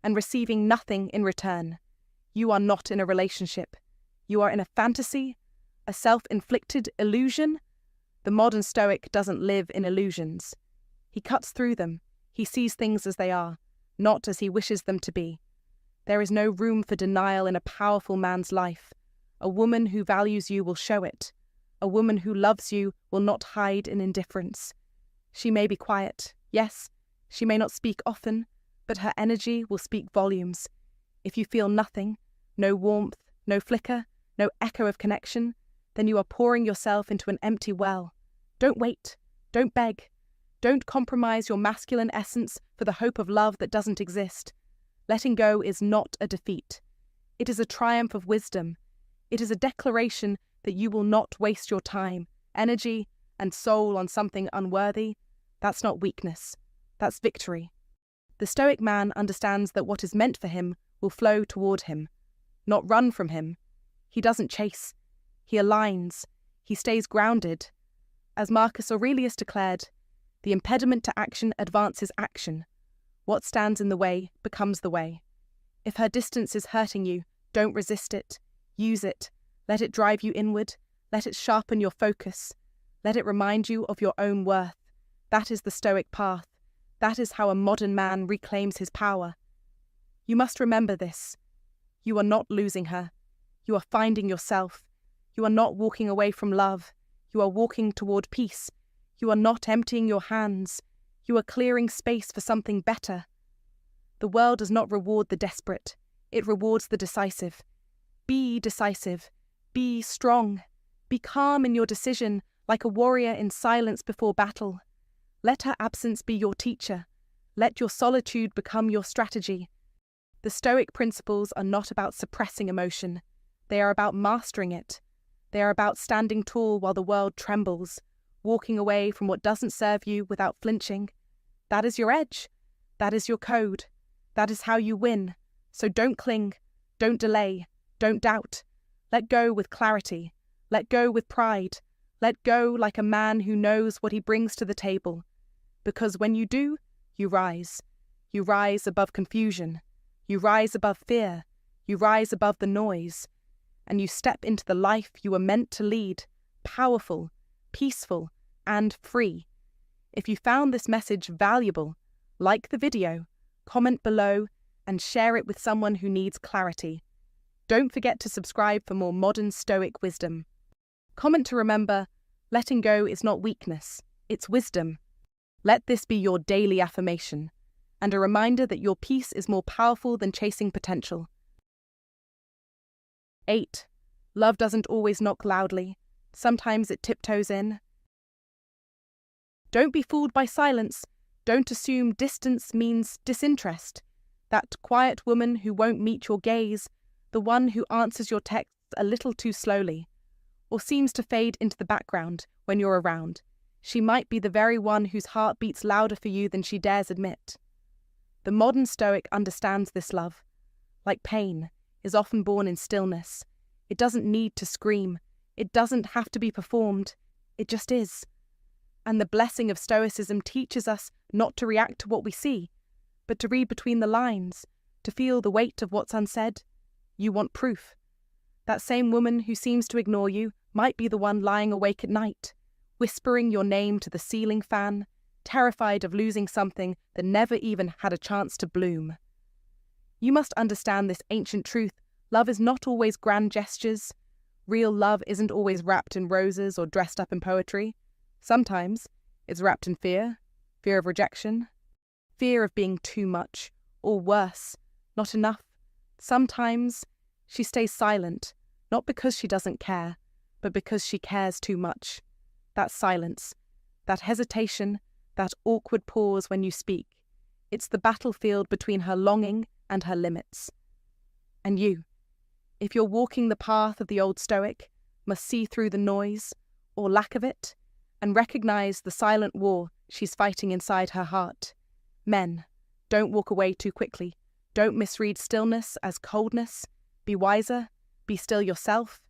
and receiving nothing in return, you are not in a relationship. You are in a fantasy, a self-inflicted illusion. The modern Stoic doesn't live in illusions. He cuts through them. He sees things as they are, not as he wishes them to be. There is no room for denial in a powerful man's life. A woman who values you will show it. A woman who loves you will not hide in indifference. She may be quiet, yes, she may not speak often, but her energy will speak volumes. If you feel nothing, no warmth, no flicker, no echo of connection, then you are pouring yourself into an empty well. Don't wait. Don't beg. Don't compromise your masculine essence for the hope of love that doesn't exist. Letting go is not a defeat. It is a triumph of wisdom. It is a declaration that you will not waste your time, energy, and soul on something unworthy. That's not weakness. That's victory. The Stoic man understands that what is meant for him will flow toward him, not run from him. He doesn't chase. He aligns. He stays grounded. As Marcus Aurelius declared, the impediment to action advances action. What stands in the way becomes the way. If her distance is hurting you, don't resist it. Use it. Let it drive you inward. Let it sharpen your focus. Let it remind you of your own worth. That is the Stoic path. That is how a modern man reclaims his power. You must remember this. You are not losing her. You are finding yourself. You are not walking away from love. You are walking toward peace. You are not emptying your hands. You are clearing space for something better. The world does not reward the desperate. It rewards the decisive. Be decisive. Be strong. Be calm in your decision, like a warrior in silence before battle. Let her absence be your teacher. Let your solitude become your strategy. The Stoic principles are not about suppressing emotion. They are about mastering it. They are about standing tall while the world trembles, walking away from what doesn't serve you without flinching. That is your edge. That is your code. That is how you win. So don't cling. Don't delay. Don't doubt. Let go with clarity. Let go with pride. Let go like a man who knows what he brings to the table. Because when you do, you rise. You rise above confusion. You rise above fear. You rise above the noise. And you step into the life you were meant to lead, powerful, peaceful, and free. If you found this message valuable, like the video, comment below, and share it with someone who needs clarity. Don't forget to subscribe for more modern Stoic wisdom. Comment to remember, letting go is not weakness, it's wisdom. Let this be your daily affirmation, and a reminder that your peace is more powerful than chasing potential. 8. Love doesn't always knock loudly. Sometimes it tiptoes in. Don't be fooled by silence. Don't assume distance means disinterest. That quiet woman who won't meet your gaze, the one who answers your texts a little too slowly, or seems to fade into the background when you're around. She might be the very one whose heart beats louder for you than she dares admit. The modern Stoic understands this love. Like pain, is often born in stillness. It doesn't need to scream. It doesn't have to be performed. It just is. And the Blessing of Stoicism teaches us not to react to what we see, but to read between the lines, to feel the weight of what's unsaid. You want proof. That same woman who seems to ignore you might be the one lying awake at night, whispering your name to the ceiling fan, terrified of losing something that never even had a chance to bloom. You must understand this ancient truth. Love is not always grand gestures. Real love isn't always wrapped in roses or dressed up in poetry. Sometimes it's wrapped in fear, fear of rejection, fear of being too much, or worse, not enough. Sometimes she stays silent, not because she doesn't care, but because she cares too much. That silence, that hesitation, that awkward pause when you speak, it's the battlefield between her longing and her limits. And you, if you're walking the path of the old Stoic, must see through the noise, or lack of it, and recognize the silent war she's fighting inside her heart. Men, don't walk away too quickly. Don't misread stillness as coldness. Be wiser. Be still yourself.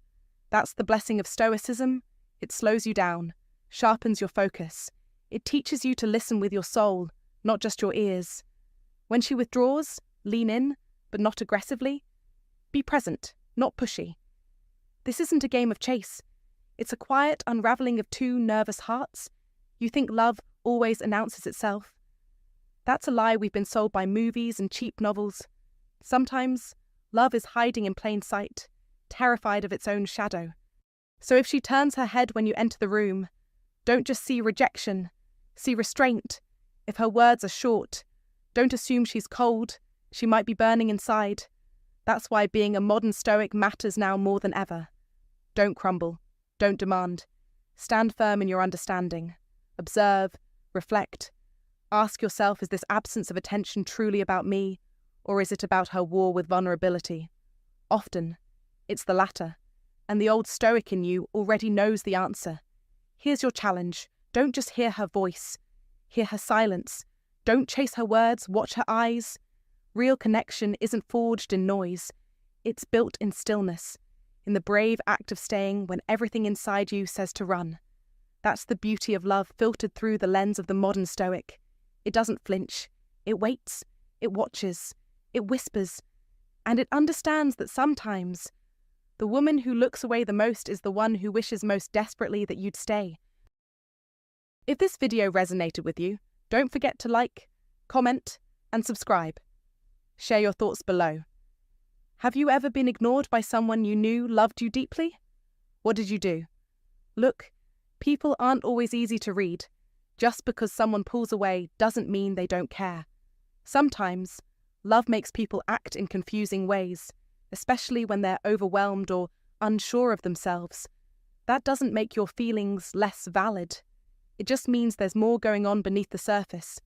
That's the blessing of Stoicism. It slows you down, sharpens your focus. It teaches you to listen with your soul, not just your ears. When she withdraws, lean in, but not aggressively. Be present, not pushy. This isn't a game of chase. It's a quiet unraveling of two nervous hearts. You think love always announces itself. That's a lie we've been sold by movies and cheap novels. Sometimes, love is hiding in plain sight, terrified of its own shadow. So if she turns her head when you enter the room, don't just see rejection, see restraint. If her words are short, don't assume she's cold. She might be burning inside. That's why being a modern Stoic matters now more than ever. Don't crumble. Don't demand. Stand firm in your understanding. Observe. Reflect. Ask yourself, is this absence of attention truly about me, or is it about her war with vulnerability? Often, it's the latter. and the old Stoic in you already knows the answer. Here's your challenge. Don't just hear her voice. Hear her silence. Don't chase her words, watch her eyes. Real connection isn't forged in noise. It's built in stillness, in the brave act of staying when everything inside you says to run. That's the beauty of love filtered through the lens of the modern Stoic. It doesn't flinch. It waits. It watches. It whispers. And it understands that sometimes the woman who looks away the most is the one who wishes most desperately that you'd stay. If this video resonated with you, don't forget to like, comment, and subscribe. Share your thoughts below. Have you ever been ignored by someone you knew loved you deeply? What did you do? Look, people aren't always easy to read. Just because someone pulls away doesn't mean they don't care. Sometimes, love makes people act in confusing ways, especially when they're overwhelmed or unsure of themselves. That doesn't make your feelings less valid. It just means there's more going on beneath the surface.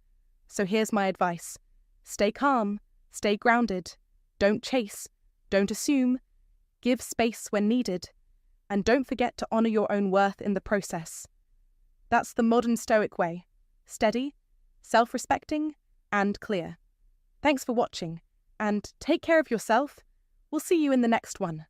So here's my advice. Stay calm, stay grounded, don't chase, don't assume, give space when needed, and don't forget to honor your own worth in the process. That's the modern Stoic way. Steady, self-respecting, and clear. Thanks for watching, and take care of yourself. We'll see you in the next one.